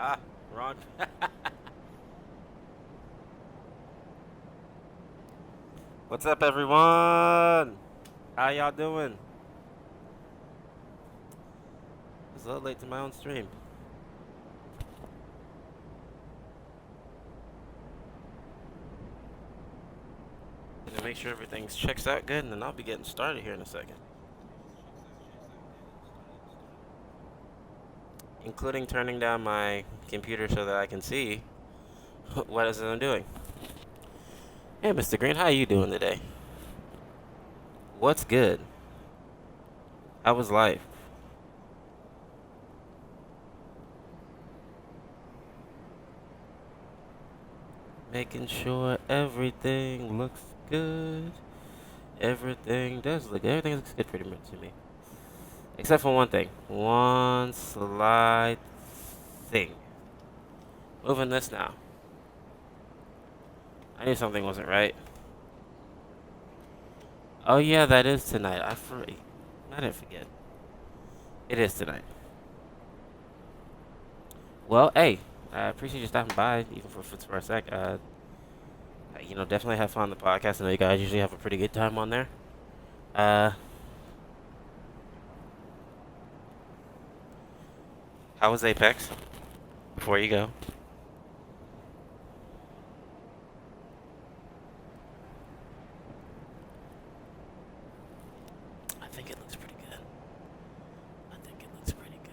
Ah, wrong. What's up, everyone? How y'all doing? It's a little late to my own stream. Gonna make sure everything checks out good, and then I'll be getting started here in a second. Including turning down my computer so that I can see what is it I'm doing. Hey, Mr. Green, how you doing today? What's good? How was life? Making sure everything looks good. Everything looks good pretty much to me. Except for one thing. One slight thing. Moving this now. I knew something wasn't right. Oh yeah, that is tonight. I didn't forget. It is tonight. Well, hey, I appreciate you stopping by, even for a sec. Definitely have fun on the podcast. I know you guys usually have a pretty good time on there. Uh, how was Apex? Before you go. I think it looks pretty good. I think it looks pretty good.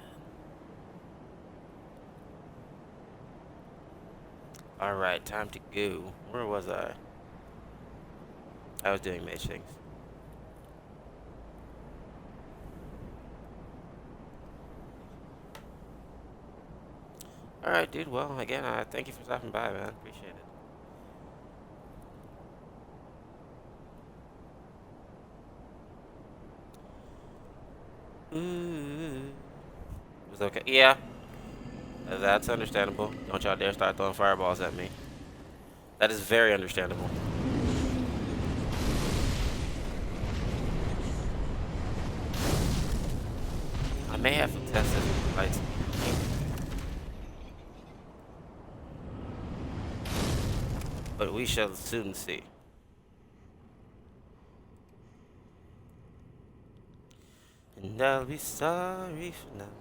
All right, time to go. Where was I? I was doing mage things. All right, dude. Well, again, thank you for stopping by, man. Appreciate it. Ooh. It was okay. Yeah, that's understandable. Don't y'all dare start throwing fireballs at me. That is very understandable. I may have to test this lights. But we shall soon see. And I'll be sorry for now.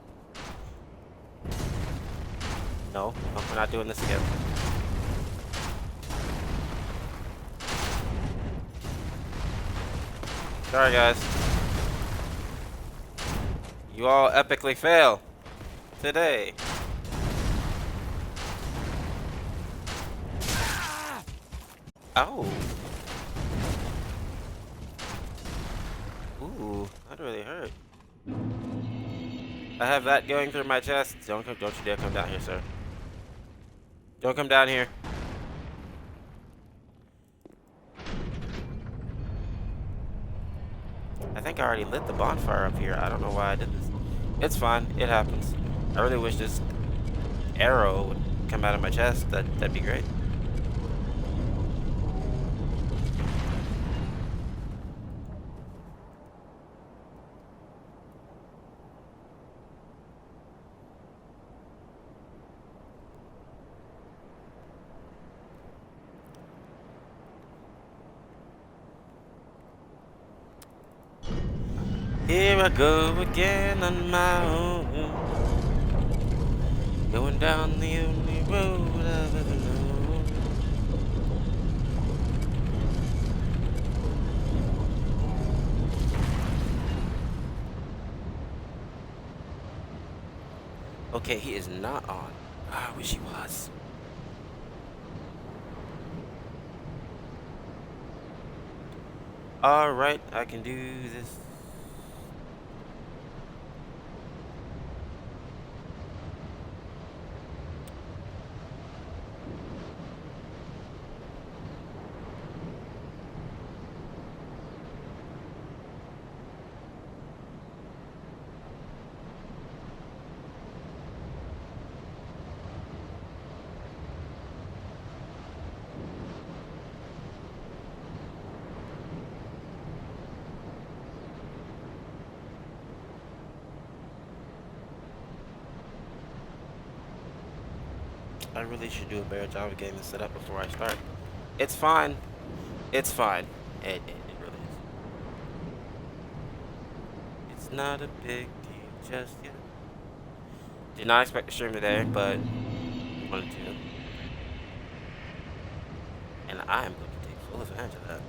No, we're not doing this again. Sorry, guys. You all epically fail today. Oh. Ooh, that really hurt. I have that going through my chest. Don't you dare come down here, sir. Don't come down here. I think I already lit the bonfire up here. I don't know why I did this. It's fine. It happens. I really wish this arrow would come out of my chest. That'd be great. Here I go again on my own, going down the only road I've ever known. Okay, he is not on. I wish he was. Alright, I can do this. I really should do a better job of getting this set up before I start. It's fine. It's fine. It really is. It's not a big deal just yet. Did not expect to stream today, but wanted to. And I am going to take full advantage of that.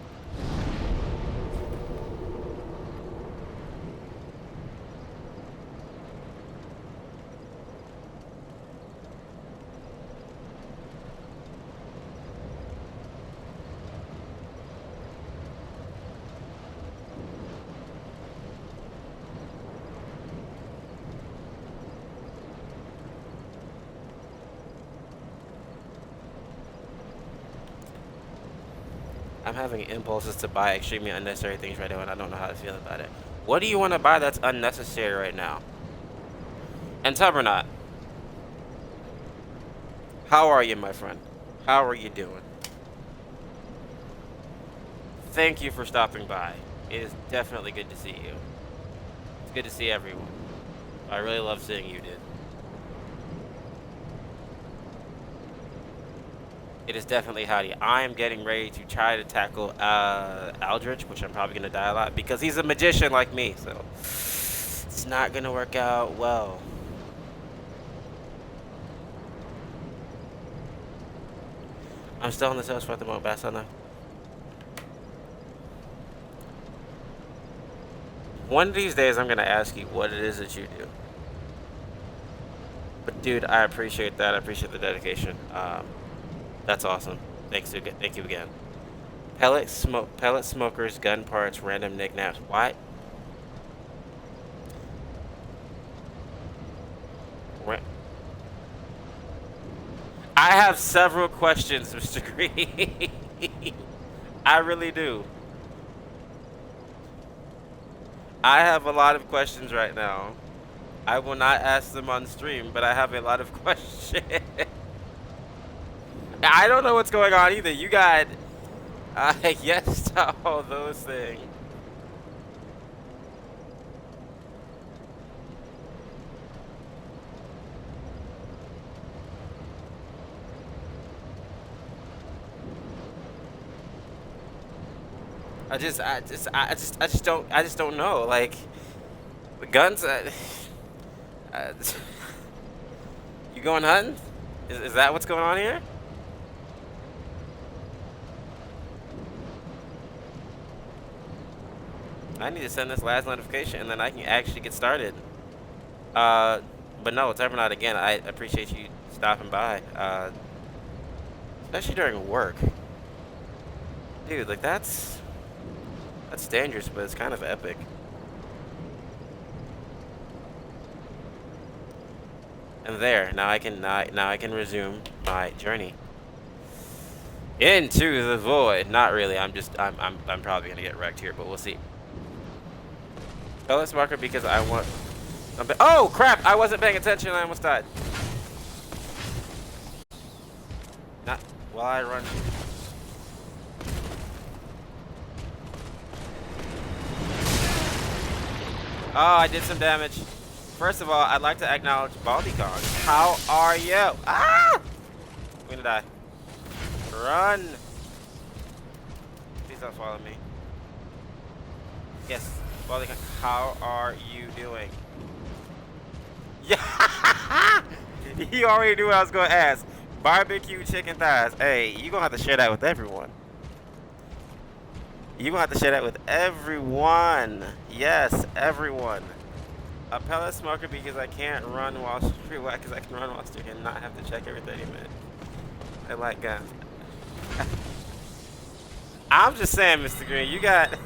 I'm having impulses to buy extremely unnecessary things right now, and I don't know how to feel about it. What do you want to buy that's unnecessary right now? And Tubernot, how are you, my friend? How are you doing? Thank you for stopping by. It is definitely good to see you. It's good to see everyone. I really love seeing you, dude. It is definitely howdy. I am getting ready to try to tackle Aldrich, which I'm probably going to die a lot because he's a magician like me, so it's not going to work out well. I'm still on the sales for at the moment, but I still know. One of these days, I'm going to ask you what it is that you do. But, dude, I appreciate that. I appreciate the dedication. That's awesome. Thank you again. Pellet smokers, gun parts, random knickknacks. What? I have several questions, Mr. Green. I really do. I have a lot of questions right now. I will not ask them on stream, but I have a lot of questions. I don't know what's going on either. You got yes to all those things. I just don't know. Like the guns. You going hunting? Is that what's going on here? I need to send this last notification and then I can actually get started. But no, it's ever not again. I appreciate you stopping by. Especially during work. Dude, like that's dangerous, but it's kind of epic. And there, now I can resume my journey into the void. Not really. I'm probably gonna get wrecked here, but we'll see. Pellet marker because I want. Oh crap! I wasn't paying attention. I almost died. Not while I run. Oh, I did some damage. First of all, I'd like to acknowledge Baldy Kong. How are you? Ah! I'm gonna die. Run! Please don't follow me. Yes, Baldy Kong. How are you doing? Yeah! You already knew what I was gonna ask. Barbecue chicken thighs. Hey, you gonna have to share that with everyone. You gonna have to share that with everyone. Yes, everyone. A pellet smoker because I can't run while because I can run while streaming and not have to check every 30 minutes. I like guns. I'm just saying, Mr. Green, you got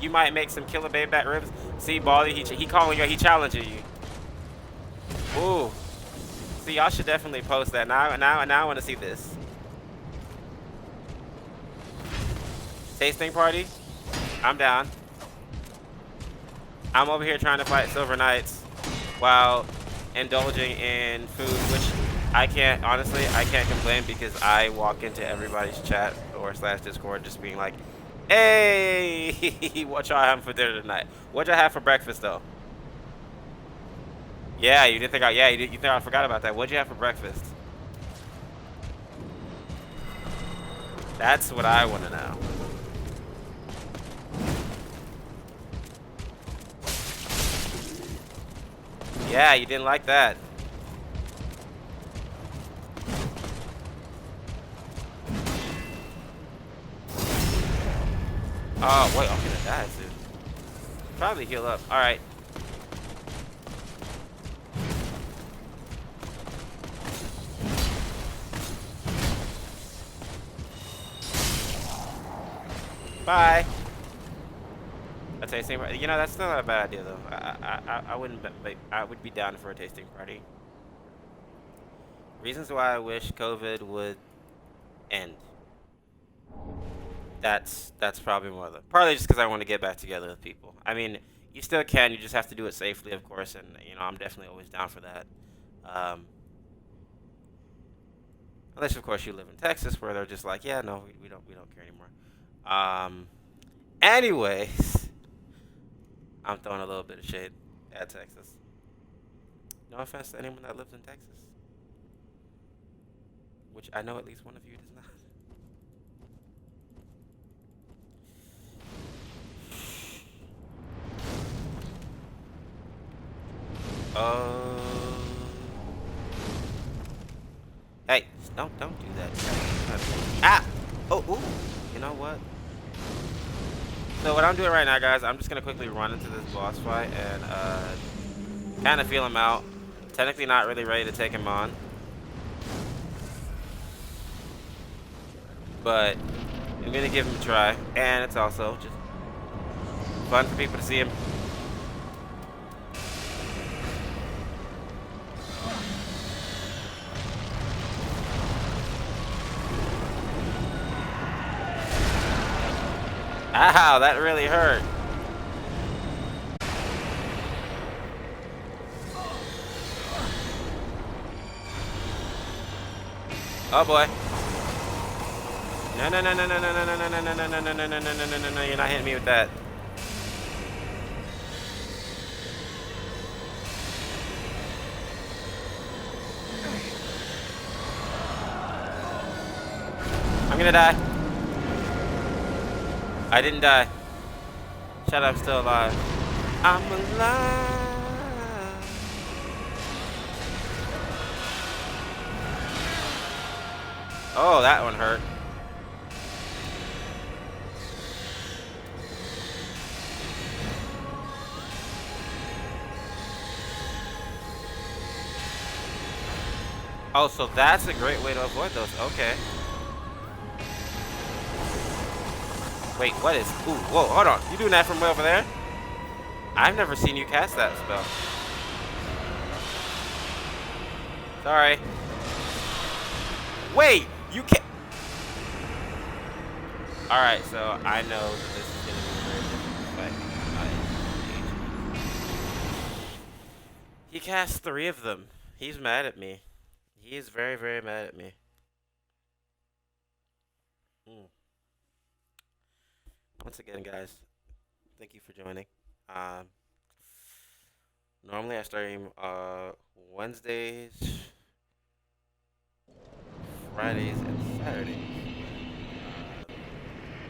you might make some killer baby back ribs. See, Baldy, he calling you, he challenging you. Ooh. See, y'all should definitely post that. Now I want to see this. Tasting party? I'm down. I'm over here trying to fight Silver Knights while indulging in food, which I can't complain because I walk into everybody's chat or / Discord just being like, hey, what y'all having for dinner tonight? What y'all have for breakfast though? Yeah, you didn't think you think I forgot about that. What'd you have for breakfast? That's what I want to know. Yeah, you didn't like that. Oh, wait, I'm gonna die soon. Probably heal up. Alright. Bye. A tasting party. You know, that's not a bad idea though. I wouldn't. I would be down for a tasting party. Reasons why I wish COVID would end. That's probably one of them. Partly just because I want to get back together with people. I mean, you still can. You just have to do it safely, of course. And you know, I'm definitely always down for that. Unless, of course, you live in Texas, where they're just like, yeah, no, we don't care anymore. Anyways, I'm throwing a little bit of shade at Texas. No offense to anyone that lives in Texas, which I know at least one of you does not. Oh. Hey, don't do that. Ah! Oh, ooh. You know what? So what I'm doing right now, guys, I'm just gonna quickly run into this boss fight and kind of feel him out. Technically not really ready to take him on, but I'm gonna give him a try. And it's also just fun for people to see him. Ow, that really hurt. Oh boy. No, no, no, no, no, no, no, no, no, no, no, no, no, no, no, no, no, no, no, no, you're not hitting me with that. I'm gonna die. I didn't die. Shut up, I'm still alive. I'm alive. Oh, that one hurt. Oh, so that's a great way to avoid those. Okay. Wait, what is... Ooh, whoa, hold on. You doing that from way over there? I've never seen you cast that spell. Sorry. Wait, you can't... Alright, so I know that this is going to be a very difficult fight. He cast 3 of them. He's mad at me. He is very, very mad at me. Once again, guys, thank you for joining. Normally I stream Wednesdays, Fridays, and Saturdays.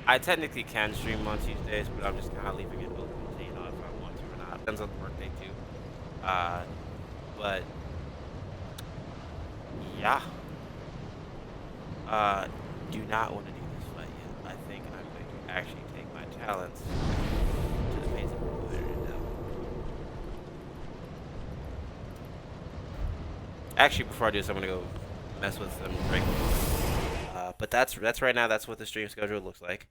I technically can stream on Tuesdays, but I'm just kind of leaving it open to, you know, if I want to or not. Depends on the workday too. But yeah. Do not want to do this fight yet. I think I'm going to actually take my talents to the base of the Actually, before I do this, I'm gonna go mess with some break. But that's right now. That's what the stream schedule looks like.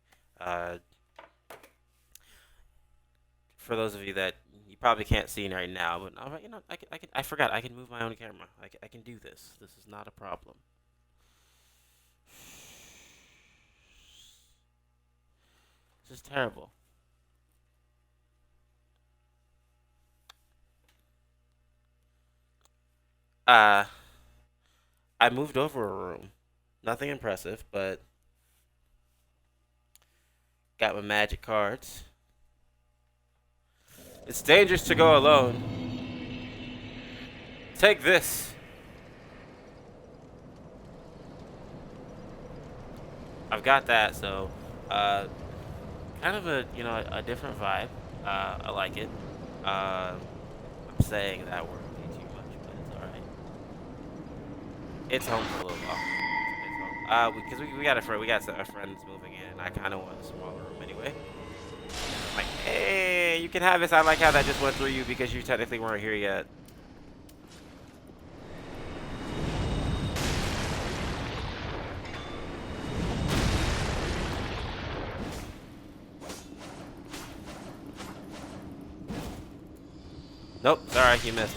For those of you that you probably can't see right now, but you know, I forgot I can move my own camera. I can do this. This is not a problem. This is terrible. I moved over a room. Nothing impressive, but got my magic cards. It's dangerous to go alone. Take this. I've got that. So, uh, kind of a a different vibe. I like it. I'm saying that word way too much, but it's all right. It's home for a little while. It's home. Because we got we got a friends moving in, and I kind of want a smaller room anyway. I'm like, hey, you can have this. I like how that just went through you because you technically weren't here yet. Nope, sorry, you missed.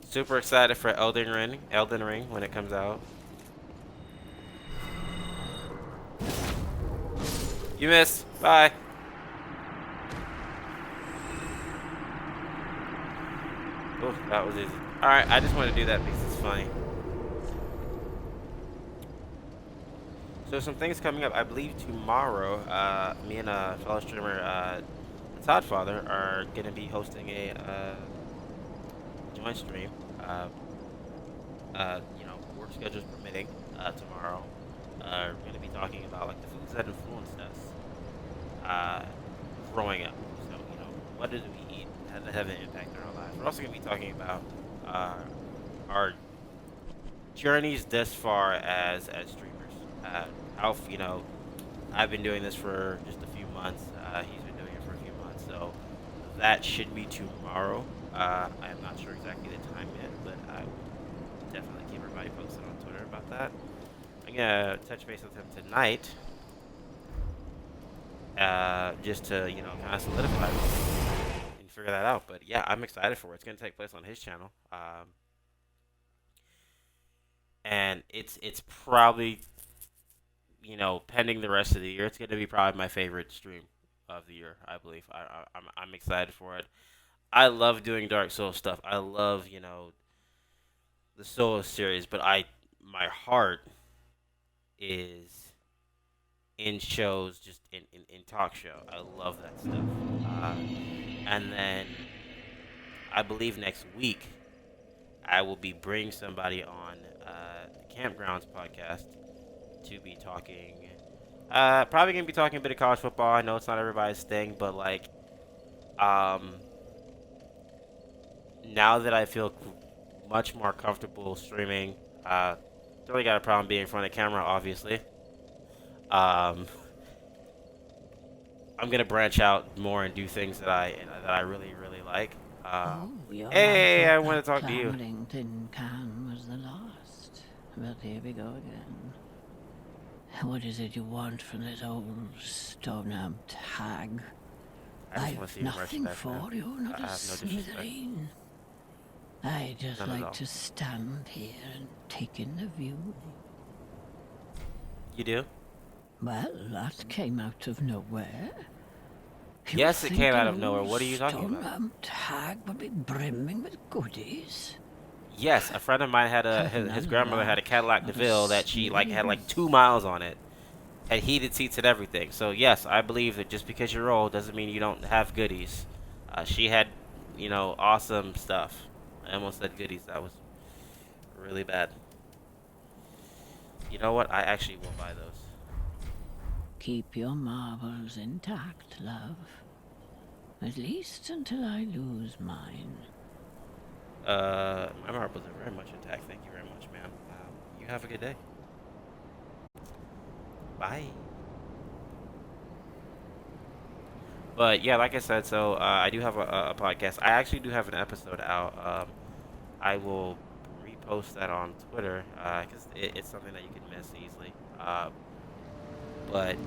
Super excited for Elden Ring when it comes out. You missed. Bye. Oh, that was easy. All right, I just wanted to do that because it's funny. So some things coming up. I believe tomorrow, me and a fellow streamer, Todd Father, are gonna be hosting a joint stream. Work schedules permitting, tomorrow. We're gonna be talking about like the foods that influenced us growing up. So what did we eat that have an impact on our lives? We're also gonna be talking about uh, our journeys thus far as streamers. How I've been doing this for just a few months. He's been doing it for a few months, so that should be tomorrow. I am not sure exactly the time yet, but I will definitely keep everybody posted on Twitter about that. I'm gonna touch base with him tonight, just to kind of solidify and figure that out. But yeah, I'm excited for it. It's gonna take place on his channel, and it's probably pending the rest of the year, it's going to be probably my favorite stream of the year. I believe I'm excited for it. I love doing Dark Souls stuff. I love the Souls series, but my heart is in shows, just in talk show. I love that stuff. Uh, and then I believe next week I will be bringing somebody on the Campgrounds podcast to be talking. Probably gonna be talking a bit of college football. I know it's not everybody's thing, but like, now that I feel much more comfortable streaming, don't really got a problem being in front of the camera, obviously. Um, I'm gonna branch out more and do things that I really like. Hey, I want to talk to you. Tin can was the last, but here we go again. What is it you want from this old stone-amped hag? I just want to see nothing for you, not a no smithereen. I just like to stand here and take in the view. You do? Well, that came out of nowhere. Yes, it came out of nowhere. What are you talking about? Stone-amped hag would be brimming with goodies. Yes, a friend of mine had his grandmother had a Cadillac DeVille that she had like 2 miles on it, had heated seats and everything. So yes, I believe that just because you're old doesn't mean you don't have goodies. She had, awesome stuff. I almost said goodies. That was really bad. You know what? I actually will buy those. Keep your marbles intact, love. At least until I lose mine. My marbles are very much intact. Thank you very much, ma'am. You have a good day. Bye. But yeah, like I said, so I do have a podcast. I actually do have an episode out. I will repost that on Twitter because it's something that you can miss easily. But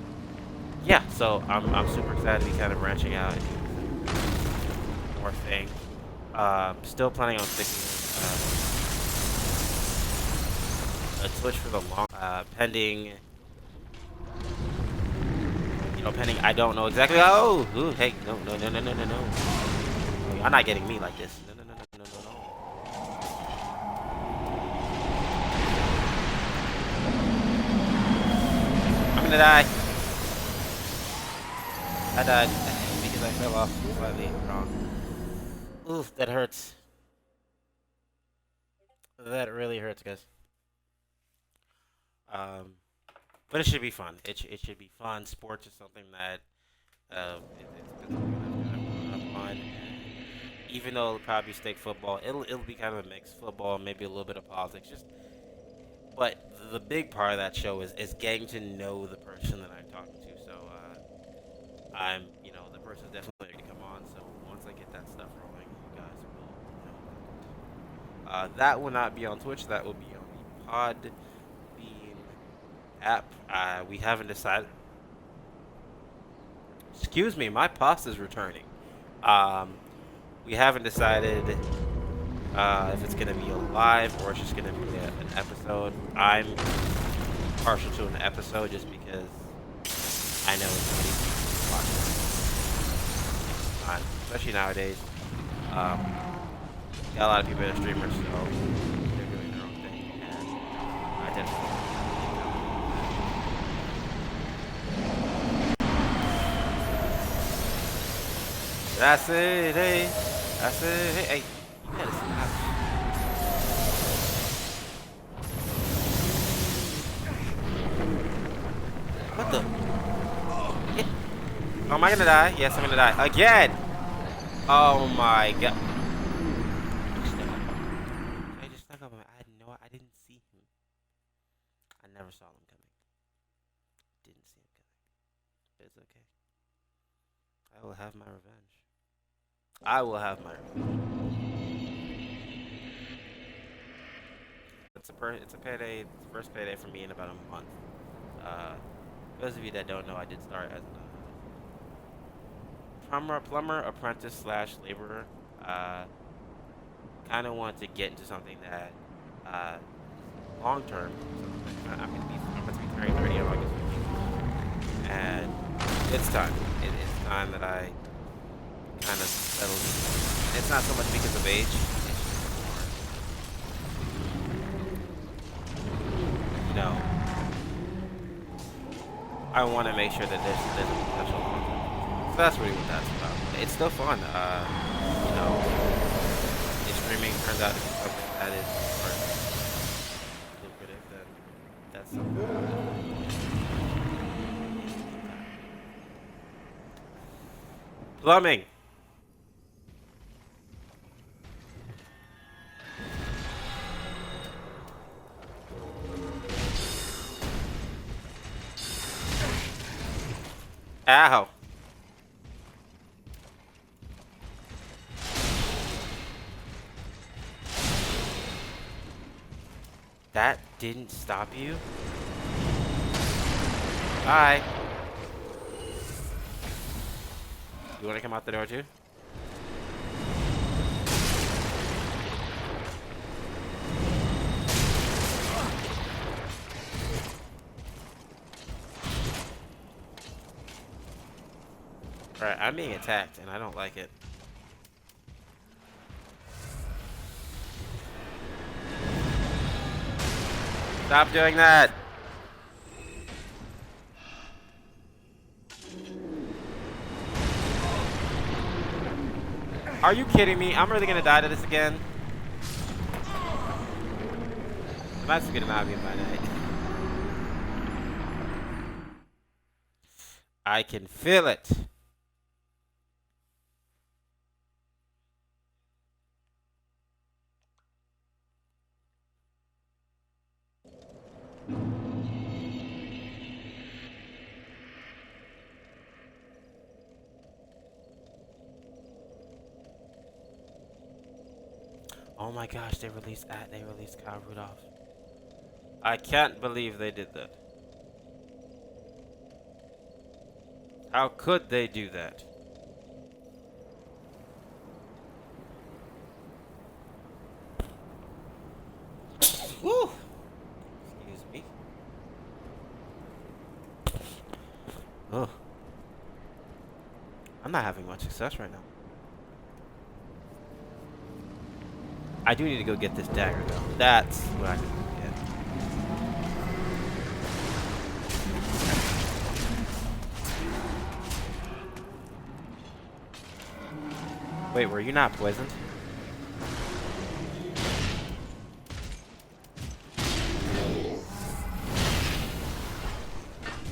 yeah, so I'm super excited to be kind of branching out and doing more things. Still planning on sticking with a Twitch for the long, pending, pending. I don't know exactly. Oh, ooh, hey, no. You're not getting me like this. No. I'm gonna die. I died because I fell off slightly wrong. Oof, that hurts. That really hurts, guys. Um, but it should be fun. It should be fun. Sports is something that it's been something that I've kind of grown up on. And even though it'll probably stick football, it'll be kind of a mix football, maybe a little bit of politics. Just but the big part of that show is getting to know the person that I'm talking to. So I'm the person's definitely going to come on. So once I get that stuff rolling, you guys will know. That will not be on Twitch. That will be on the Podbean app. We haven't decided. Excuse me, my pasta's returning. Um, we haven't decided if it's gonna be a live or it's just gonna be an episode. I'm partial to an episode just because I know it's many people watching, especially nowadays. Um, got a lot of people that are streamers, so they're doing their own thing, and I definitely. That's it, hey. That's it, hey. Hey, you gotta stop. What the? Yeah. Oh, am I gonna die? Yes, I'm gonna die. Again! Oh my god. I just stuck up on him. I didn't see him. I never saw him coming. Didn't see him coming. But it's okay. I will have my revenge. I will have my revenge. It's a payday. It's the first payday for me in about a month. For those of you that don't know, I did start as a plumber apprentice slash laborer. Kind of want to get into something that long term. I'm going to be turning 30 on August 15th, and it's time. It is time that I kind of settle in. It's not so much because of age. It's just more, I want to make sure that there's a potential long term. So that's really what that's about. It's still fun. If streaming turns out to be something that is more lucrative, then that's something. Plumbing. Ow. That didn't stop you? Bye. You want to come out the door too? Alright, I'm being attacked and I don't like it. Stop doing that! Are you kidding me? I'm really gonna die to this again? That's gonna not be my night. I can feel it. Oh my gosh, they released Kyle Rudolph. I can't believe they did that. How could they do that? Woo! Excuse me. Oh. I'm not having much success right now. I do need to go get this dagger though. That's what I need to get. Wait, were you not poisoned?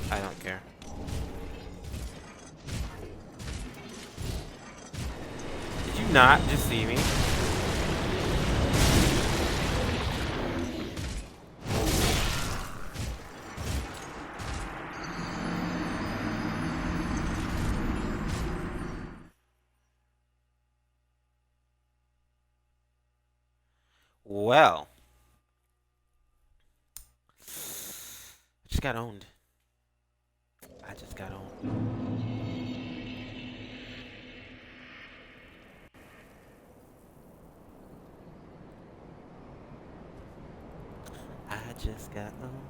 I don't care. Did you not just see me? Well, I just got owned. I just got owned. I just got owned.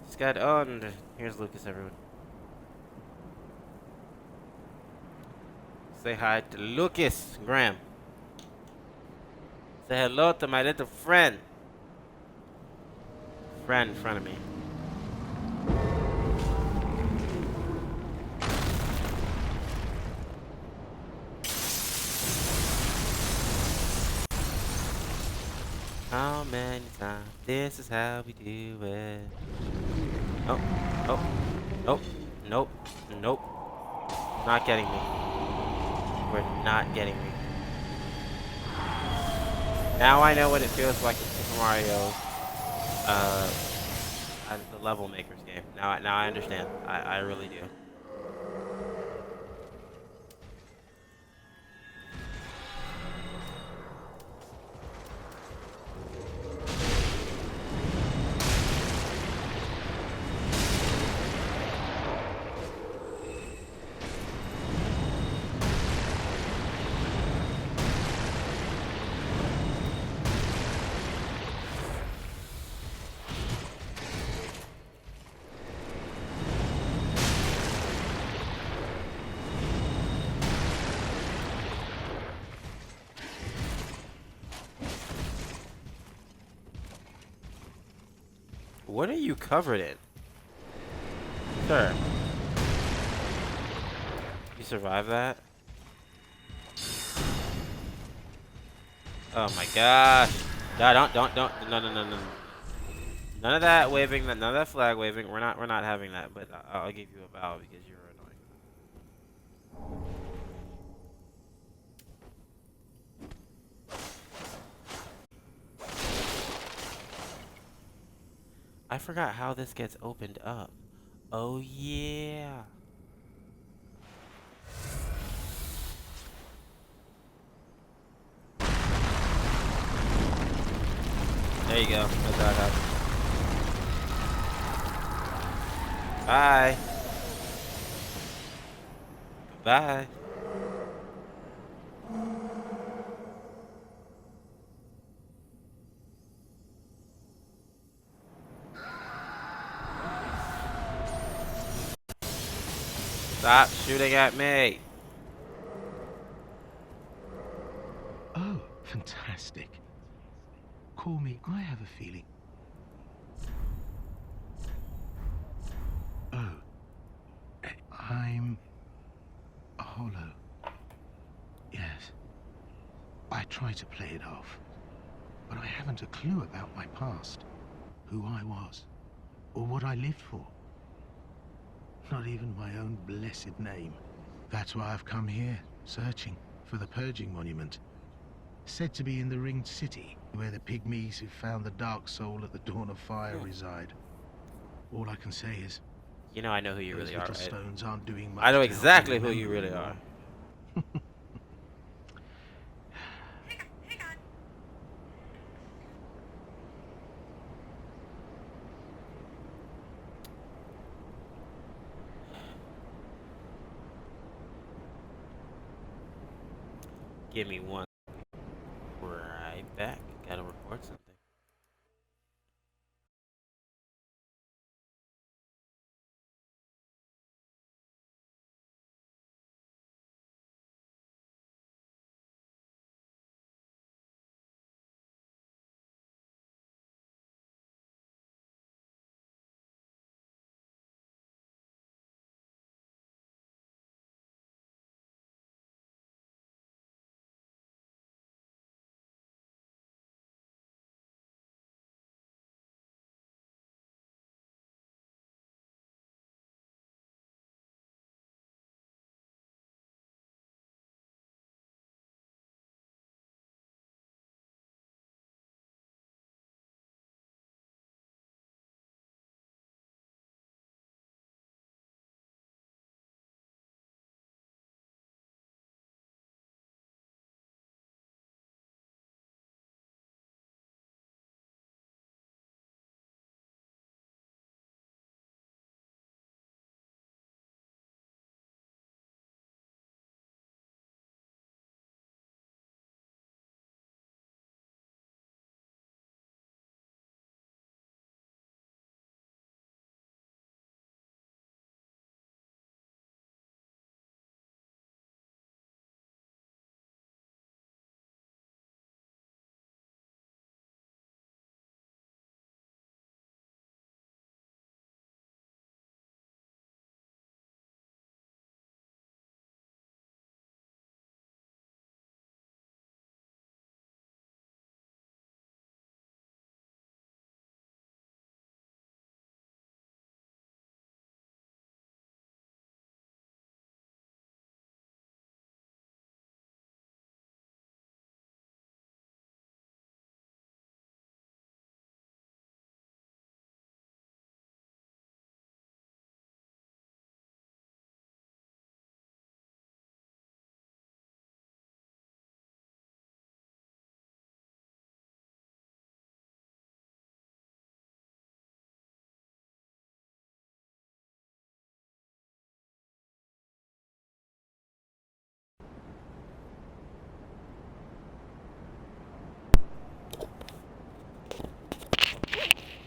Just got owned. Here's Lucas, everyone. Say hi to Lucas Graham. Say hello to my little friend. Friend in front of me. How many times? This is how we do it. Oh, oh, nope, nope, nope. Not getting me. We're not getting me. Now I know what it feels like in Super Mario, uh, the level makers game. Now I understand. I really do. What are you covered in? Sir. You survived that? Oh my gosh. No, don't. No. None of that waving, none of that flag waving. We're not having that, but I'll give you a bow because you're annoying. I forgot how this gets opened up. Oh yeah. There you go. That's how it happens. Bye. Goodbye. Stop shooting at me. Oh, fantastic. Call me, I have a feeling. Oh, I'm hollow. Yes. I try to play it off, but I haven't a clue about my past, who I was, or what I lived for. Not even my own blessed name. That's why I've come here, searching for the Purging Monument. Said to be in the Ringed City, where the pygmies who found the Dark Soul at the Dawn of Fire reside. All I can say is, You know I know who you those really are, little right? stones aren't doing I much know to help me exactly who you remember really anymore. are. Give me one. Right back. Gotta record something.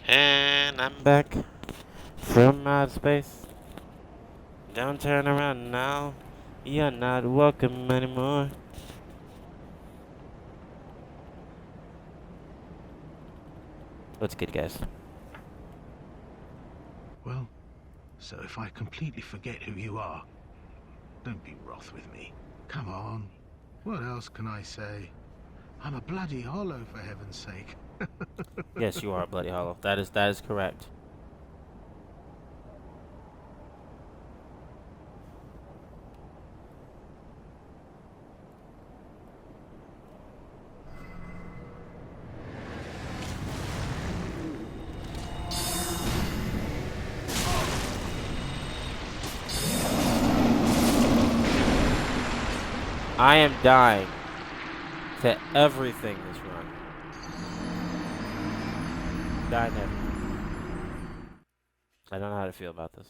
And I'm back from outer space. Don't turn around now. You're not welcome anymore. What's good, guys? Well, so if I completely forget who you are, don't be wroth with me. Come on. What else can I say? I'm a bloody hollow, for heaven's sake. Yes, you are Bloody Hollow. That is correct. I am dying to everything this run. Dying to everything. I don't know how to feel about this.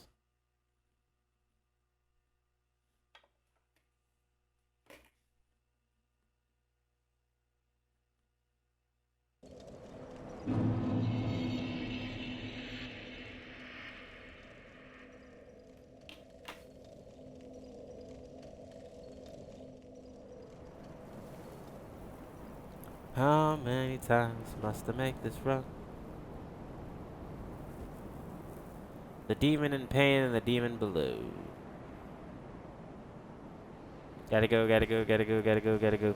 How many times must I make this run? The demon in pain and the demon below. Gotta go, gotta go, gotta go, gotta go, gotta go.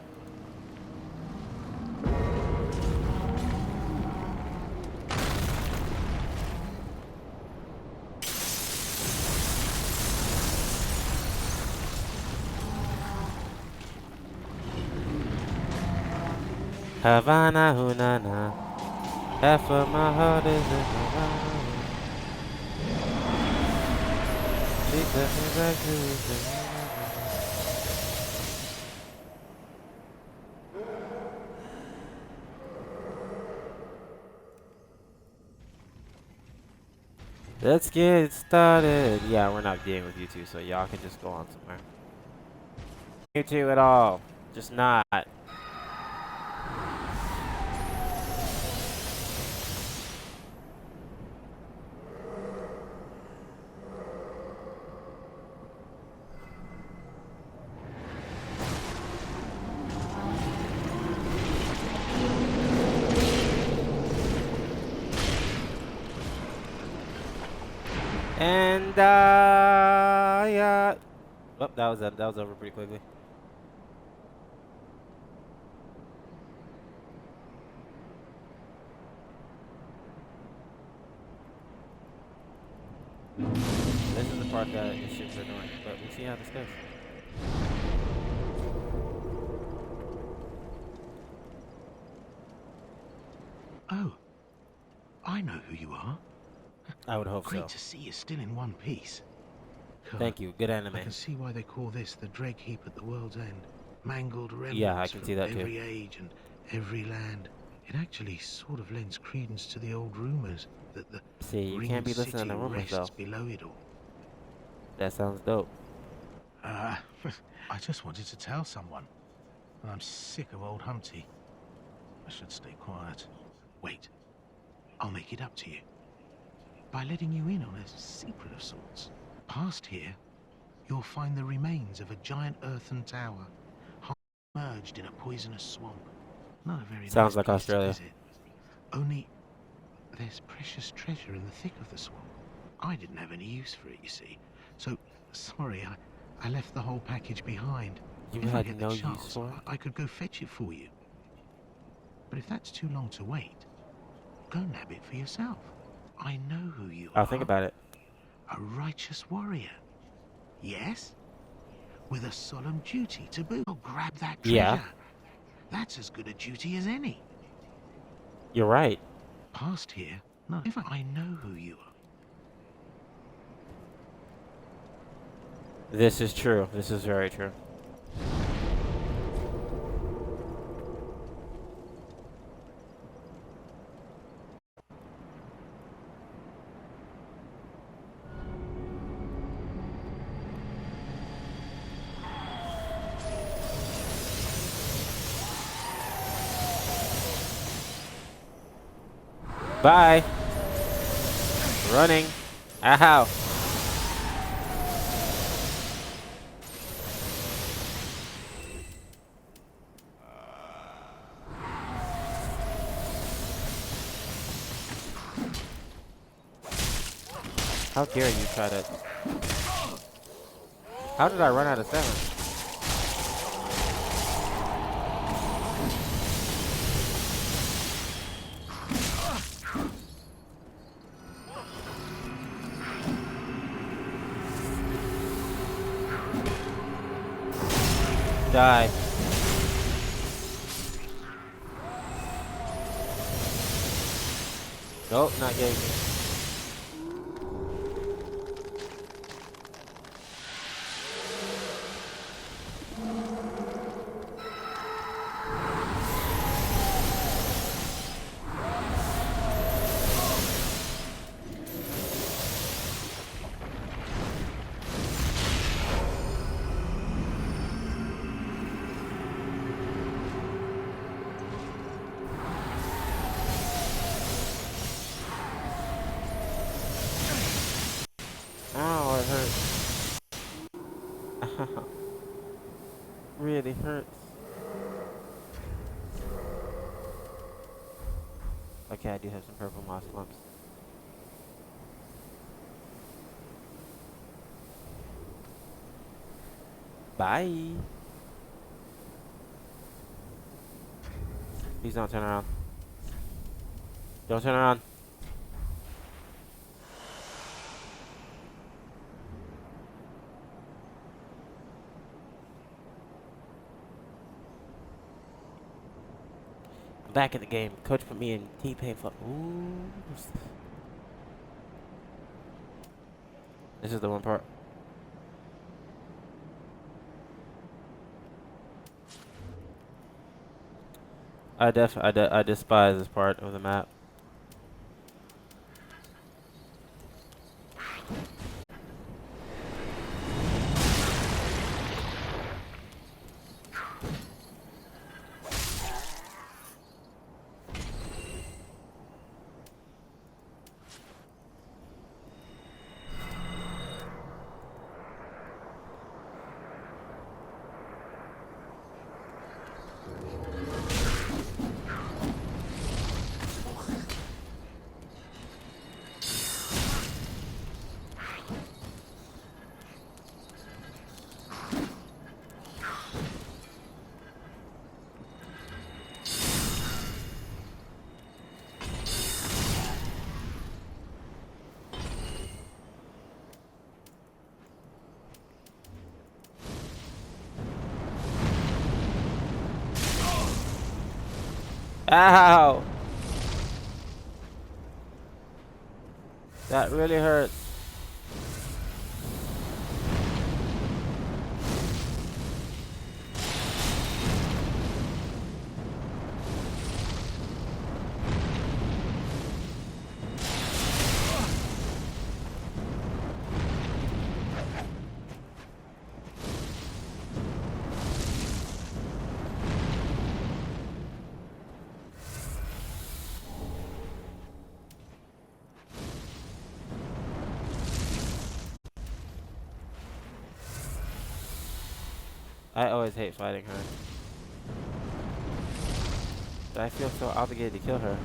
Havana, Hunana. Half of my heart is in Havana. She took me back to the Let's get started. Yeah, we're not dealing with you two, so y'all can just go on somewhere. You two at all. Just not. And yeah. Oh, that was over pretty quickly. This is the part that is super annoying, but we'll see how this goes. Oh, I know who you are. I would hope Great so. to see you still in one piece. God, Thank you. Good I anime. can see why they call this the Dreg Heap at the world's end. Mangled remnants Yeah, I can see that from too. every age and every land. It actually sort of lends credence to the old rumors that the See, you Ringed can't be listening City to rumors though. rests below it all. That sounds dope. I just wanted to tell someone. And I'm sick of old Humpty. I should stay quiet. Wait, I'll make it up to you. By letting you in on a secret of sorts. Past here, you'll find the remains of a giant earthen tower, merged in a poisonous swamp. Not a very Sounds nice like place Australia. to visit. Only, there's precious treasure in the thick of the swamp. I didn't have any use for it, you see. So, sorry, I left the whole package behind. You If I had get no the use chance, for it? I could go fetch it for you. But if that's too long to wait, go nab it for yourself. I know who you are. I'll think about it. A righteous warrior. Yes? With a solemn duty to boot. Oh, grab that treasure. Yeah. That's as good a duty as any. You're right. Past here, no. If I know who you are. This is true. This is very true. Bye. Running. Ow. How dare you try to... How did I run out of 7? Die. Nope, not getting me. Ow, it hurts. Really hurts. Okay, I do have some purple moss clumps. Bye. Please don't turn around. Don't turn around. I'm back in the game. Coach put me in T-Pain for... Ooh. This is the one part. I despise this part of the map. Ow! That really hurts. I always hate fighting her. But I feel so obligated to kill her.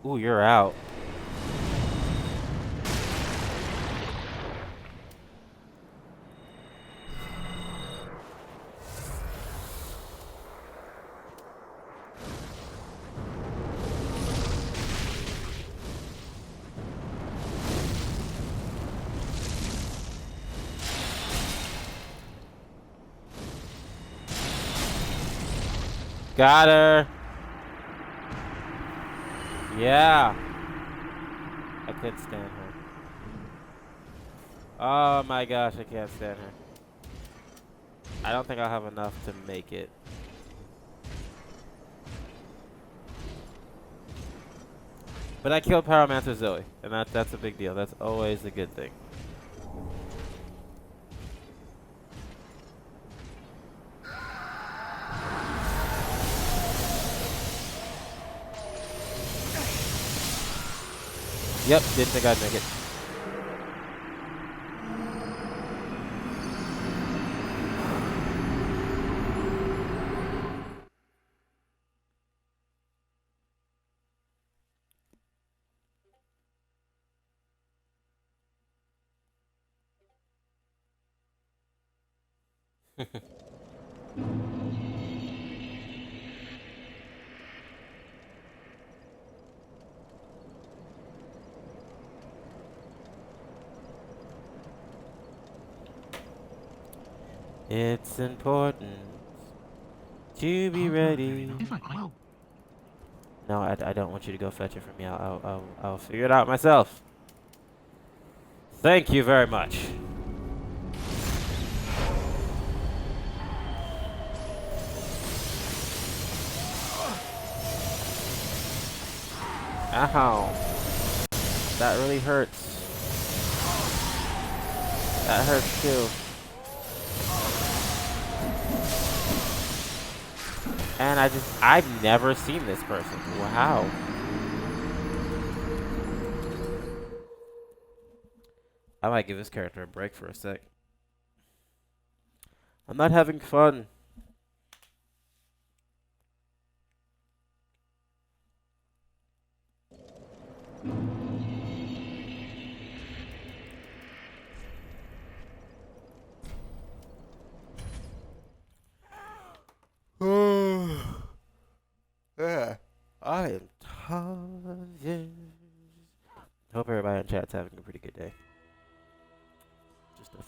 Ooh, you're out. Got her. Yeah. I couldn't stand her. Oh my gosh, I can't stand her. I don't think I'll have enough to make it. But I killed Pyromancer Zoe, and that's a big deal. That's always a good thing. Yep, didn't think I'd make it. It's important to be ready. If I will. No, I don't want you to go fetch it for me. I'll figure it out myself. Thank you very much. Ow. That really hurts. That hurts too. And I've never seen this person. Wow. I might give this character a break for a sec. I'm not having fun. Yeah, I am tired. Hope everybody in chat's having a pretty good day. Just FYI.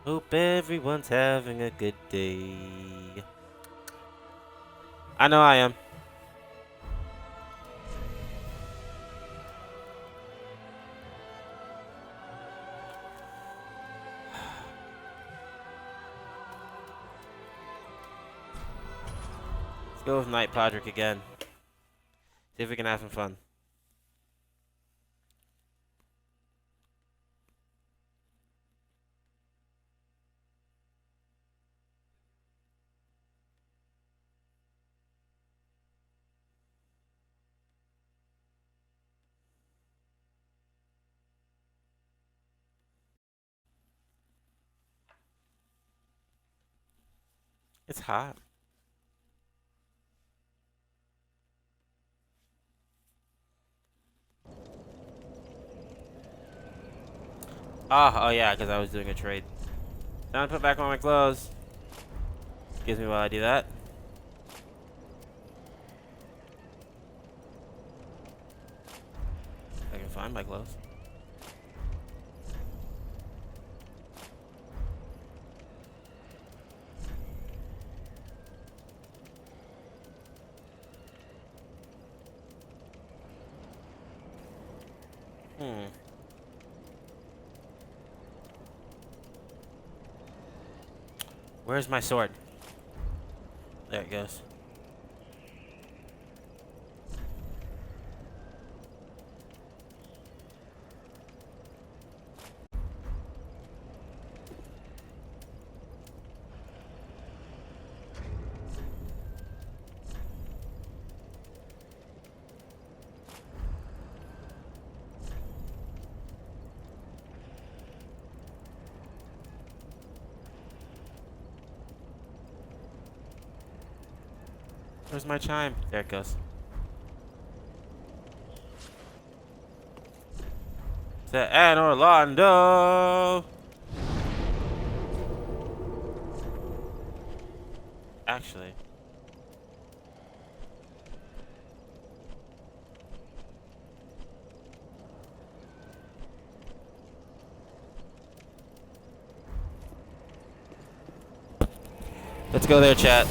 Hope everyone's having a good day. I know I am. Let's go with Night Podrick again. See if we can have some fun. It's hot. Oh yeah, because I was doing a trade. Time to put back on my clothes. Excuse me while I do that. I can find my clothes. Where's my sword? There it goes. Where's my chime? There it goes. To Anne Orlando. Actually. Let's go there, chat.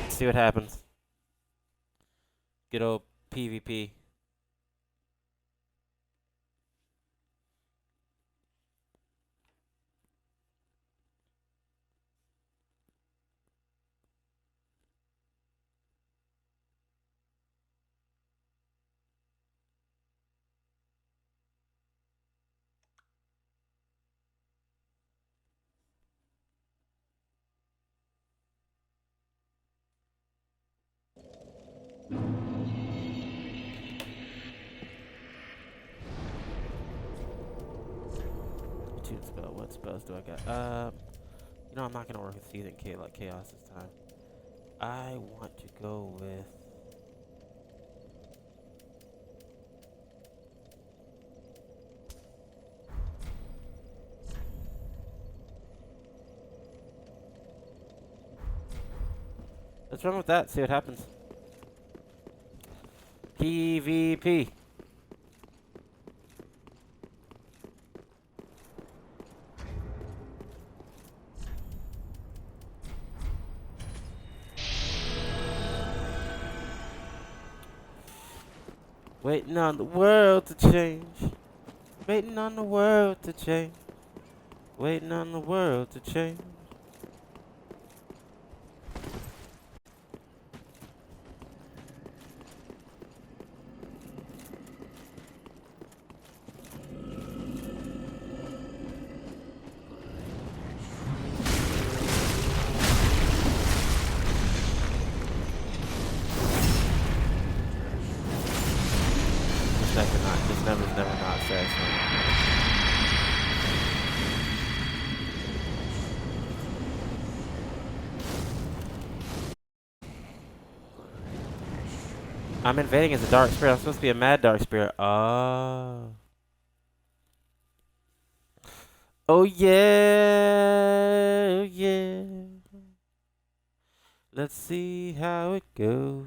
See what happens. Good old PvP. Tune spell. What spells do I got? You know, I'm not gonna work with Seething Chaos this time. I want to go with. Let's run with that. See what happens. PvP. Waiting on the world to change. Waiting on the world to change. Waiting on the world to change. Just never not satisfying. I'm invading as a dark spirit. I'm supposed to be a mad dark spirit. Oh. Oh yeah. Oh yeah. Let's see how it goes.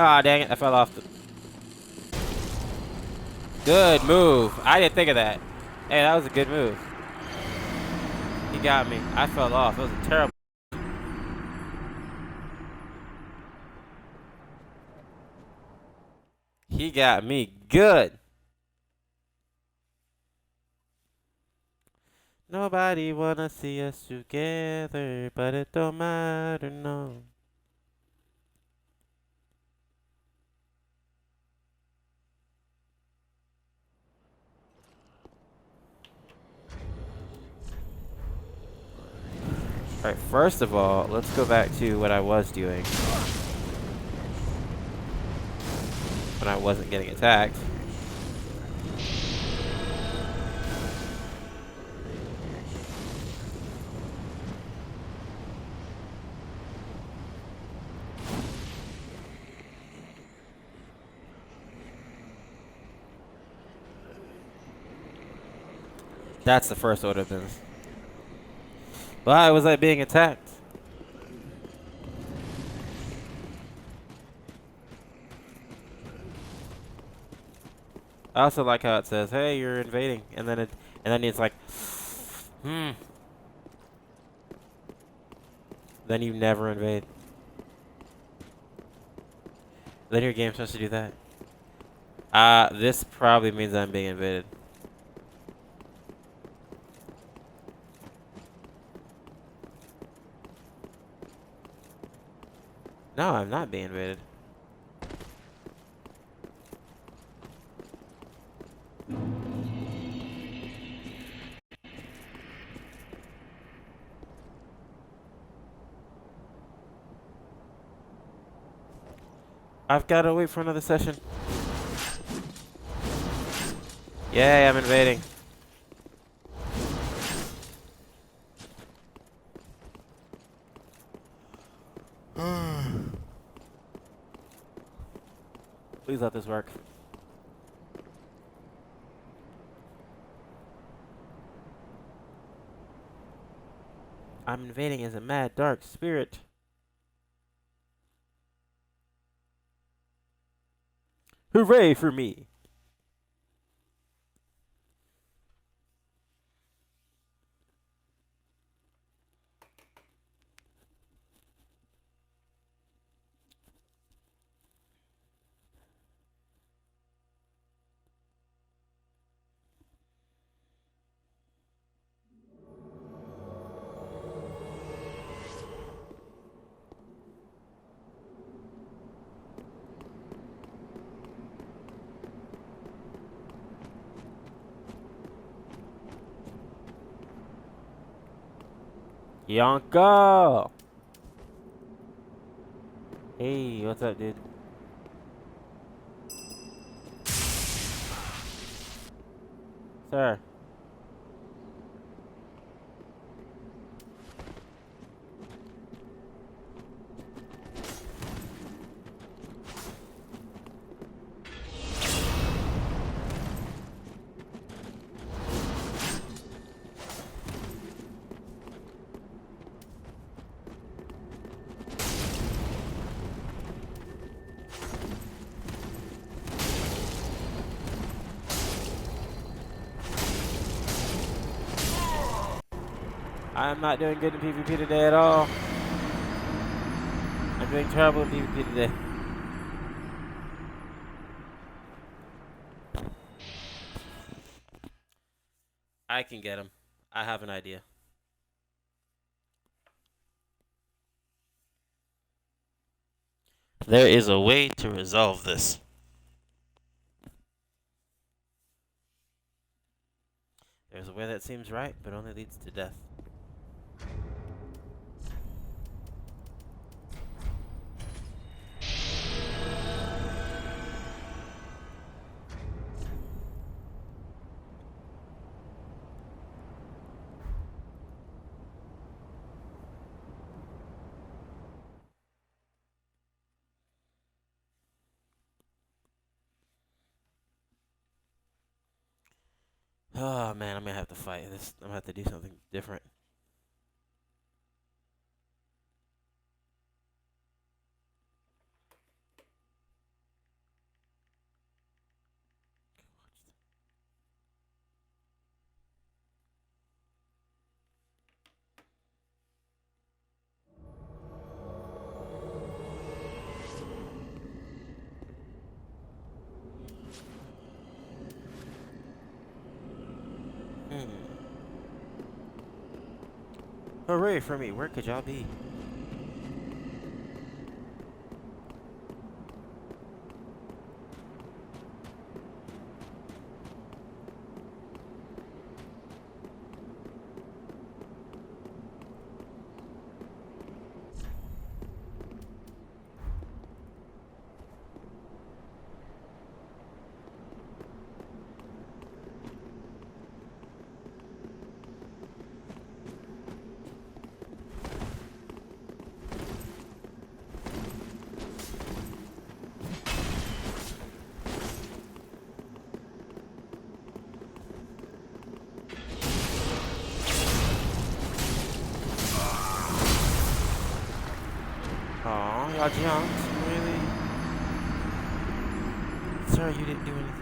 Ah, dang it. I fell off. Good move. I didn't think of that. Hey, that was a good move. He got me. I fell off. It was a terrible. He got me good. Nobody wanna see us together, but it don't matter, no. Alright, first of all, let's go back to what I was doing when I wasn't getting attacked. That's the first order of business. Why was I being attacked? I also like how it says, "Hey, you're invading," and then it's like, hmm. Then you never invade. Then your game's supposed to do that. This probably means I'm being invaded. No, I'm not being invaded. I've got to wait for another session. Yay, I'm invading. Please let this work. I'm invading as a mad, dark spirit. Hooray for me! Yonko! Hey, what's up, dude? Sir. I'm not doing good in PvP today at all. I'm doing terrible in PvP today. I can get him. I have an idea. There is a way to resolve this. There's a way that seems right, but only leads to death. Oh man, I'm gonna have to fight this. I'm gonna have to do something different. Hmm. Hooray for me. Where could y'all be? Oh, y'all jumped? Really? Sir, you didn't do anything.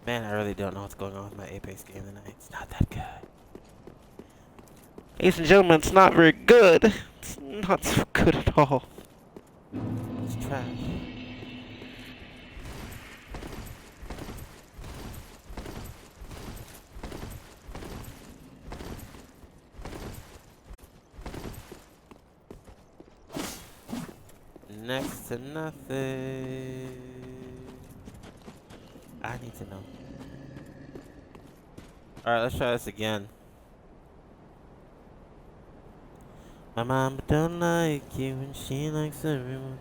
Man, I really don't know what's going on with my Apex game tonight. It's not that good. Ladies and gentlemen, it's not very good. It's not so good at all. It's trash. Next to nothing. I need to know. Alright, let's try this again. My mama don't like you and she likes everyone.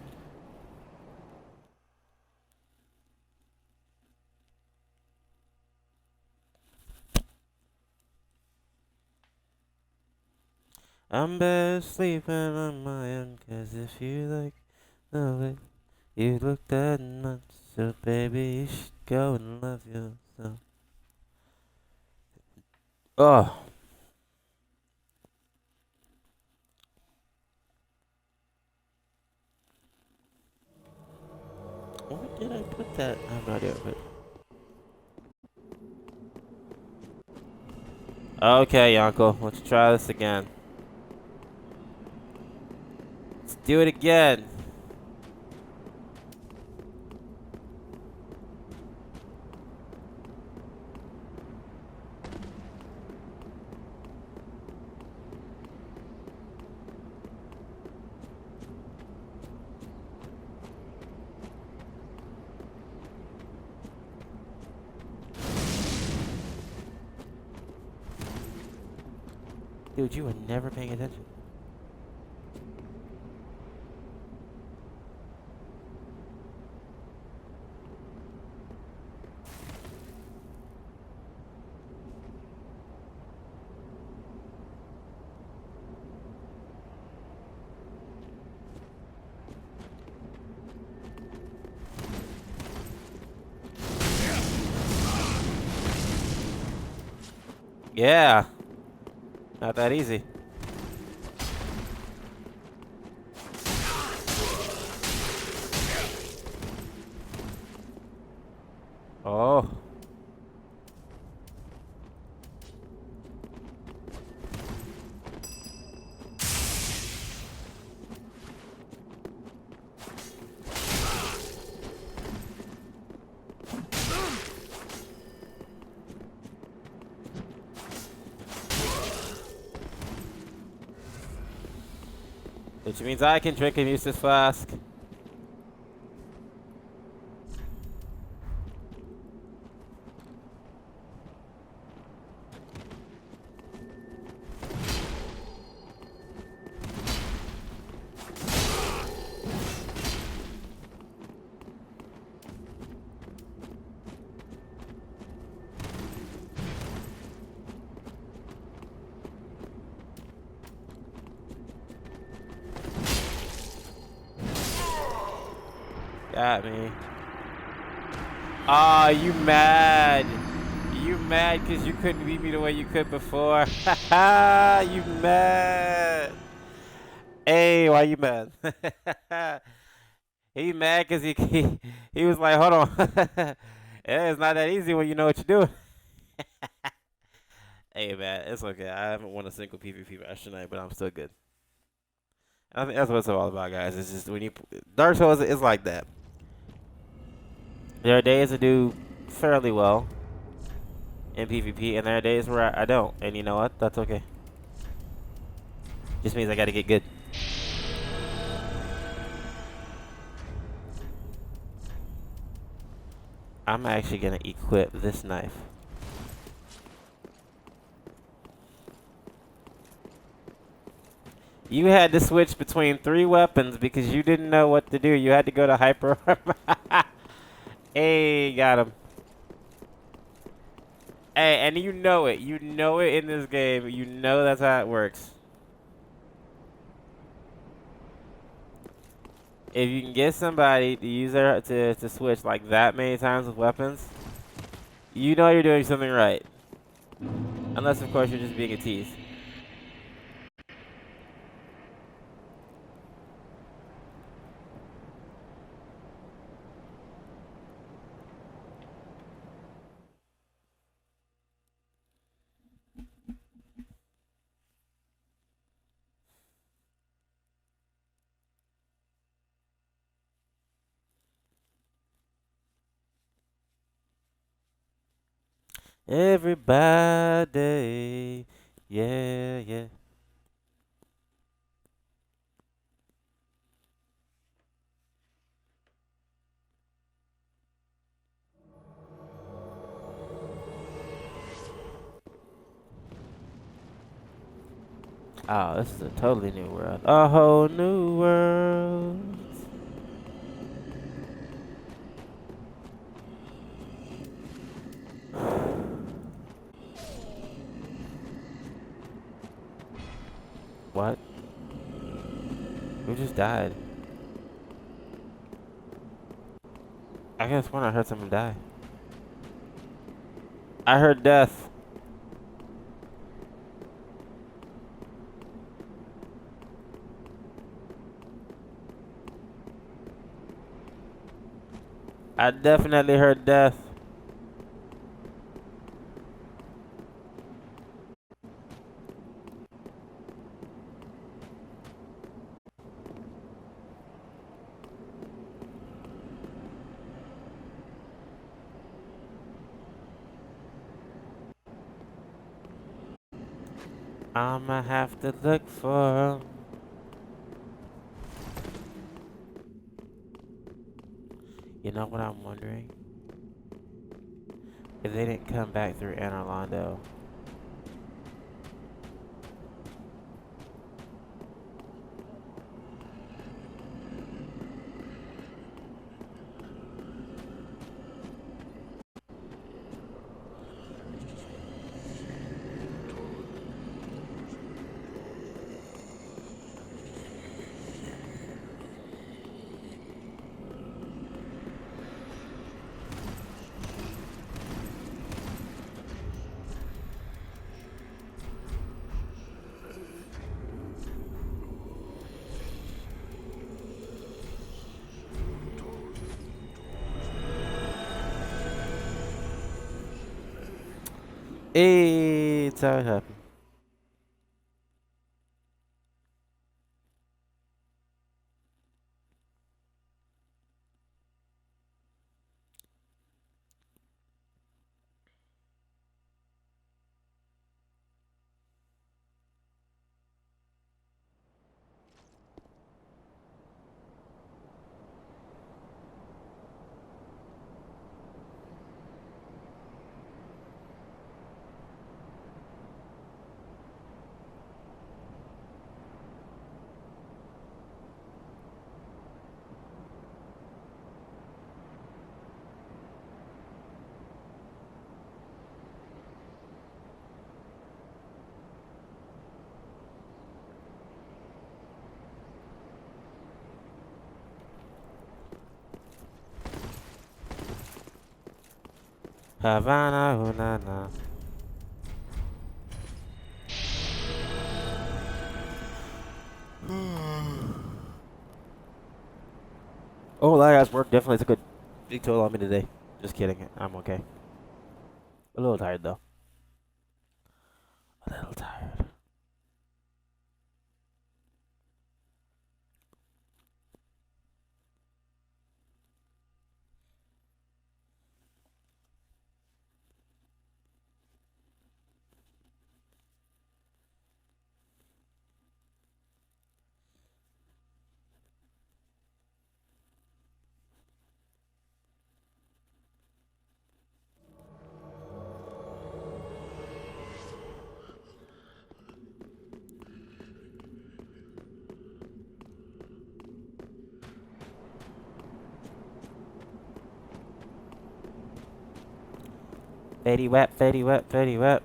I'm best sleeping on my own, 'cause if you like the way you look that much, so baby you should go and love yourself. Oh. Where did I put that? I have no idea. But okay, Yonko, let's try this again. Let's do it again. Dude, you were never paying attention. Yeah. Not that easy. Oh. Which means I can drink and use this flask. Got me. Ah, you mad. You mad because you couldn't beat me the way you could before. Haha, you mad. Hey, why you mad? He mad because he was like, hold on. Yeah, it's not that easy when you know what you're doing. Hey, man, it's okay. I haven't won a single PvP match tonight, but I'm still good. I think that's what it's all about, guys. It's just when you Dark Souls is like that. There are days I do fairly well in PvP, and there are days where I don't. And you know what? That's okay. Just means I gotta get good. I'm actually gonna equip this knife. You had to switch between 3 weapons because you didn't know what to do. You had to go to hyper. Hey, got him. Hey, and you know it. You know it in this game. You know that's how it works. If you can get somebody to use their to switch like that many times with weapons, you know you're doing something right. Unless, of course, you're just being a tease. Everybody, yeah, yeah. Oh, this is a totally new world. A whole new world. What? Who just died? I guess when I heard someone die. I heard death. I definitely heard death. I'ma have to look for 'em. You know what I'm wondering? If they didn't come back through Anne Orlando. Hey, it's how it happened. Havana, ooh, na, na. Oh, that guy's work definitely took a big toll on me today. Just kidding. I'm okay. A little tired, though. A little tired. Fetty wap, fetty wap, fetty wap.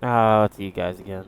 Oh, it's you guys again.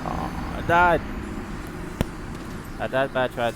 Oh, I died. I died, but I tried.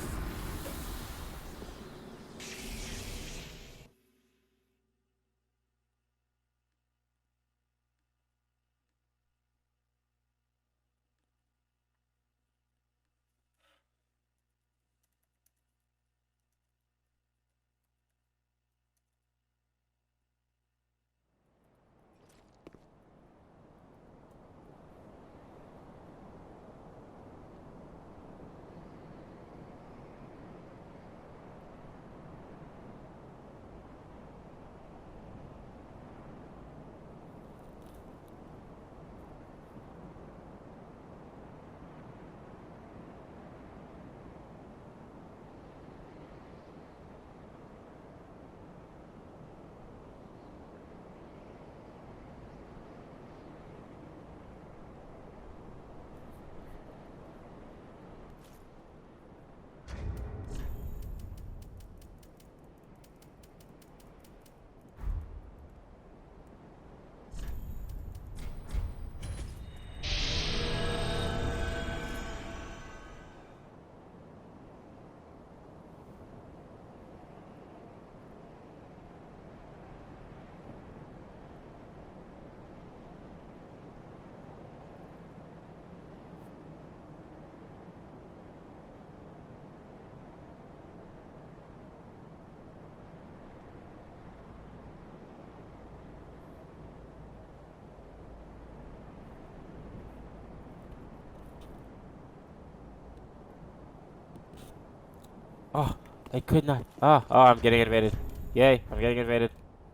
Oh, I could not. Oh, I'm getting invaded. Yay, I'm getting invaded.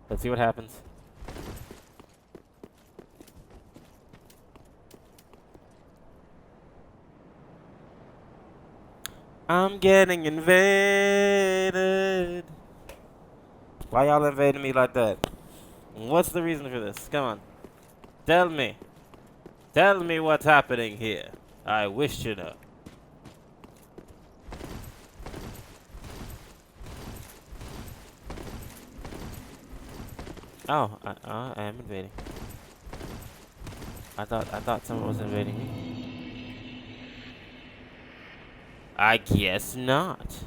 Let's see what happens. I'm getting invaded. Why y'all invading me like that? What's the reason for this? Come on. Tell me. Tell me what's happening here. I wish to know. Oh, I am invading. I thought someone was invading me. I guess not.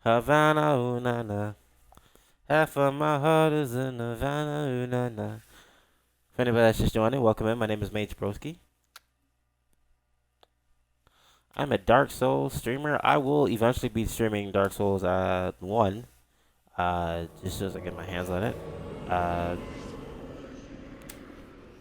Havana, ooh na na. Half of my heart is in Havana, ooh na na. For anybody that's just joining, welcome in. My name is Mage Broski. I'm a Dark Souls streamer. I will eventually be streaming Dark Souls 1. Just as soon as I get my hands on it. Uh,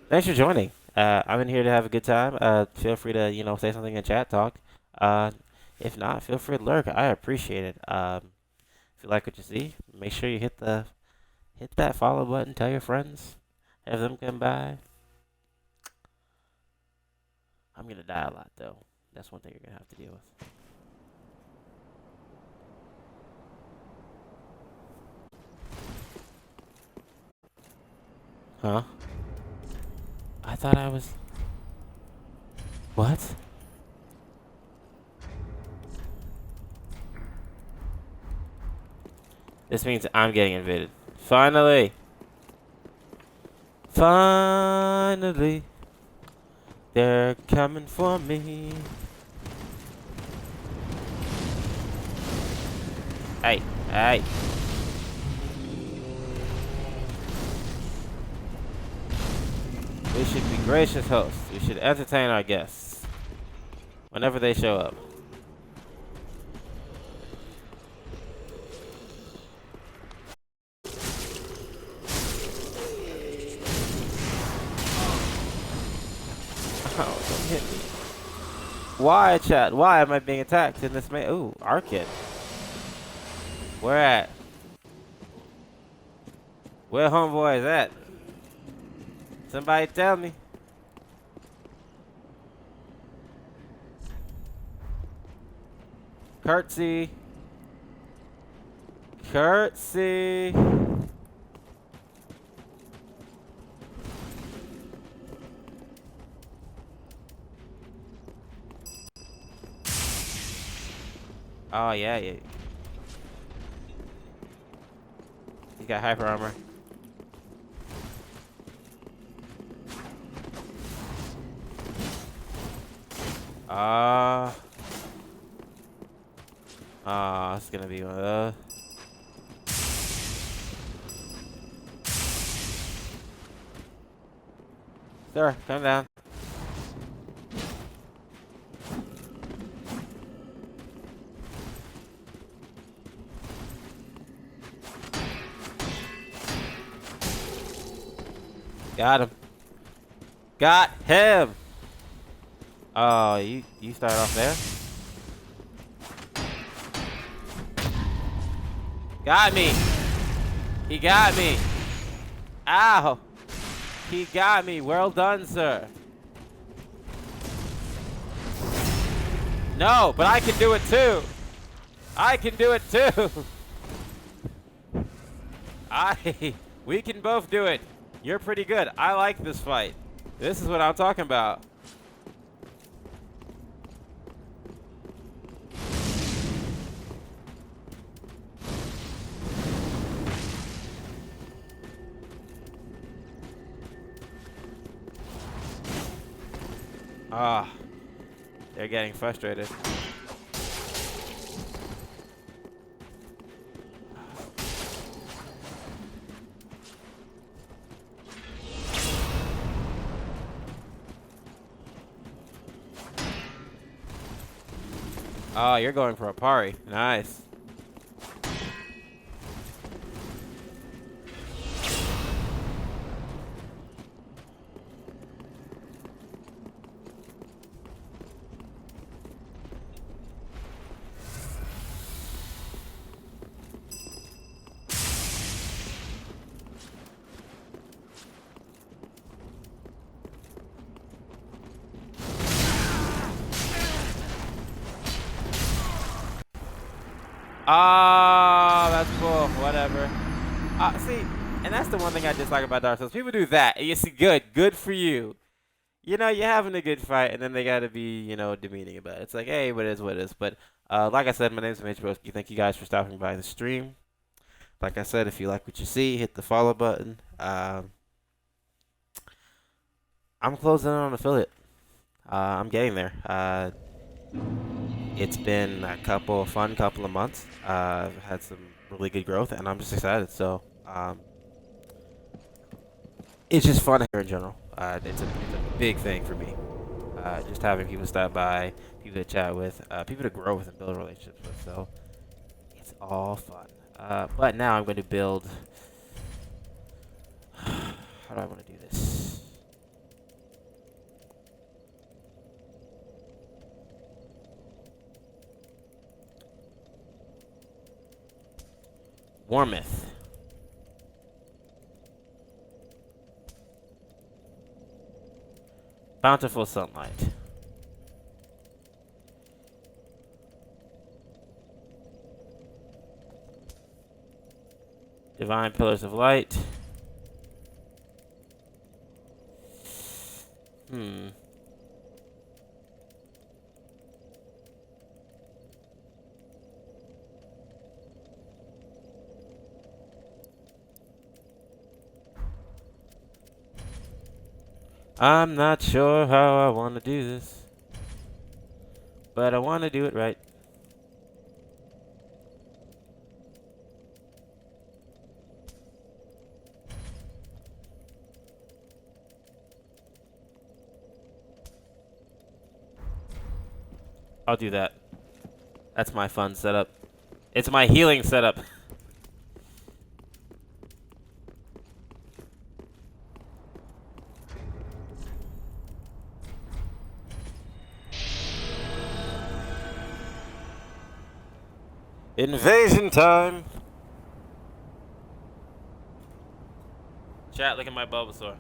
Thanks for joining. I'm in here to have a good time. Feel free to, say something in chat, talk. Uh, if not, feel free to lurk. I appreciate it. If you like what you see, make sure you hit that follow button. Tell your friends. Have them come by. I'm gonna die a lot though. That's one thing you're gonna have to deal with. Huh? I thought I was. What? This means I'm getting invaded. Finally! Finally! They're coming for me. Hey, hey. We should be gracious hosts. We should entertain our guests whenever they show up. Oh, don't hit me. Why, chat? Why am I being attacked in this Ooh, Arcade. Where at? Where homeboy is at? Somebody tell me. Curtsy. Curtsy. Oh, yeah, yeah. He's got hyper armor. It's gonna be one of those. Sir, come down. Got him. Got him. Oh, you start off there. Got me. He got me. Ow. He got me. Well done, sir. No, but I can do it too. I can do it too. We can both do it. You're pretty good. I like this fight. This is what I'm talking about. Ah, they're getting frustrated. Oh, you're going for a parry. Nice. Ah, that's cool. Whatever. See, and that's the one thing I dislike about Dark Souls. People do that, and you see, good for you. You know, you're having a good fight, and then they gotta be, demeaning about it. It's like, hey, what is what is. But like I said, my name's Mage. Thank you guys for stopping by the stream. Like I said, if you like what you see, hit the follow button. I'm closing in on affiliate. I'm getting there. It's been a couple of months. I've had some really good growth, and I'm just excited. So it's just fun here in general. It's a big thing for me. Just having people stop by, people to chat with, people to grow with and build relationships with. So it's all fun. But now I'm going to build. How do I want to do this? Warmth. Bountiful sunlight. Divine Pillars of Light. Hmm. I'm not sure how I want to do this, but I want to do it right. I'll do that. That's my fun setup. It's my healing setup. Invasion time! Chat, look at my Bulbasaur.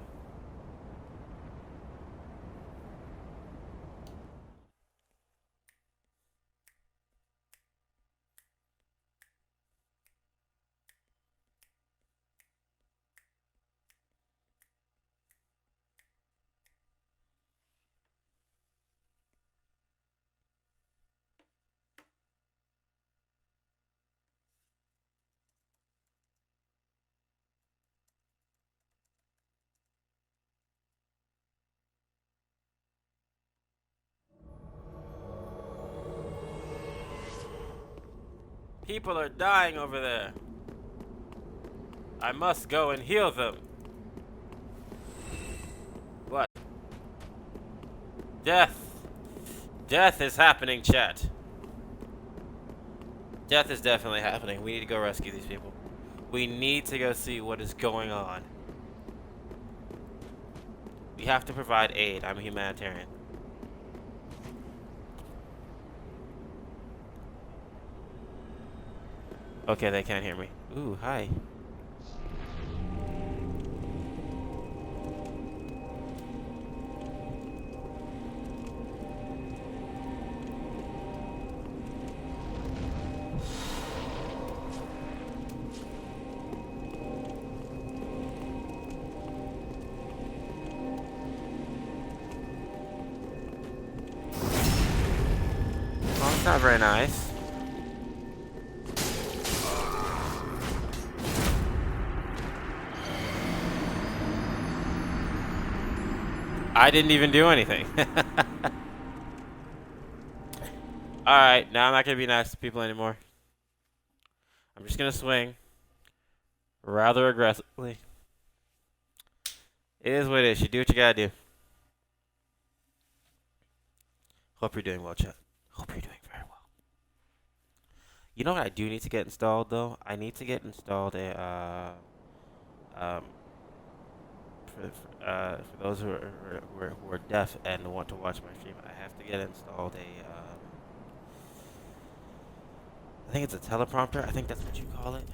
People are dying over there. I must go and heal them. What? Death. Death is happening, chat. Death is definitely happening. We need to go rescue these people. We need to go see what is going on. We have to provide aid. I'm a humanitarian. Okay, they can't hear me. Ooh, hi. Oh, it's not very nice. I didn't even do anything. Alright, now I'm not gonna be nice to people anymore. I'm just gonna swing rather aggressively. It is what it is. You do what you gotta do. Hope you're doing well, chat. Hope you're doing very well. You know what I do need to get installed, though? I need to get installed a, for those who are deaf and want to watch my stream, I have to get installed a, I think it's a teleprompter. I think that's what you call it.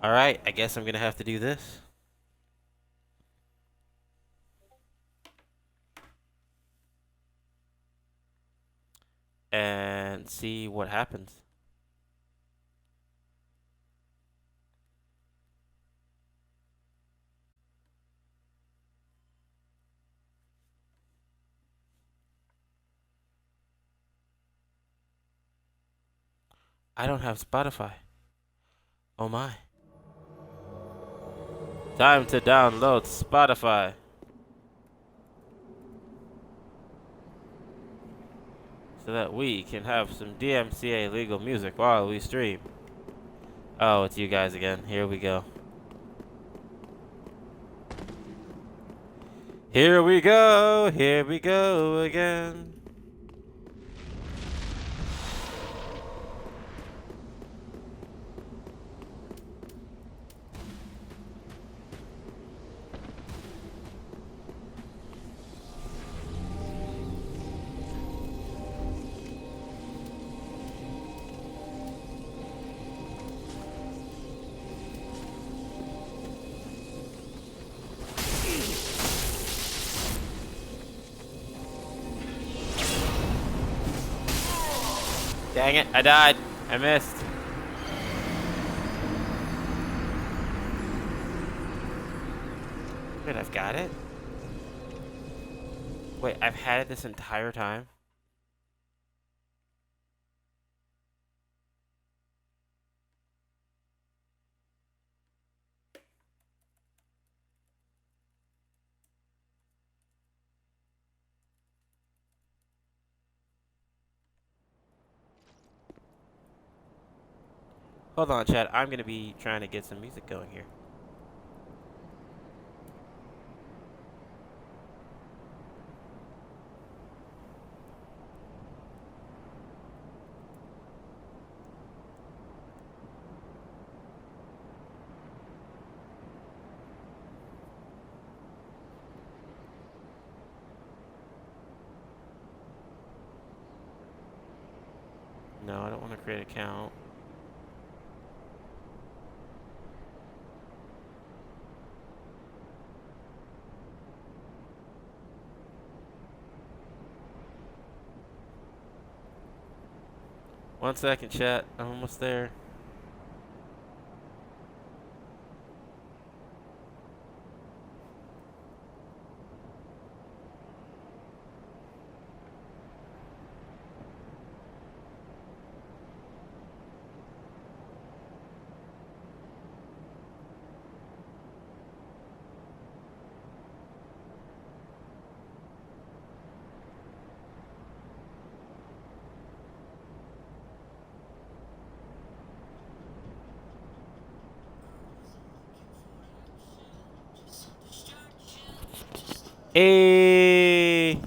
Alright, I guess I'm gonna have to do this. And see what happens. I don't have Spotify. Oh my. Time to download Spotify. So that we can have some DMCA legal music while we stream. Oh, it's you guys again. Here we go. Here we go. Here we go again. Dang it, I died. I missed. Wait, I've got it? Wait, I've had it this entire time? Hold on, Chad. I'm gonna be trying to get some music going here. No, I don't want to create an account. One second, chat. I'm almost there. Hey!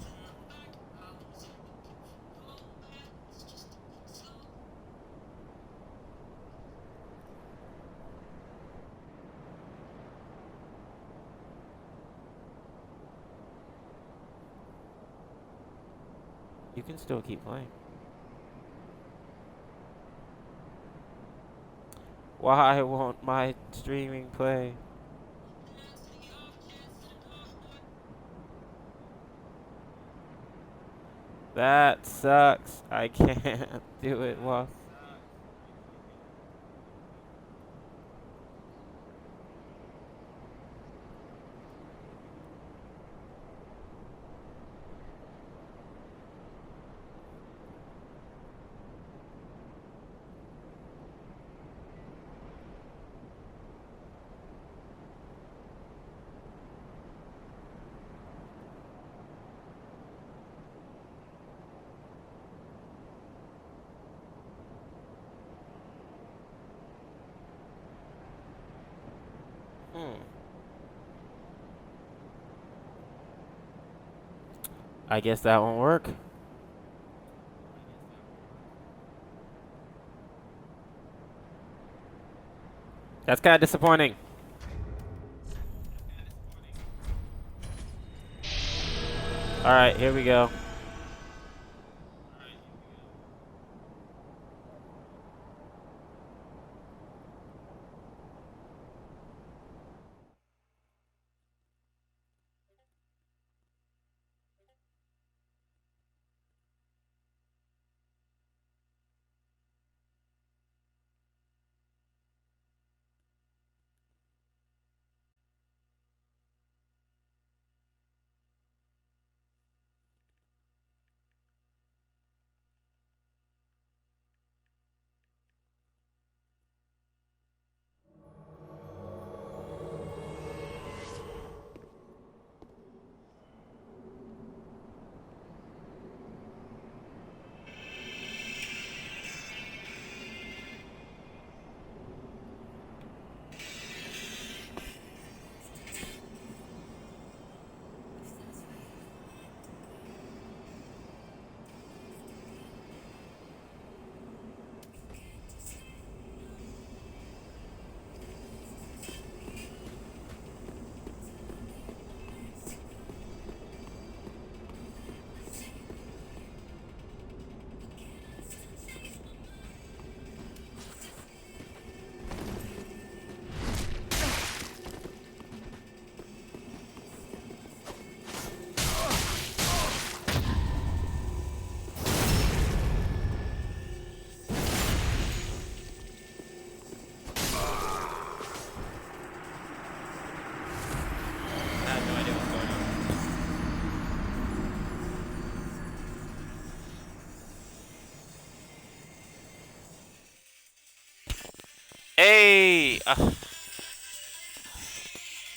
You can still keep playing. Why won't my streaming play? That sucks. I can't do it while. I guess that won't work. That's kind of disappointing. All right, here we go.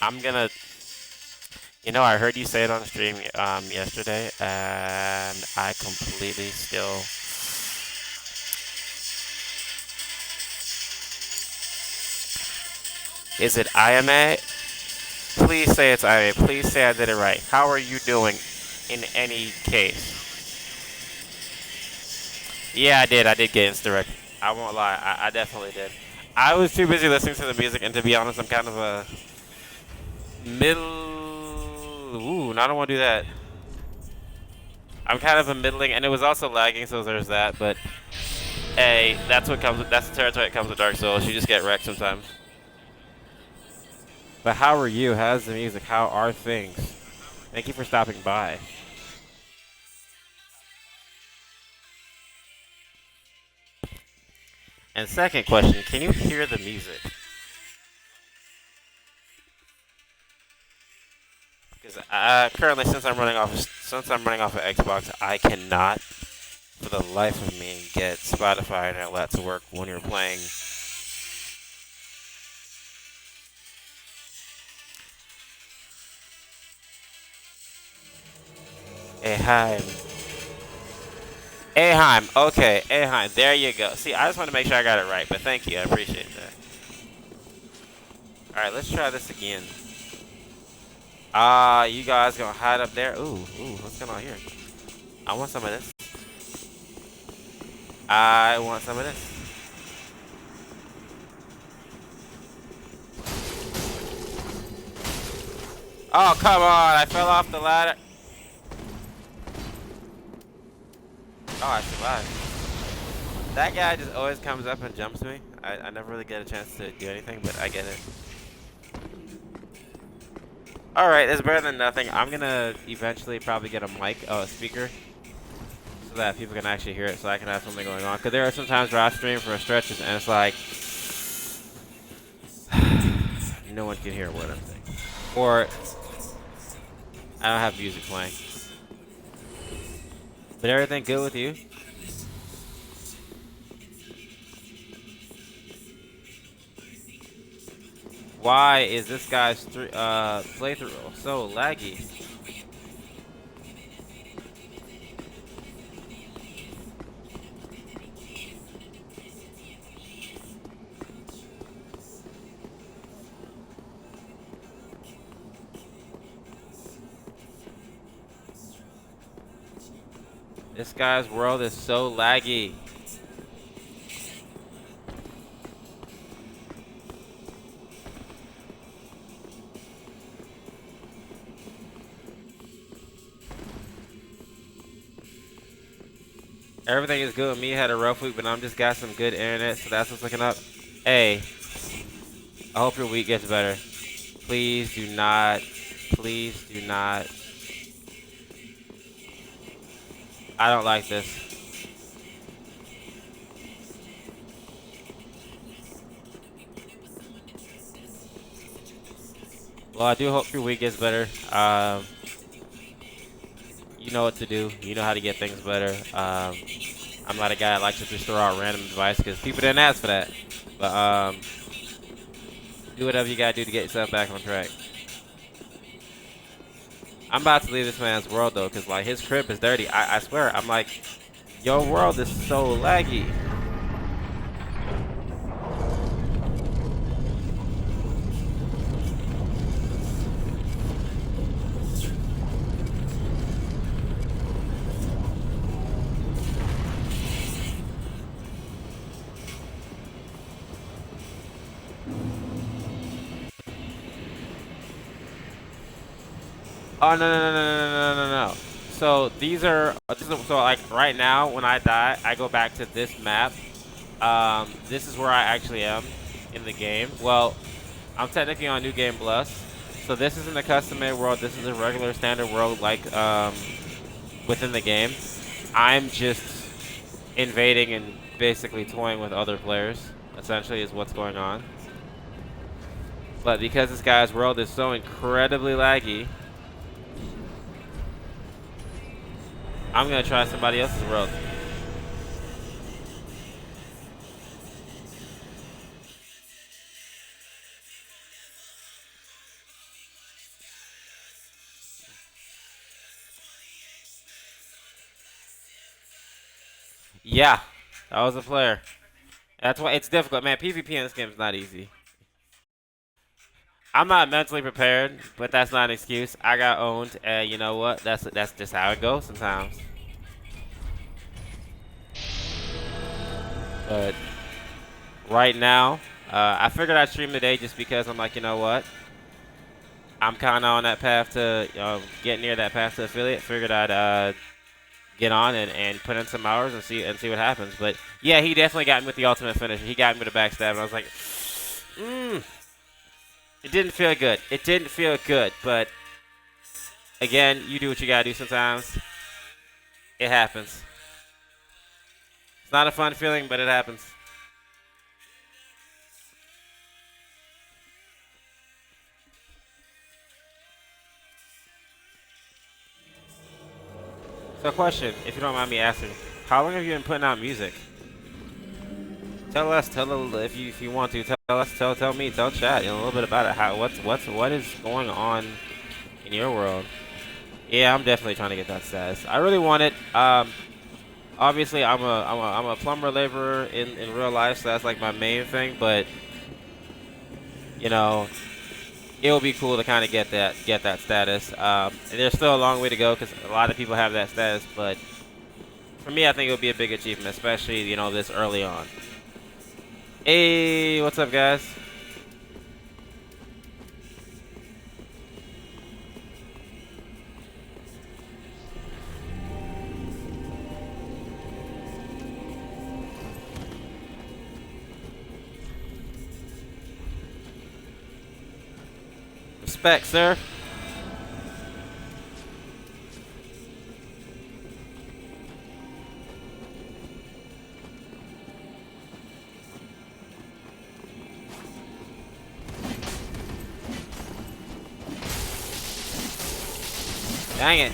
I'm gonna. You know, I heard you say it on stream yesterday, and I completely still. Is it IMA? Please say it's IMA. Please say I did it right. How are you doing in any case? Yeah, I did. I did get Insta-Rec. I won't lie. I definitely did. I was too busy listening to the music, and to be honest, I'm kind of a middle. Ooh, no, I don't want to do that. I'm kind of a middling, and it was also lagging, so there's that. But hey, that's what comes. That's the territory that comes with Dark Souls. You just get wrecked sometimes. But how are you? How's the music? How are things? Thank you for stopping by. And second question, can you hear the music? Because currently, since I'm running off of Xbox, I cannot, for the life of me, get Spotify and Outlet to work when you're playing. Aheim. Aheim. Okay, Aheim. There you go. See, I just want to make sure I got it right, but thank you. I appreciate that. All right, let's try this again. You guys gonna hide up there? Ooh, what's going on here? I want some of this. I want some of this. Oh, come on. I fell off the ladder. Oh, I survived. That guy just always comes up and jumps me. I never really get a chance to do anything, but I get it. Alright, it's better than nothing. I'm gonna eventually probably get a mic, a speaker, so that people can actually hear it, so I can have something going on. Because there are some times where I stream for stretches, and it's like, no one can hear what I'm saying. Or, I don't have music playing. But everything good with you? Why is this guy's playthrough so laggy? This guy's world is so laggy. Everything is good with me. Had a rough week, but I'm just got some good internet, so that's what's looking up. Hey, I hope your week gets better. Please do not. Please do not. I don't like this. Well, I do hope your week gets better. You know what to do. You know how to get things better. I'm not a guy that likes to just throw out random advice because people didn't ask for that. But do whatever you gotta do to get yourself back on track. I'm about to leave this man's world though, cause like his crib is dirty. I swear, I'm like, your world is so laggy. Oh no. So so like right now when I die, I go back to this map. This is where I actually am in the game. Well, I'm technically on New Game Plus. So this isn't a custom-made world. This is a regular standard world like within the game. I'm just invading and basically toying with other players. Essentially, is what's going on. But because this guy's world is so incredibly laggy, I'm gonna try somebody else's world. Yeah, I was a player. That's why it's difficult, man. PvP in this game is not easy. I'm not mentally prepared, but that's not an excuse. I got owned, and you know what? That's just how it goes sometimes. But right now, I figured I'd stream today just because I'm like, you know what? I'm kind of on that path to get near that path to affiliate. Figured I'd get on and put in some hours and see what happens. But yeah, he definitely got me with the ultimate finisher. He got me with a backstab, and I was like, it didn't feel good. It didn't feel good, but again, you do what you gotta do sometimes. It happens. It's not a fun feeling, but it happens. So, question, if you don't mind me asking, how long have you been putting out music? Tell us, if you want to, tell us, tell me, tell chat, a little bit about it. What is going on in your world? Yeah, I'm definitely trying to get that status. I really want it. Obviously, I'm a plumber laborer in real life, so that's like my main thing. But you know, it would be cool to kind of get that status. And there's still a long way to go because a lot of people have that status. But for me, I think it would be a big achievement, especially this early on. Hey, what's up, guys? Respect, sir. Dang it.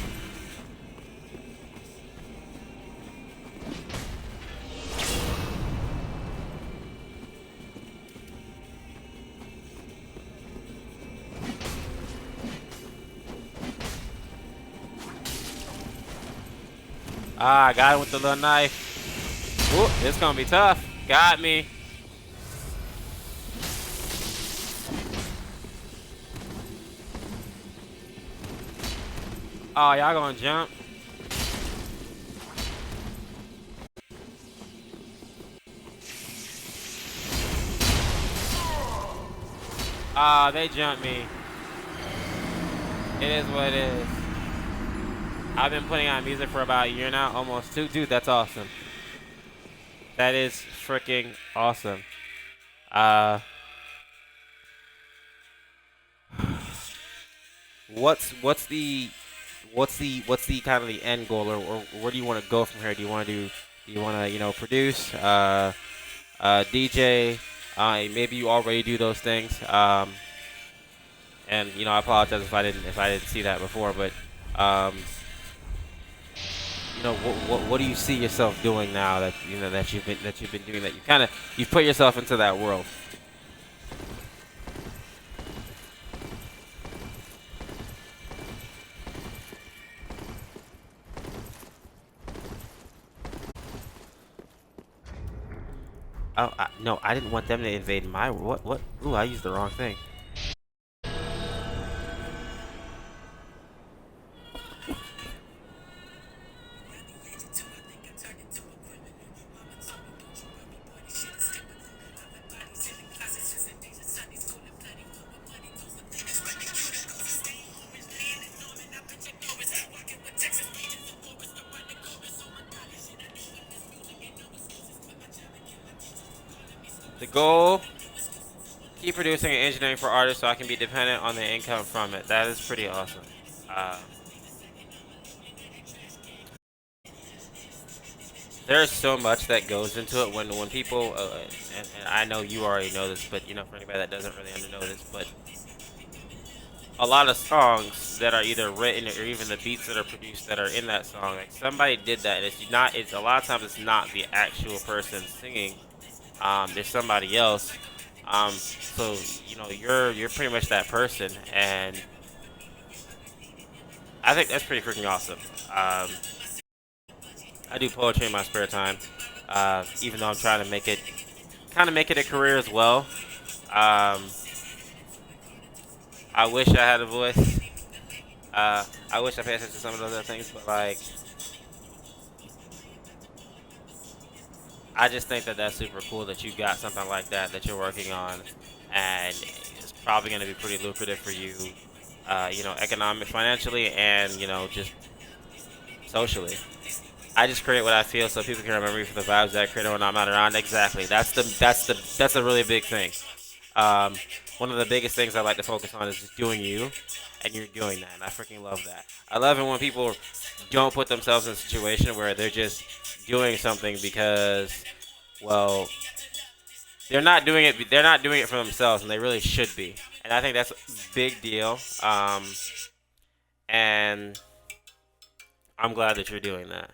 Ah, I got him with the little knife. Ooh, it's gonna be tough. Got me. Oh, y'all gonna jump? Ah, they jumped me. It is what it is. I've been putting out music for about a year now, almost two. Dude, that's awesome. That is freaking awesome. What's the kind of the end goal, or where do you want to go from here? Do you want to produce, DJ? Maybe you already do those things. And I apologize if I didn't see that before, but what do you see yourself doing now that you've been doing that? You've put yourself into that world. Oh, no, I didn't want them to invade my what? Ooh, I used the wrong thing. The goal: keep producing and engineering for artists so I can be dependent on the income from it. That is pretty awesome. There's so much that goes into it when people, and I know you already know this, but for anybody that doesn't really know this, but a lot of songs that are either written or even the beats that are produced that are in that song, like somebody did that, and it's a lot of times it's not the actual person singing. There's somebody else. So you're pretty much that person, and I think that's pretty freaking awesome. I do poetry in my spare time. Even though I'm trying to kind of make it a career as well. Um, I wish I had a voice. I wish I paid attention to some of those other things, but like, I just think that that's super cool that you got something like that you're working on, and it's probably going to be pretty lucrative for you, financially, and just socially. I just create what I feel so people can remember me for the vibes that I create when I'm not around. Exactly. That's a really big thing. Um, One of the biggest things I like to focus on is just doing you, and you're doing that, and I freaking love that. I love it when people don't put themselves in a situation where they're just doing something because, well, they're not doing it. They're not doing it for themselves, and they really should be. And I think that's a big deal. And I'm glad that you're doing that.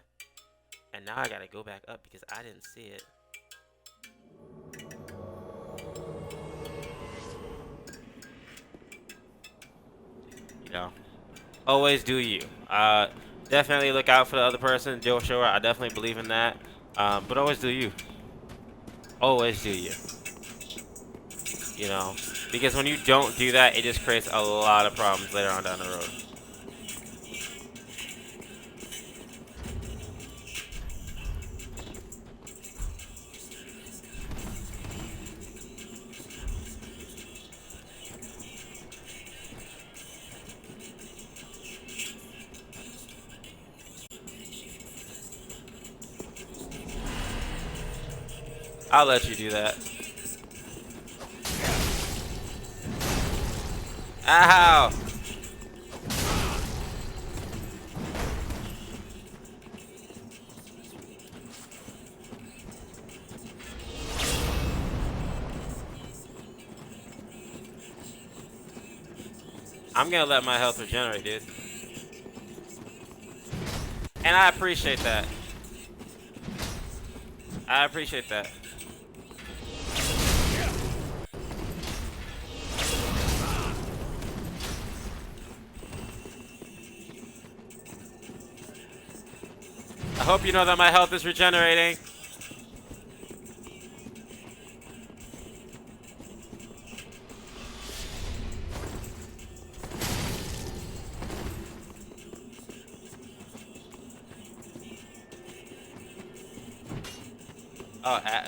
And now I gotta go back up because I didn't see it. You know, always do you. Definitely look out for the other person. Joe, sure, I definitely believe in that. But always do you. Always do you. You know, because when you don't do that, it just creates a lot of problems later on down the road. I'll let you do that. Ow! I'm gonna let my health regenerate, dude. And I appreciate that. I appreciate that. I hope you know that my health is regenerating.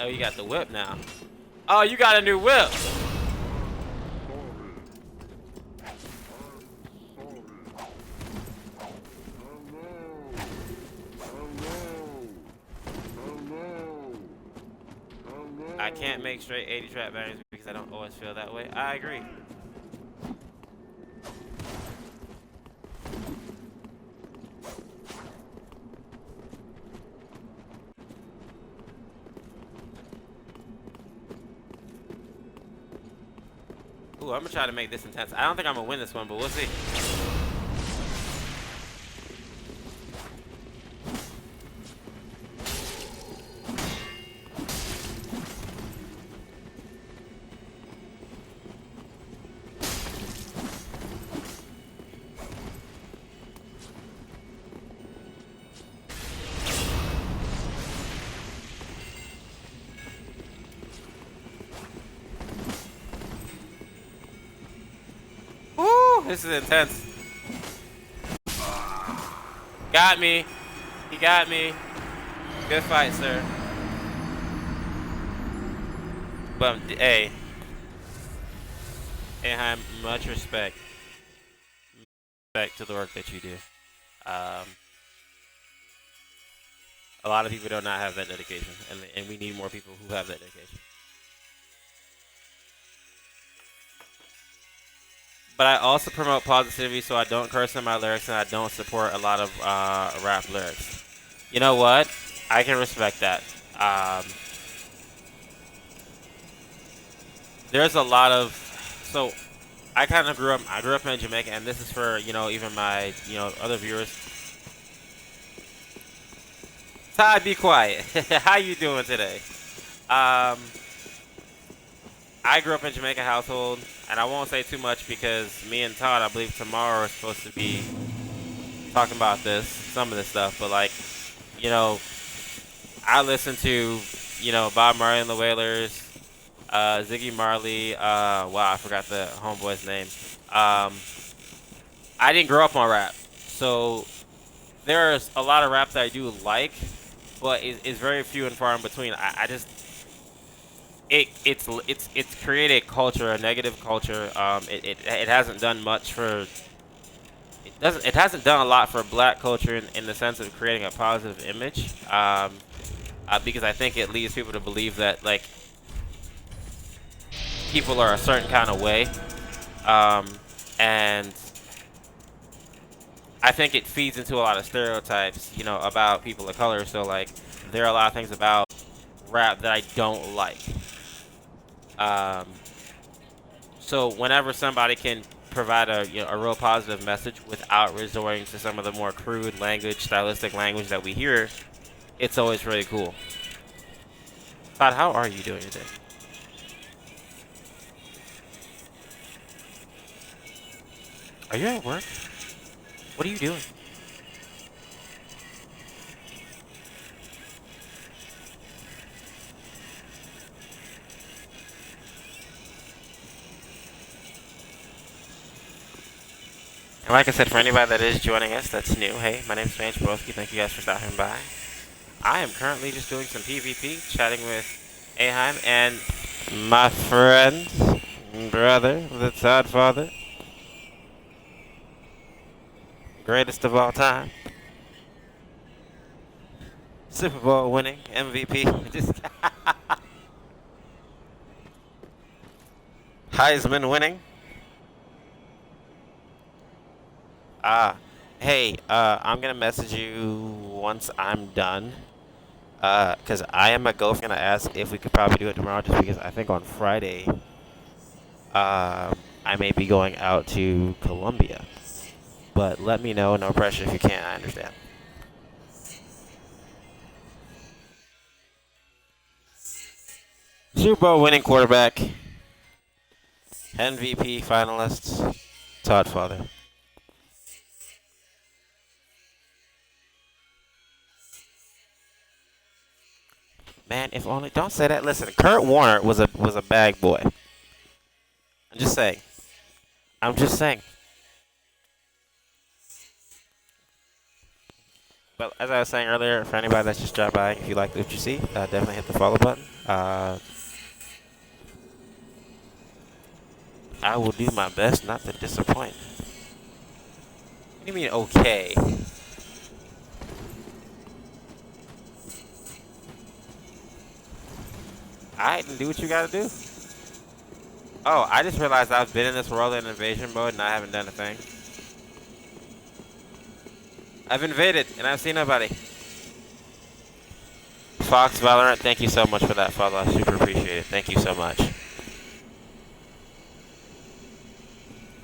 Oh, you got the whip now. Oh, you got a new whip. I can't make straight 80 trap bangers because I don't always feel that way. I agree. Ooh, I'm gonna try to make this intense. I don't think I'm gonna win this one, but we'll see. This is intense. Got me. He got me. Good fight, sir. But hey, Anaheim, much respect. Respect to the work that you do. A lot of people do not have that dedication, and we need more people who have that dedication. But I also promote positivity, so I don't curse in my lyrics, and I don't support a lot of rap lyrics. You know what? I can respect that. There's a lot of... So, I kind of grew up... I grew up in Jamaica, and this is for, even my, other viewers. Ty, be quiet. How you doing today? I grew up in a Jamaican household, and I won't say too much because me and Todd, I believe tomorrow, are supposed to be talking about some of this stuff. But like, I listen to, Bob Marley and the Wailers, Ziggy Marley. Wow, I forgot the homeboy's name. Um, I didn't grow up on rap, so there's a lot of rap that I do like, but it's very few and far in between. I just it's created culture, a negative culture. It hasn't done much for it hasn't done a lot for black culture in the sense of creating a positive image. Because I think it leads people to believe that like people are a certain kind of way, um, and I think it feeds into a lot of stereotypes, about people of color. So like, there are a lot of things about rap that I don't like. Um, so whenever somebody can provide a real positive message without resorting to some of the more crude language, stylistic language that we hear, it's always really cool. Todd, how are you doing today? Are you at work? What are you doing? And like I said, for anybody that is joining us that's new, hey, my name's Mage. Thank you guys for stopping by. I am currently just doing some PvP, chatting with Aheim and my friend, brother, the Todd Father, greatest of all time, Super Bowl winning MVP, just Heisman winning. Hey, I'm gonna message you once I'm done. Cause I and my girlfriend gonna ask if we could probably do it tomorrow, just because I think on Friday, I may be going out to Colombia. But let me know, no pressure if you can't. I understand. Super Bowl winning quarterback, MVP finalists, Todd Father. Man, if only don't say that. Listen, Kurt Warner was a bag boy. I'm just saying. I'm just saying. But as I was saying earlier, for anybody that's just dropped by, if you like what you see, definitely hit the follow button. I will do my best not to disappoint. What do you mean, okay? Alright, then do what you gotta do. Oh, I just realized I've been in this world in invasion mode and I haven't done a thing. I've invaded and I've seen nobody. Fox Valorant, thank you so much for that follow. I super appreciate it. Thank you so much.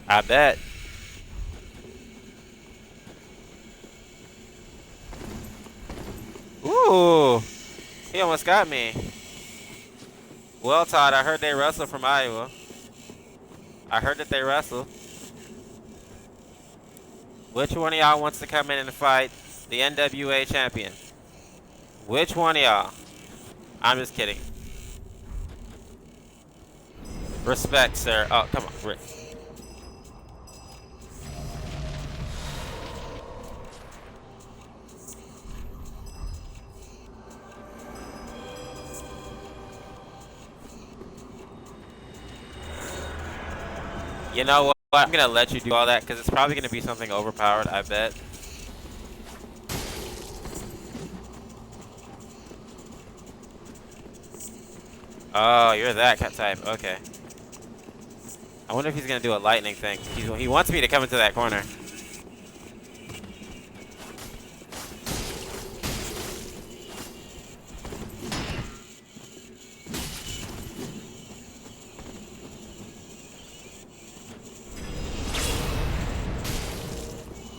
I bet. Ooh, he almost got me. Well, Todd, I heard they wrestle from Iowa. I heard that they wrestle. Which one of y'all wants to come in and fight the NWA champion? Which one of y'all? I'm just kidding. Respect, sir. Oh, come on, Rick. You know what? I'm gonna let you do all that because it's probably gonna be something overpowered, I bet. Oh, you're that type. Okay. I wonder if he's gonna do a lightning thing. He wants me to come into that corner.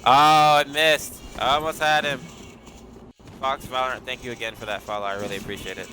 Oh, it missed. I almost had him. Fox Valorant, thank you again for that follow. I really appreciate it.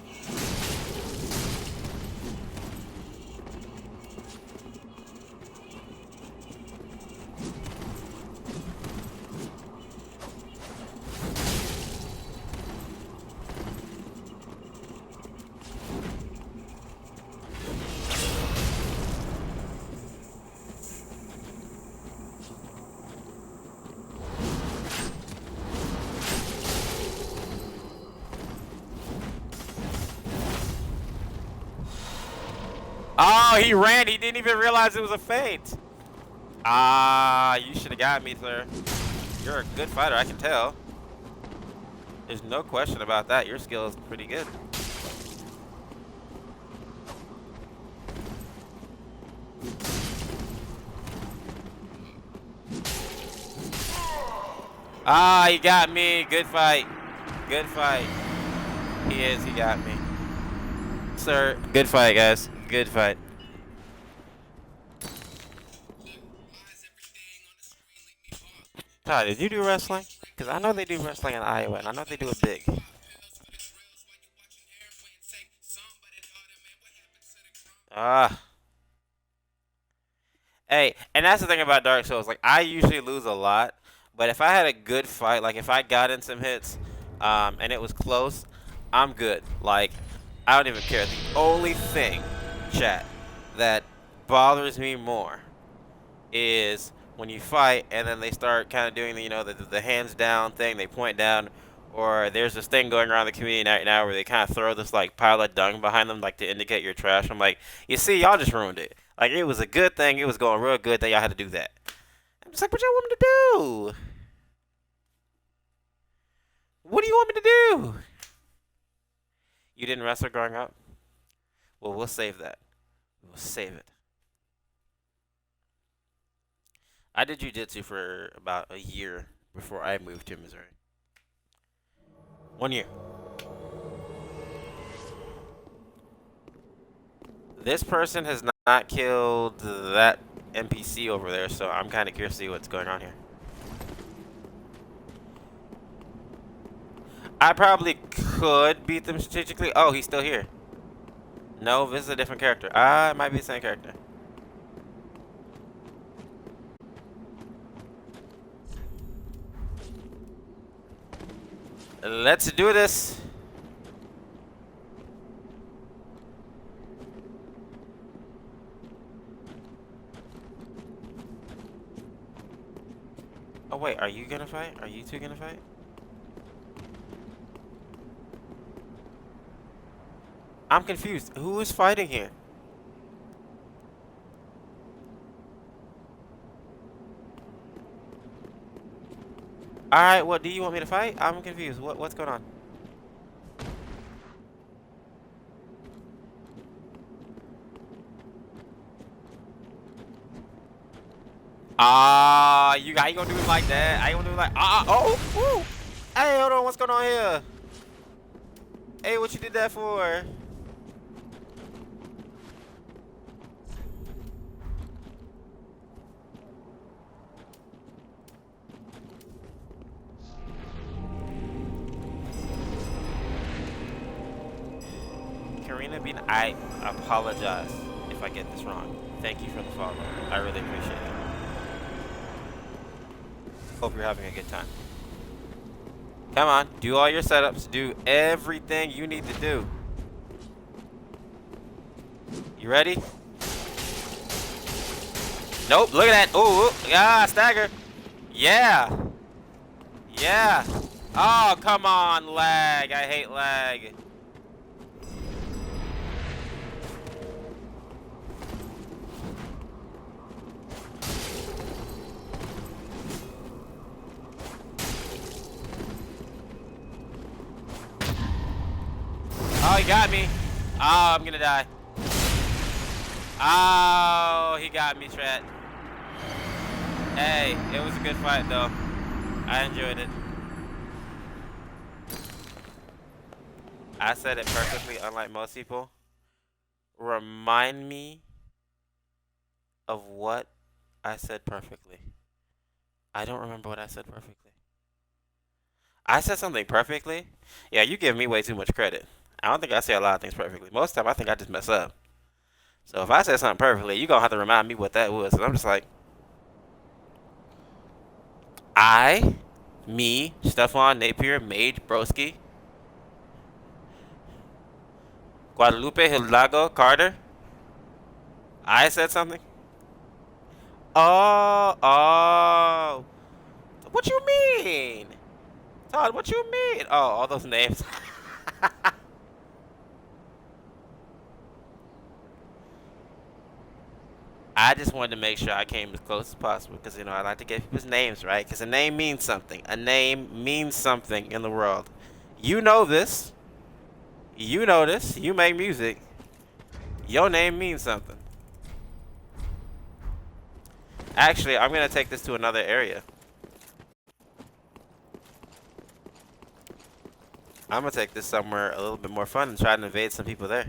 Oh, he ran. He didn't even realize it was a feint. Ah, you should have got me, sir. You're a good fighter, I can tell. There's no question about that. Your skill is pretty good. Ah, he got me. Good fight. Good fight. He got me. Sir, good fight, guys. Good fight. Todd, did you do wrestling? Because I know they do wrestling in Iowa, and I know they do it big. Ah. Hey, and that's the thing about Dark Souls. Like, I usually lose a lot, but if I had a good fight, like if I got in some hits, and it was close, I'm good. Like, I don't even care. The only thing, chat, that bothers me more is when you fight and then they start kind of doing the, the hands down thing. They point down, or there's this thing going around the community right now where they kind of throw this like pile of dung behind them, like to indicate you're trash. I'm like, you see, y'all just ruined it. Like, it was a good thing. It was going real good that y'all had to do that. I'm just like, what y'all want me to do? What do you want me to do? You didn't wrestle growing up? Well, we'll save that. We'll save it. I did jiu-jitsu for about a year before I moved to Missouri. 1 year. This person has not killed that NPC over there, so I'm kind of curious to see what's going on here. I probably could beat them strategically. Oh, he's still here. No, this is a different character. Ah, it might be the same character. Let's do this. Oh, wait. Are you gonna fight? Are you two gonna fight? I'm confused. Who is fighting here? Alright, what do you want me to fight? I'm confused. What's going on? Ah, you gonna do it like that? I ain't gonna do it like woo. Hey, hold on, what's going on here? Hey, what you did that for? Karina Bean, I apologize if I get this wrong. Thank you for the follow. I really appreciate it. Hope you're having a good time. Come on, do all your setups. Do everything you need to do. You ready? Nope, look at that. Ooh, yeah, stagger. Yeah. Yeah. Oh, come on, lag. I hate lag. Oh, he got me. Oh, I'm gonna die. Oh, he got me, Tret. Hey, it was a good fight, though. I enjoyed it. I said it perfectly, unlike most people. Remind me of what I said perfectly. I don't remember what I said perfectly. I said something perfectly? Yeah, you give me way too much credit. I don't think I say a lot of things perfectly. Most of the time, I think I just mess up. So if I said something perfectly, you're going to have to remind me what that was. And I'm just like, me, Stefan, Napier, Mage, Broski, Guadalupe, Hilago, Carter. I said something? Oh. What you mean? Todd, what you mean? Oh, all those names. I just wanted to make sure I came as close as possible because, you know, I like to get people's names right because a name means something. A name means something in the world. You know this. You know this. You make music. Your name means something. Actually, I'm going to take this to another area. I'm going to take this somewhere a little bit more fun and try to invade some people there.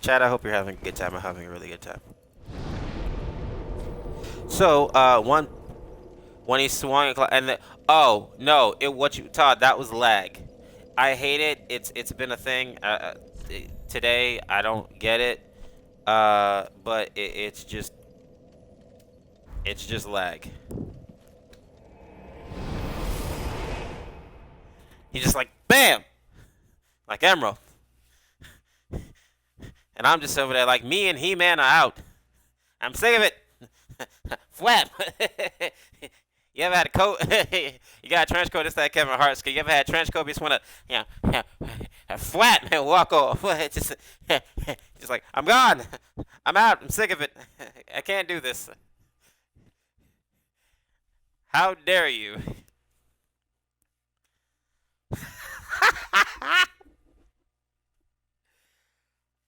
Chad, I hope you're having a good time. I'm having a really good time. So, when he swung and oh no, Todd, that was lag. I hate it. It's been a thing. Today I don't get it. But it's just lag. He's just like bam, like Emerald, and I'm just over there like me and He-Man are out. I'm sick of it. Flap. You ever had a coat? You got a trench coat. It's that Kevin Hart skill. You ever had a trench coat? You just want to, flap and walk off. just like, I'm gone. I'm out. I'm sick of it. I can't do this. How dare you?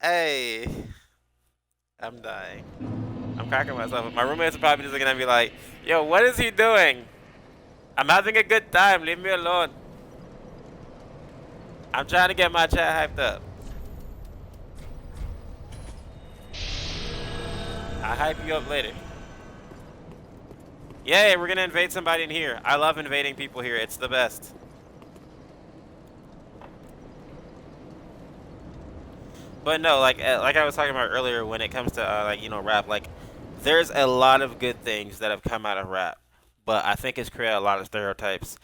Hey, I'm dying. I'm cracking myself. My roommates are probably just looking at me like, yo, what is he doing? I'm having a good time. Leave me alone. I'm trying to get my chat hyped up. I'll hype you up later. Yay, we're gonna invade somebody in here. I love invading people here. It's the best. But no, like I was talking about earlier, when it comes to rap, like there's a lot of good things that have come out of rap, but I think it's created a lot of stereotypes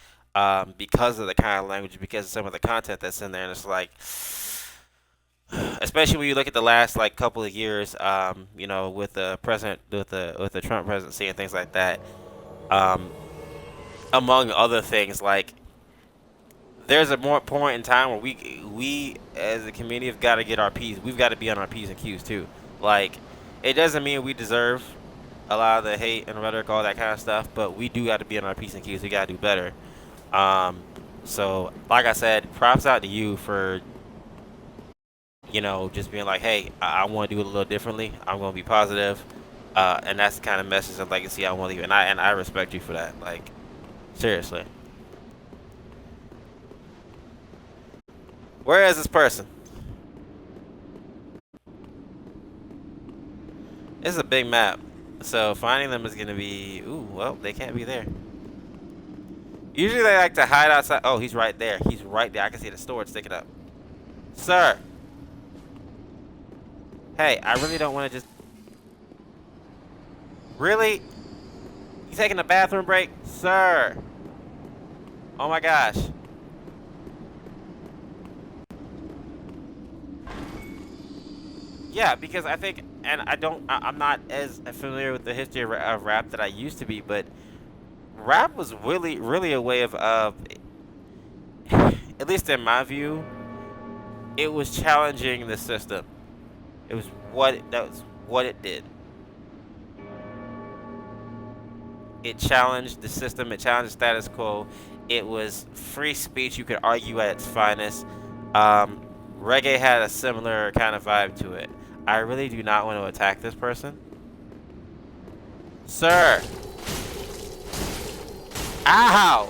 because of the kind of language, because of some of the content that's in there, and it's like, especially when you look at the last like couple of years, with the Trump presidency and things like that, among other things, like there's a more point in time where we as a community have got to get our P's. We've got to be on our P's and Q's too. Like, it doesn't mean we deserve a lot of the hate and rhetoric, all that kind of stuff, but we do got to be on our P's and Q's. We got to do better. So like I said, props out to you for just being like, hey, I want to do it a little differently. I'm gonna be positive, and that's the kind of message and legacy I want to leave. And I respect you for that. Like, seriously. Where is this person? This is a big map, so finding them is gonna be. Ooh, well, they can't be there. Usually they like to hide outside. Oh, he's right there. He's right there. I can see the sword sticking up. Sir. Hey, I really don't want to just. Really? You taking a bathroom break? Sir. Oh my gosh. Yeah, because I think, and I'm not as familiar with the history of rap that I used to be, but rap was really a way of, at least in my view, it was challenging the system. That was what it did. It challenged the system. It challenged the status quo. It was free speech. You could argue at its finest. Reggae had a similar kind of vibe to it. I really do not want to attack this person. Sir! Ow!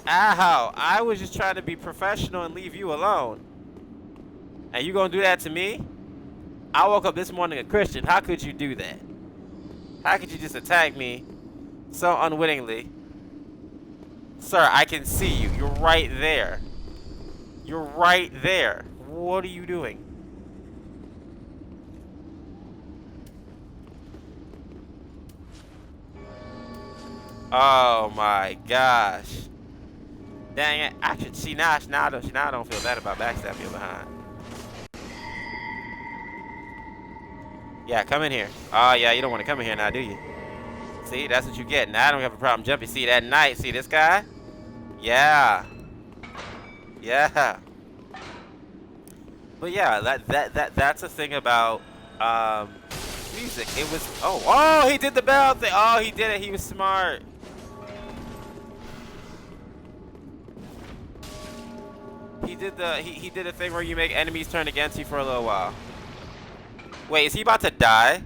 Ow! I was just trying to be professional and leave you alone. And you gonna do that to me? I woke up this morning a Christian. How could you do that? How could you just attack me so unwittingly? Sir, I can see you. You're right there. You're right there. What are you doing? Oh my gosh. Dang it. Actually, see, now I don't feel bad about backstabbing you behind. Yeah, come in here. Oh, yeah, you don't want to come in here now, do you? See, that's what you get. Now I don't have a problem jumping. See, that knight, see this guy? Yeah. Yeah. But yeah, that's the thing about music. It was oh he did the bell thing. Oh, he did it. He was smart. He did a thing where you make enemies turn against you for a little while. Wait, is he about to die?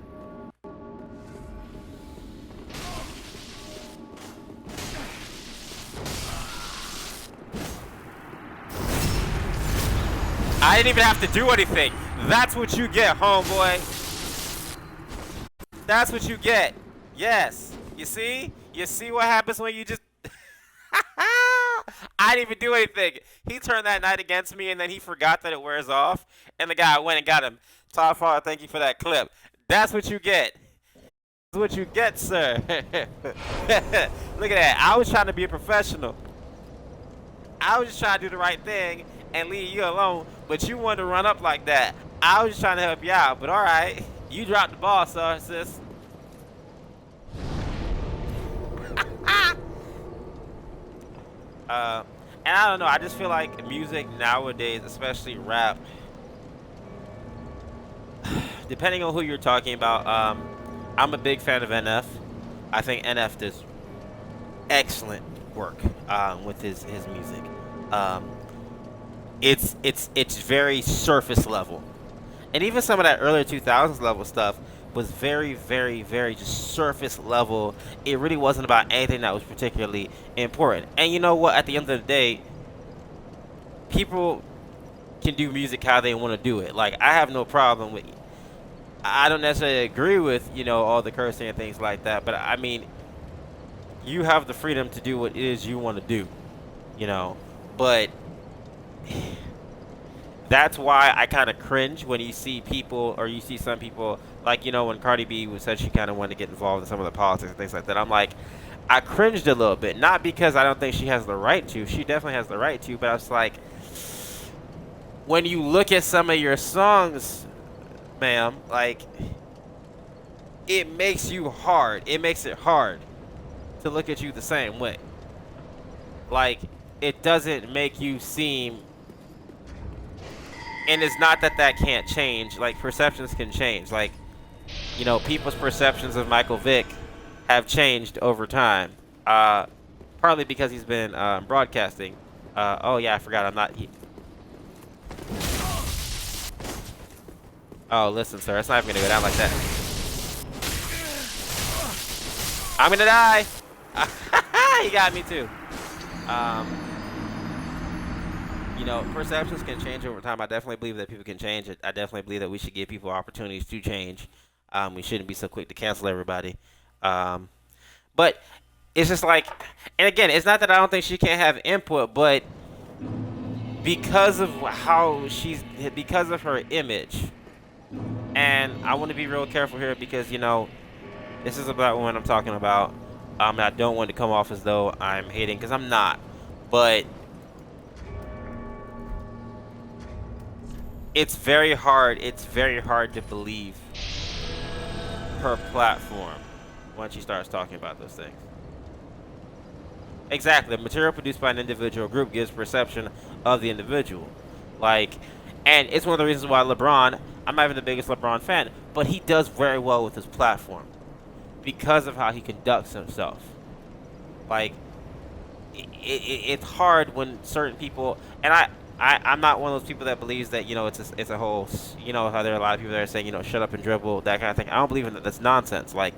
I didn't even have to do anything. That's what you get, homeboy. That's what you get. Yes. You see? You see what happens when you just... I didn't even do anything. He turned that knight against me, and then he forgot that it wears off, and the guy went and got him. Todd Farr, thank you for that clip. That's what you get. That's what you get, sir. Look at that. I was trying to be a professional. I was just trying to do the right thing and leave you alone, but you wanted to run up like that. I was just trying to help you out, but all right. You dropped the ball, sir, sis. And I don't know. I just feel like music nowadays, especially rap, depending on who you're talking about, I'm a big fan of NF. I think NF does excellent work with his music. It's very surface level, and even some of that earlier 2000s level stuff was very, very, very just surface level. It really wasn't about anything that was particularly important. And you know what? At the end of the day, people can do music how they want to do it. Like, I have no problem with. I don't necessarily agree with, you know, all the cursing and things like that, but I mean, you have the freedom to do what it is you want to do, you know. But that's why I kind of cringe when you see people, or you see some people, like, you know, when Cardi B said she kind of wanted to get involved in some of the politics and things like that. I'm like, I cringed a little bit, not because I don't think she has the right to. She definitely has the right to, but I was like, when you look at some of your songs, ma'am, like, it makes you hard. It makes it hard to look at you the same way. Like, it doesn't make you seem. And it's not that that can't change. Like, perceptions can change. Like, you know, people's perceptions of Michael Vick have changed over time. Partly because he's been broadcasting. Oh, yeah, I forgot. I'm not... Oh, listen, sir. It's not even going to go down like that. I'm going to die. He got me, too. You know, perceptions can change over time. I definitely believe that people can change it. I definitely believe that we should give people opportunities to change. We shouldn't be so quick to cancel everybody. But it's just like, and again, it's not that I don't think she can't have input, but because of because of her image, and I want to be real careful here because, you know, this is about what I'm talking about. I don't want to come off as though I'm hating, because I'm not. But it's very hard to believe her platform once she starts talking about those things. Exactly. The material produced by an individual group gives perception of the individual. Like, and it's one of the reasons why LeBron, I'm not even the biggest LeBron fan, but he does very well with his platform because of how he conducts himself. Like, it's hard when certain people, and I'm not one of those people that believes that, you know, it's a whole, you know, how there are a lot of people that are saying, you know, shut up and dribble, that kind of thing. I don't believe in that. That's nonsense. Like,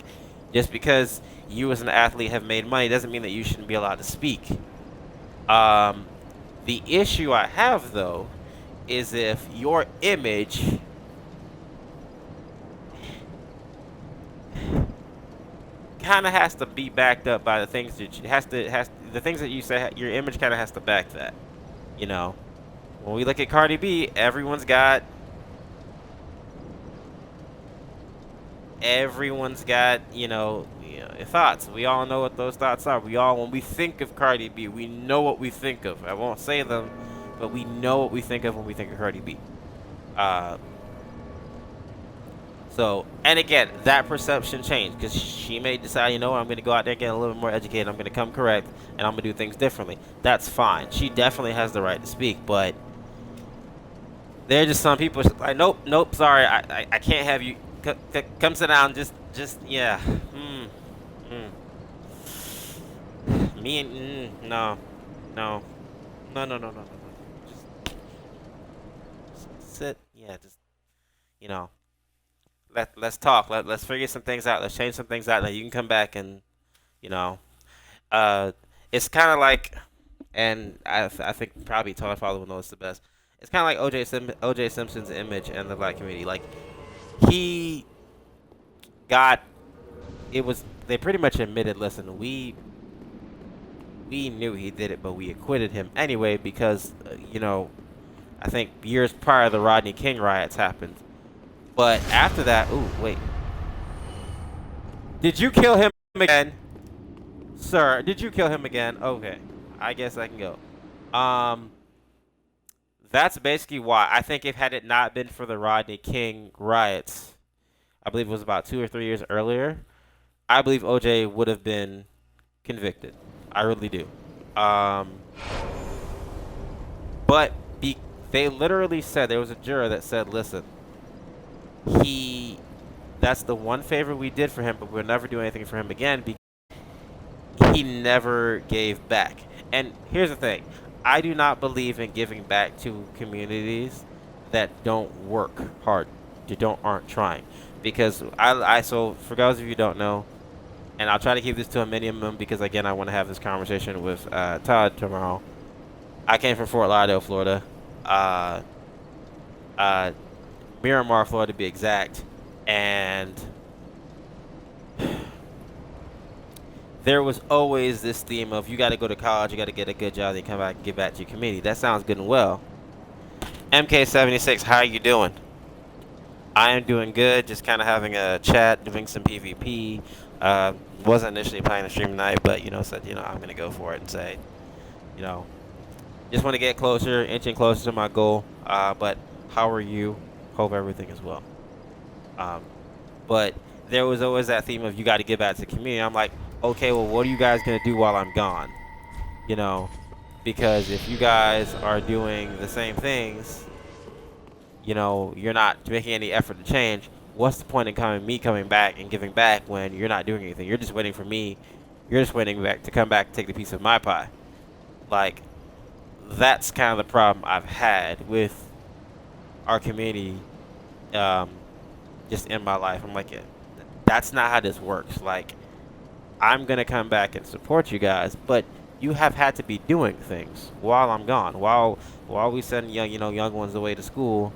just because you as an athlete have made money doesn't mean that you shouldn't be allowed to speak. The issue I have, though, is if your image kind of has to be backed up by the things that the things that you say. Your image kind of has to back that, you know. When we look at Cardi B, everyone's got, you know, thoughts. We all know what those thoughts are. When we think of Cardi B, we know what we think of. I won't say them, but we know what we think of when we think of Cardi B. So, and again, that perception changed because she may decide, you know what, I'm going to go out there and get a little bit more educated. I'm going to come correct, and I'm going to do things differently. That's fine. She definitely has the right to speak, but there are just some people like, nope, nope, sorry, I can't have you. Come sit down. Yeah. Me and no, no, no, no, no, no, no, no. Just sit. Yeah, just you know. Let's talk. Let's figure some things out. Let's change some things out. Then you can come back and you know, uh, it's kind of like, and I think probably Todd Father will know this the best. It's kind of like OJ Simpson's image in the black community. Like he got it was they pretty much admitted. Listen, we knew he did it, but we acquitted him anyway because I think years prior the Rodney King riots happened. But after that, ooh wait, did you kill him again? Sir, did you kill him again? Okay. I guess I can go. That's basically why. I think if had it not been for the Rodney King riots, I believe it was about 2 or 3 years earlier, I believe OJ would have been convicted. I really do. But they literally said, there was a juror that said, listen, that's the one favor we did for him, but we'll never do anything for him again because he never gave back. And here's the thing. I do not believe in giving back to communities that don't work hard, that aren't trying. Because so for those of you who don't know, and I'll try to keep this to a minimum because again I want to have this conversation with Todd tomorrow. I came from Fort Lauderdale, Florida, Miramar, Florida to be exact, and there was always this theme of you got to go to college, you got to get a good job, then come back and give back to your community. That sounds good and well. MK76, how you doing? I am doing good, just kind of having a chat, doing some PvP. Wasn't initially planning to stream tonight, but said I'm gonna go for it and say, just want to get closer, inching closer to my goal. But how are you? Hope everything is well. But there was always that theme of you got to give back to the community. I'm like, okay, well, what are you guys gonna do while I'm gone? Because if you guys are doing the same things, you're not making any effort to change. What's the point in me coming back and giving back when you're not doing anything? You're just waiting for me. You're just waiting to come back and take the piece of my pie. Like, that's kind of the problem I've had with our community just in my life. I'm like, yeah, that's not how this works. Like, I'm going to come back and support you guys, but you have had to be doing things while I'm gone. While we send young ones away to school,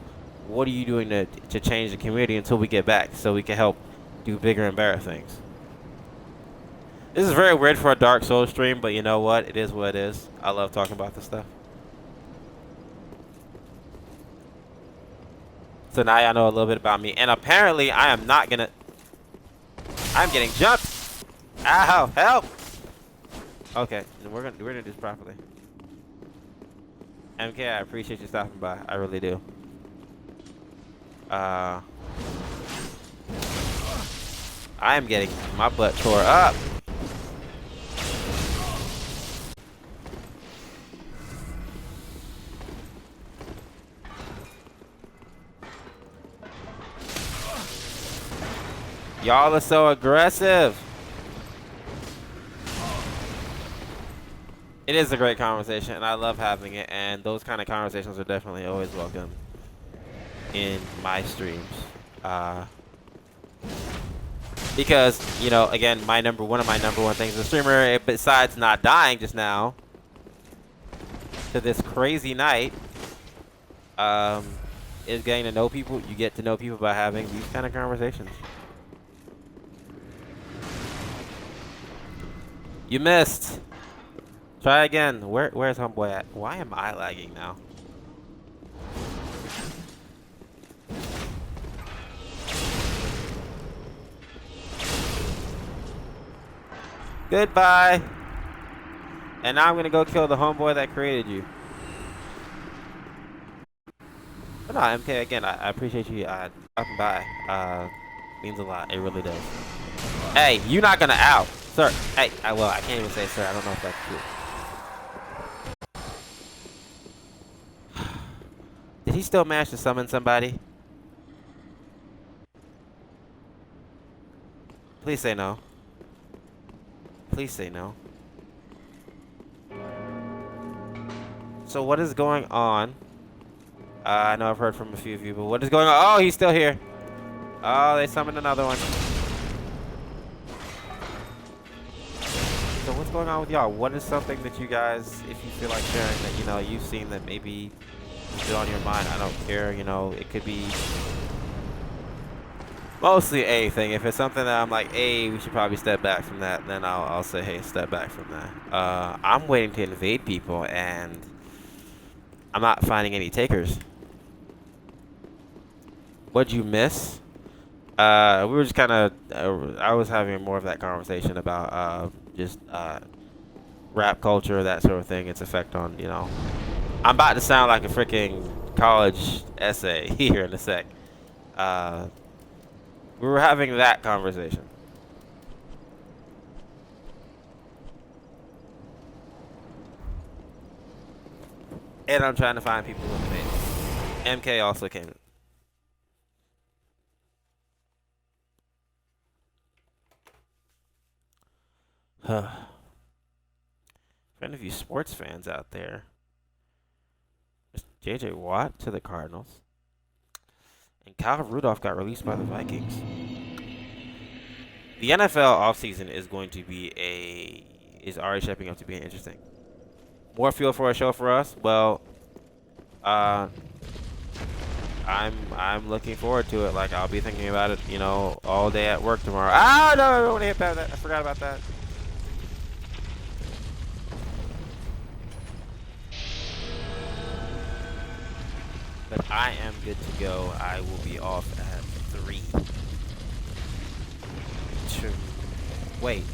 what are you doing to change the community until we get back so we can help do bigger and better things? This is very weird for a Dark Souls stream, but you know what? It is what it is. I love talking about this stuff. So now y'all know a little bit about me. And apparently I am not gonna... I'm getting jumped! Ow! Help! Okay, we're gonna do this properly. MK, I appreciate you stopping by. I really do. I am getting my butt tore up. Y'all are so aggressive. It is a great conversation, and I love having it, and those kind of conversations are definitely always welcome in my streams. Because, again, one of my number one things as a streamer, besides not dying just now to this crazy night, is getting to know people. You get to know people by having these kind of conversations. You missed. Try again. Where's homeboy at? Why am I lagging now? Goodbye. And now I'm gonna go kill the homeboy that created you. But no, MK, again, I appreciate you stopping by. Means a lot. It really does. Hey, you're not gonna out, sir. Hey, well, I can't even say sir. I don't know if that's true. Did he still manage to summon somebody? Please say no. Please say no. So what is going on? I know I've heard from a few of you, but what is going on? Oh, he's still here. Oh, they summoned another one. So what's going on with y'all? What is something that you guys, if you feel like sharing, that, you know, you've seen that maybe is still on your mind? I don't care, you know, it could be mostly anything. If it's something that I'm like, hey, we should probably step back from that, then I'll say, hey, step back from that. I'm waiting to invade people, and I'm not finding any takers. What'd you miss? We were just kind of, I was having more of that conversation about just rap culture, that sort of thing, its effect on, you know. I'm about to sound like a freaking college essay here in a sec. We were having that conversation. And I'm trying to find people who have made it. MK also came. For any of you sports fans out there, J.J. Watt to the Cardinals, and Kyle Rudolph got released by the Vikings. The NFL offseason is going to be is already shaping up to be interesting. More fuel for a show for us. Well, I'm looking forward to it. Like, I'll be thinking about it, you know, all day at work tomorrow. Ah, no, I don't want to hit that. I forgot about that. But I am good to go. I will be off at 3. Wait.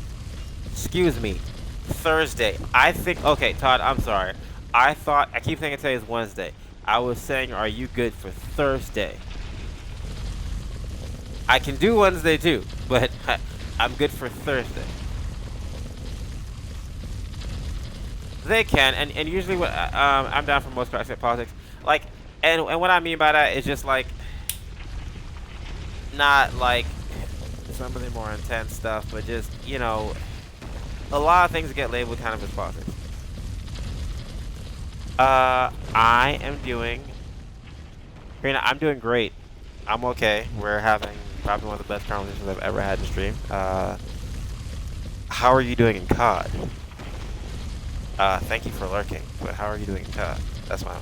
Excuse me. Thursday. I think. Okay, Todd, I'm sorry. I keep thinking today is Wednesday. I was saying, are you good for Thursday? I can do Wednesday too, but I'm good for Thursday. They can, and usually what I'm down for most CrossFit politics. Like, and what I mean by that is just like, not like some of the more intense stuff, but just, you know, a lot of things get labeled kind of as politics. I am doing, I'm doing great. I'm okay. We're having probably one of the best conversations I've ever had in stream. How are you doing in COD? Thank you for lurking, but how are you doing in COD? That's fine.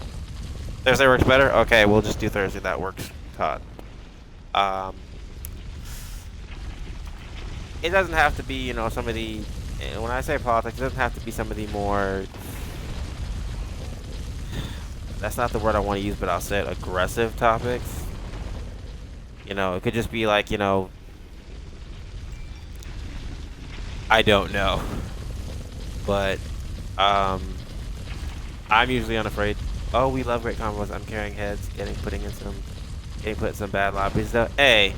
Thursday works better? Okay, we'll just do Thursday. That works, Todd. It doesn't have to be, you know, some of the, when I say politics, it doesn't have to be some of the more, that's not the word I want to use, but I'll say it, aggressive topics. You know, it could just be like, you know, I don't know. But, I'm usually unafraid. Oh, we love great combos. I'm carrying heads, getting put in some bad lobbies though. Hey,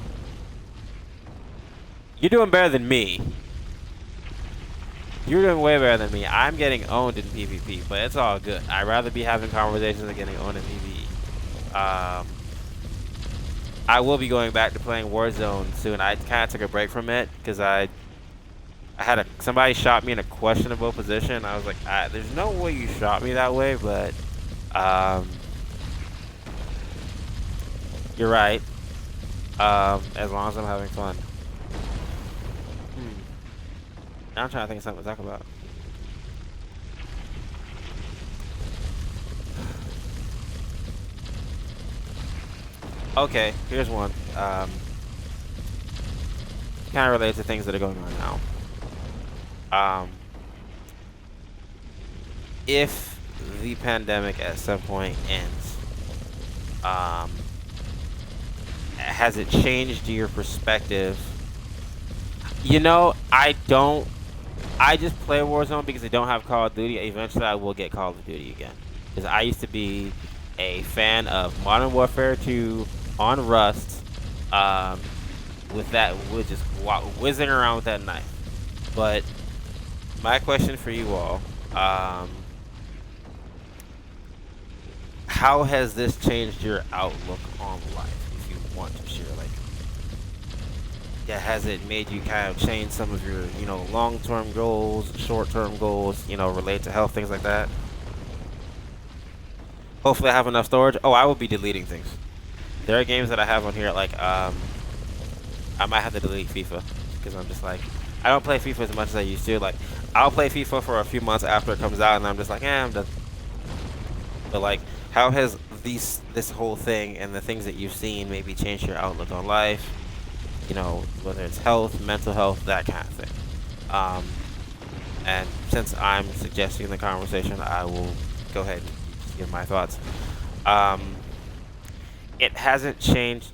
you're doing better than me. You're doing way better than me. I'm getting owned in PvP, but it's all good. I'd rather be having conversations than getting owned in PvE. I will be going back to playing Warzone soon. I kind of took a break from it because I had somebody shot me in a questionable position. I was like, there's no way you shot me that way, but you're right. As long as I'm having fun. Now I'm trying to think of something to talk about. Okay, here's one. Kind of related to things that are going on now. If the pandemic at some point ends, has it changed your perspective? You know, I just play Warzone because I don't have Call of Duty. Eventually, I will get Call of Duty again. Because I used to be a fan of Modern Warfare 2 on Rust. with that, with just whizzing around with that knife. But my question for you all, um, how has this changed your outlook on life? If you want to share, like, yeah, has it made you kind of change some of your, long-term goals, short-term goals, relate to health, things like that? Hopefully, I have enough storage. Oh, I will be deleting things. There are games that I have on here, like, I might have to delete FIFA because I'm just like, I don't play FIFA as much as I used to. Like, I'll play FIFA for a few months after it comes out, and I'm just like, I'm done. But like, how has this whole thing and the things that you've seen maybe changed your outlook on life? Whether it's health, mental health, that kind of thing. Um, and since I'm suggesting the conversation, I will go ahead and give my thoughts. Um, it hasn't changed.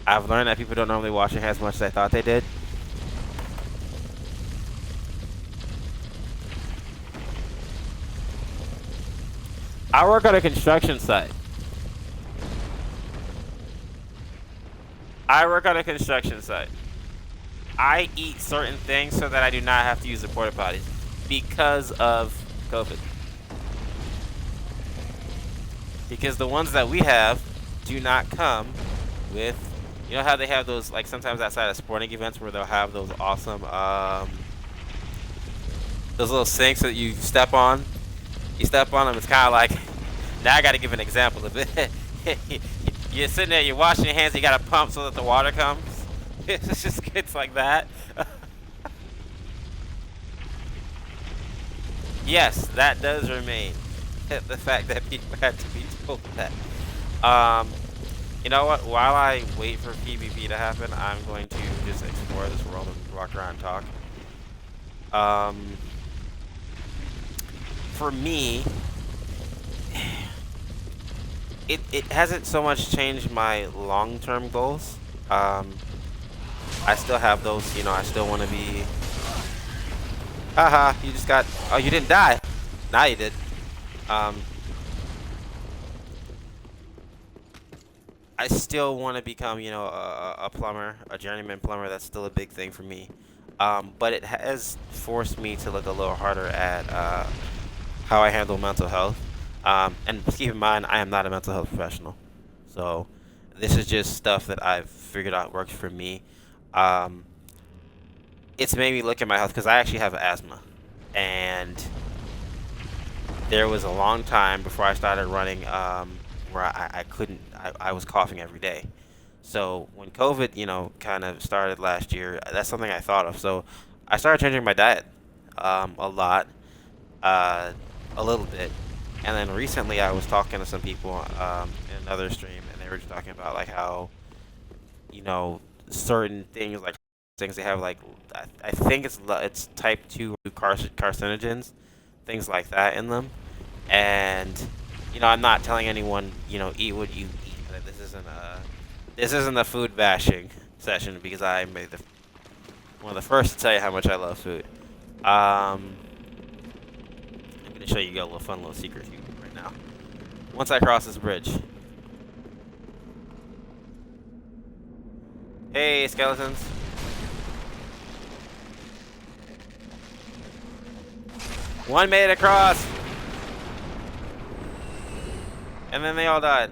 I've learned that people don't normally wash their hands as much as I thought they did. I work on a construction site. I eat certain things so that I do not have to use the porta potties because of COVID. Because the ones that we have do not come with, how they have those, like, sometimes outside of sporting events where they'll have those awesome, those little sinks that you step on. You step on them, it's kind of like, now I got to give an example of it. You're sitting there, you're washing your hands, you got to pump so that the water comes. It's like that. Yes, that does remain. The fact that people had to be told that. You know what? While I wait for PvP to happen, I'm going to just explore this world and walk around and talk. For me, it hasn't so much changed my long-term goals. I still have those, I still want to be... Haha, you just got... Oh, you didn't die. Now you did. I still want to become, a plumber, a journeyman plumber. That's still a big thing for me. But it has forced me to look a little harder at how I handle mental health. And keep in mind, I am not a mental health professional. So this is just stuff that I've figured out works for me. It's made me look at my health because I actually have asthma. And there was a long time before I started running where I couldn't, I was coughing every day. So when COVID, kind of started last year, that's something I thought of. So I started changing my diet a lot, a little bit. And then recently I was talking to some people in another stream, and they were just talking about, like, how, certain things, like things they have, like, I think it's type 2 carcinogens, things like that in them. And, I'm not telling anyone, eat what you eat. Like, this isn't a food bashing session because I made one of the first to tell you how much I love food. I'm gonna show you a little fun little secret here right now. Once I cross this bridge. Hey, skeletons. One made it across. And then they all died.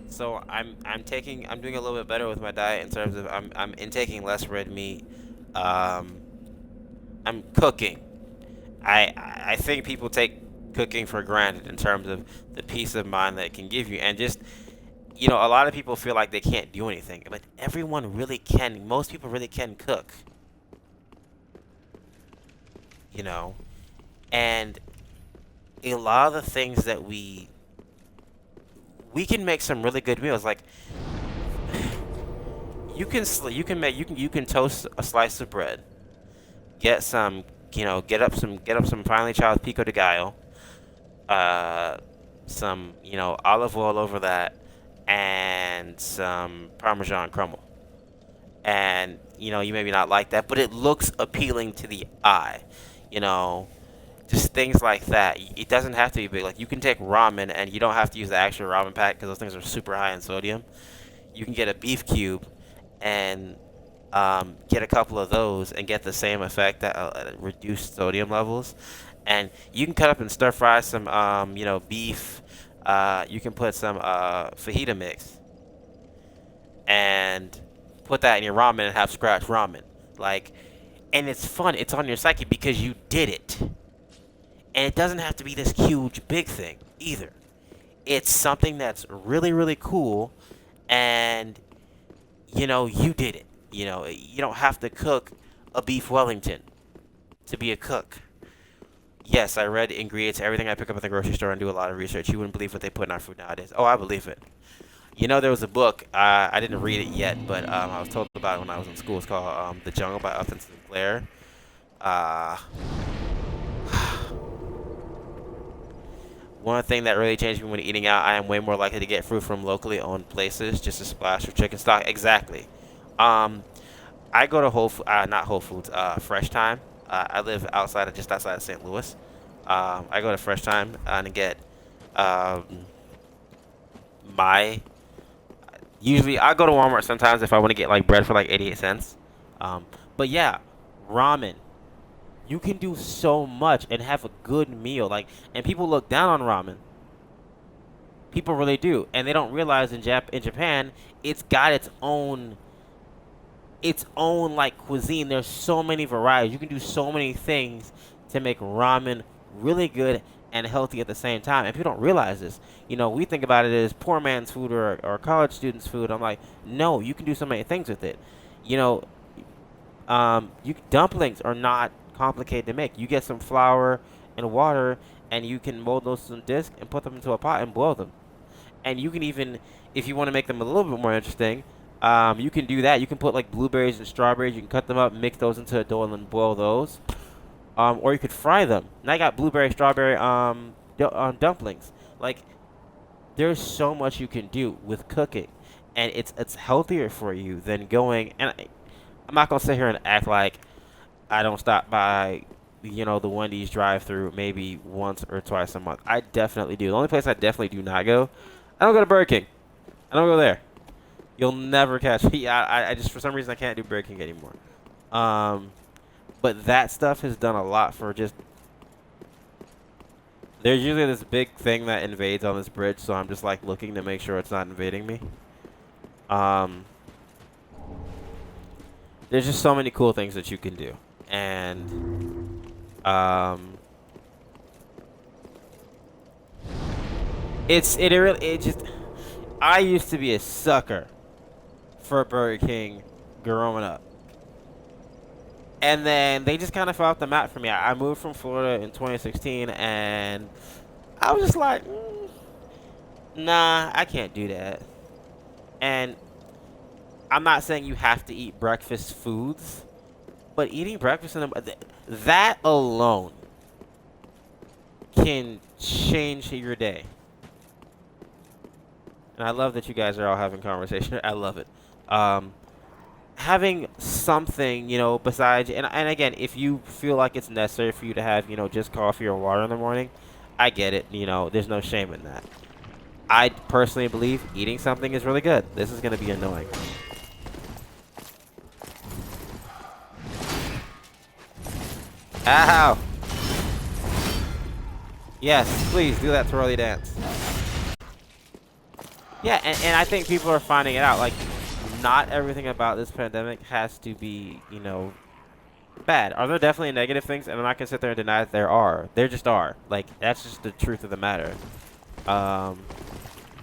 So I'm doing a little bit better with my diet in terms of I'm intaking less red meat. I'm cooking. I think people take cooking for granted in terms of the peace of mind that it can give you, and just, a lot of people feel like they can't do anything, but everyone really can. Most people really can cook. And a lot of the things that we can make some really good meals. Like, you can toast a slice of bread, get some, get up some finely chopped pico de gallo, some, olive oil over that, and some Parmesan crumble. And, you maybe not like that, but it looks appealing to the eye, just things like that. It doesn't have to be big. Like, you can take ramen, and you don't have to use the actual ramen pack because those things are super high in sodium. You can get a beef cube, and get a couple of those and get the same effect that reduced sodium levels. And you can cut up and stir fry some, beef. You can put some fajita mix and put that in your ramen and have scratch ramen. Like, and it's fun. It's on your psyche because you did it. And it doesn't have to be this huge, big thing either. It's something that's really, really cool, and you did it. You don't have to cook a beef Wellington to be a cook. Yes, I read ingredients, everything I pick up at the grocery store and do a lot of research. You wouldn't believe what they put in our food nowadays. Oh, I believe it. There was a book, I didn't read it yet, but I was told about it when I was in school. It's called The Jungle by Upton Sinclair. Uh, One thing that really changed me when eating out, I am way more likely to get fruit from locally owned places, just a splash of chicken stock. Exactly. I go to not Whole Foods, Fresh Time. I live just outside of St. Louis. I go to Fresh Time and get um, my. Usually, I go to Walmart sometimes if I want to get like bread for like 88 cents. But yeah, ramen. You can do so much and have a good meal. And people look down on ramen. People really do, and they don't realize in Japan, it's got its own like cuisine. There's so many varieties. You can do so many things to make ramen really good and healthy at the same time. And people don't realize this. We think about it as poor man's food or college students' food. I'm like, no, you can do so many things with it. You know, dumplings are not complicated to make. You get some flour and water, and you can mold those in disc and put them into a pot and boil them. And you can even, if you want to make them a little bit more interesting, you can do that. You can put like blueberries and strawberries. You can cut them up, mix those into a dough, and then boil those. Or you could fry them. Now I got blueberry, strawberry dumplings. Like, there's so much you can do with cooking, and it's healthier for you than going. And I'm not gonna sit here and act like I don't stop by, the Wendy's drive-through maybe once or twice a month. I definitely do. The only place I definitely do not go, I don't go to Burger King. I don't go there. You'll never catch me. I just, for some reason, I can't do Burger King anymore. But that stuff has done a lot for just. There's usually this big thing that invades on this bridge, so I'm just like looking to make sure it's not invading me. There's just so many cool things that you can do, and it just. I used to be a sucker for Burger King growing up. And then they just kind of fell off the map for me. I moved from Florida in 2016, and I was just like, nah, I can't do that. And I'm not saying you have to eat breakfast foods, but eating breakfast that alone can change your day. And I love that you guys are all having conversation. I love it. Having something, besides, and again, if you feel like it's necessary for you to have, just coffee or water in the morning, I get it. There's no shame in that. I personally believe eating something is really good. This is going to be annoying. Ow! Yes, please do that twirly dance. Yeah, and I think people are finding it out. Like, not everything about this pandemic has to be, bad. Are there definitely negative things? And I'm not going to sit there and deny that there are. There just are. Like, that's just the truth of the matter.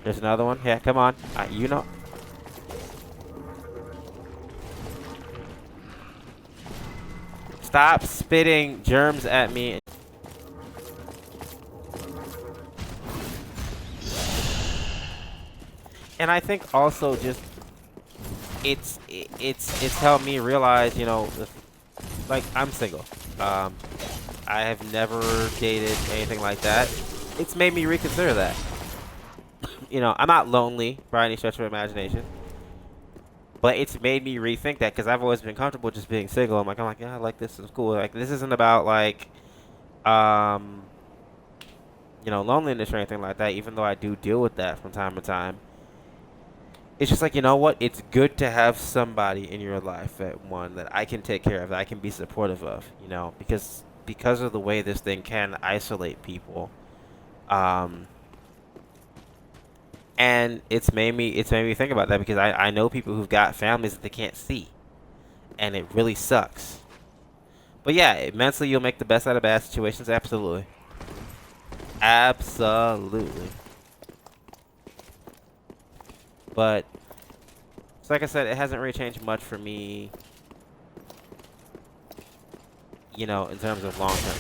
There's another one. Yeah, come on. Stop spitting germs at me. And I think also just it's helped me realize, like, I'm single. I have never dated anything like that. It's made me reconsider that. I'm not lonely by any stretch of imagination, but it's made me rethink that because I've always been comfortable just being single. I'm like, yeah, I like this. It's cool. Like, this isn't about like, loneliness or anything like that. Even though I do deal with that from time to time. it's just like, you know what? It's good to have somebody in your life that I can take care of, that I can be supportive of, because of the way this thing can isolate people. Um, and it's made me think about that because I know people who've got families that they can't see, and it really sucks. But yeah, mentally you'll make the best out of bad situations. Absolutely, absolutely. But it's like I said, it hasn't really changed much for me, in terms of long term.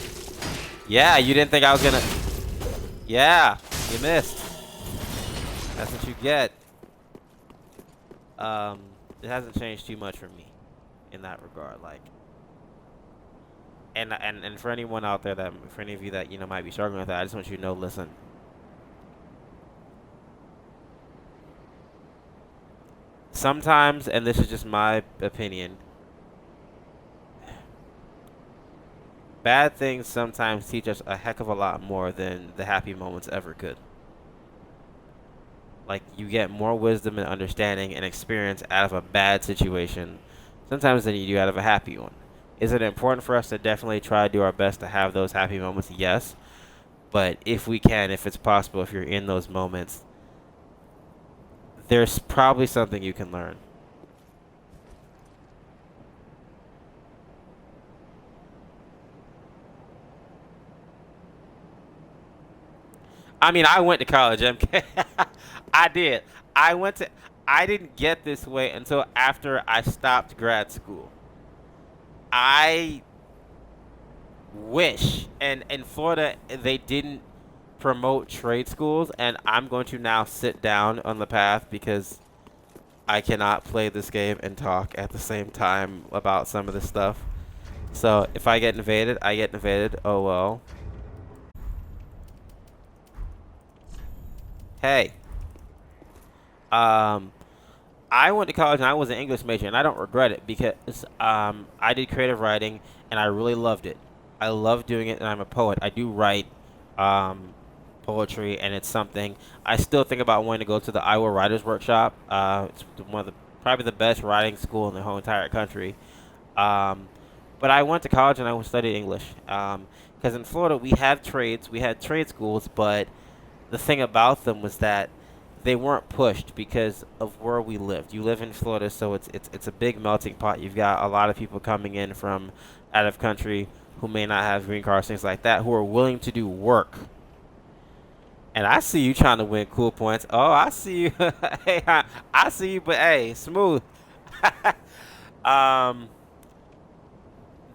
Yeah, you didn't think I was gonna. Yeah, you missed. That's what you get. Um, it hasn't changed too much for me in that regard. Like, and for anyone out there for any of you that might be struggling with that, I just want you to know, listen. Sometimes, and this is just my opinion, bad things sometimes teach us a heck of a lot more than the happy moments ever could. Like, you get more wisdom and understanding and experience out of a bad situation sometimes than you do out of a happy one. Is it important for us to definitely try to do our best to have those happy moments? Yes. But if we can, if it's possible, if you're in those moments, there's probably something you can learn. I mean, I went to college, MK. I did. I didn't get this way until after I stopped grad school. I wish, and in Florida, they didn't promote trade schools, and I'm going to now sit down on the path because I cannot play this game and talk at the same time about some of this stuff. So if I get invaded, I get invaded. Oh well. Hey. Um, I went to college and I was an English major, and I don't regret it because I did creative writing and I really loved it. I love doing it, and I'm a poet. I do write poetry, and it's something I still think about wanting to go to the Iowa Writers Workshop. It's one of the probably the best writing school in the whole entire country. Um, but I went to college and I studied English because in Florida we have trades, we had trade schools, but the thing about them was that they weren't pushed because of where we lived. You live in Florida, so it's a big melting pot. You've got a lot of people coming in from out of country who may not have green cards, things like that, who are willing to do work. And I see you trying to win cool points. Oh, I see you. Hey, I see you, but hey, smooth. um,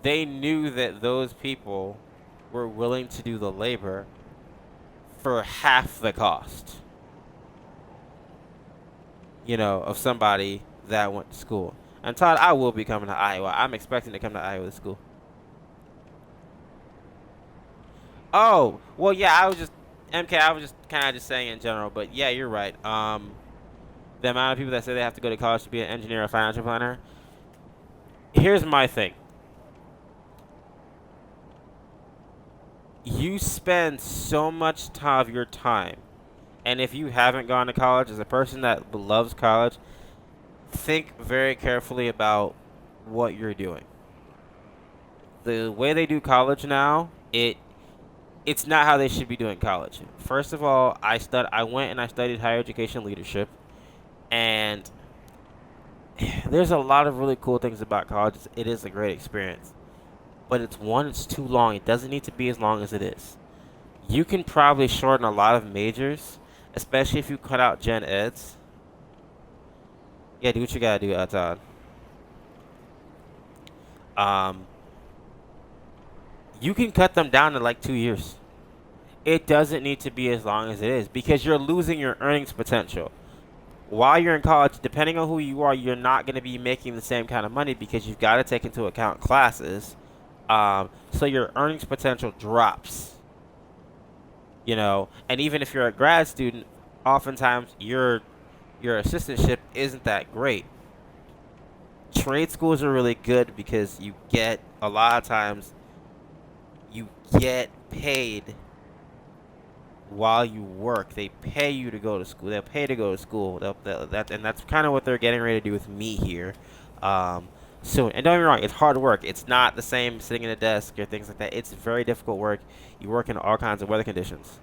they knew that those people were willing to do the labor for half the cost, of somebody that went to school. And Todd, I will be coming to Iowa. I'm expecting to come to Iowa school. Oh, well, yeah, I was just kind of just saying in general, but yeah, you're right. The amount of people that say they have to go to college to be an engineer or financial planner. Here's my thing. You spend so much of your time, and if you haven't gone to college, as a person that loves college, think very carefully about what you're doing. The way they do college now, it's not how they should be doing college. First of all, I went and I studied higher education leadership, and there's a lot of really cool things about college. It is a great experience, but it's too long. It doesn't need to be as long as it is. You can probably shorten a lot of majors, especially if you cut out gen eds. Yeah, do what you gotta do, Todd. Um, you can cut them down to like 2 years. It doesn't need to be as long as it is because you're losing your earnings potential. While you're in college, depending on who you are, you're not going to be making the same kind of money because you've got to take into account classes. So your earnings potential drops. And even if you're a grad student, oftentimes your assistantship isn't that great. Trade schools are really good because you get a lot of times you get paid while you work. They pay you to go to school. They'll pay to go to school. That's kind of what they're getting ready to do with me here. Soon. And don't get me wrong, it's hard work. It's not the same sitting in a desk or things like that. It's very difficult work. You work in all kinds of weather conditions.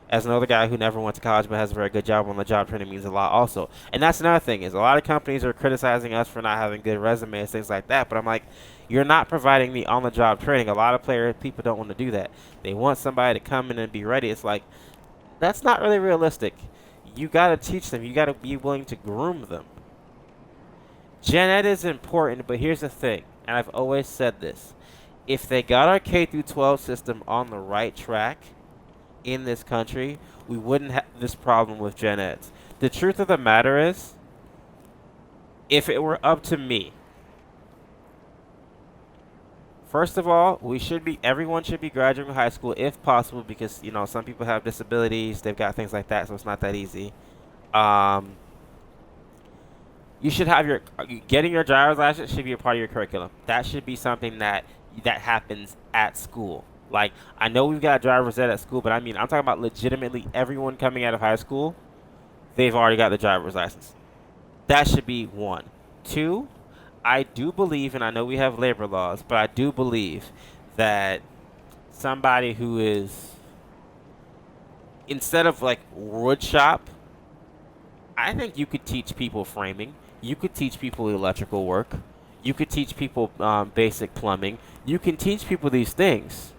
As another guy who never went to college but has a very good job on the job, training means a lot also. And that's another thing is a lot of companies are criticizing us for not having good resumes, things like that. But I'm like, you're not providing the on the job training. A lot of people don't want to do that. They want somebody to come in and be ready. It's like, that's not really realistic. You got to teach them. You got to be willing to groom them. Gen Ed is important, but here's the thing, and I've always said this. If they got our K through 12 system on the right track in this country, we wouldn't have this problem with Gen Eds. The truth of the matter is, if it were up to me, first of all, everyone should be graduating from high school if possible because, some people have disabilities, they've got things like that, so it's not that easy. You should have getting your driver's license should be a part of your curriculum. That should be something that happens at school. Like, I know we've got driver's ed at school, but I'm talking about legitimately everyone coming out of high school, they've already got the driver's license. That should be one. Two, I do believe, and I know we have labor laws, but I do believe that somebody who is, instead of like wood shop, I think you could teach people framing. You could teach people electrical work. You could teach people basic plumbing. You can teach people these things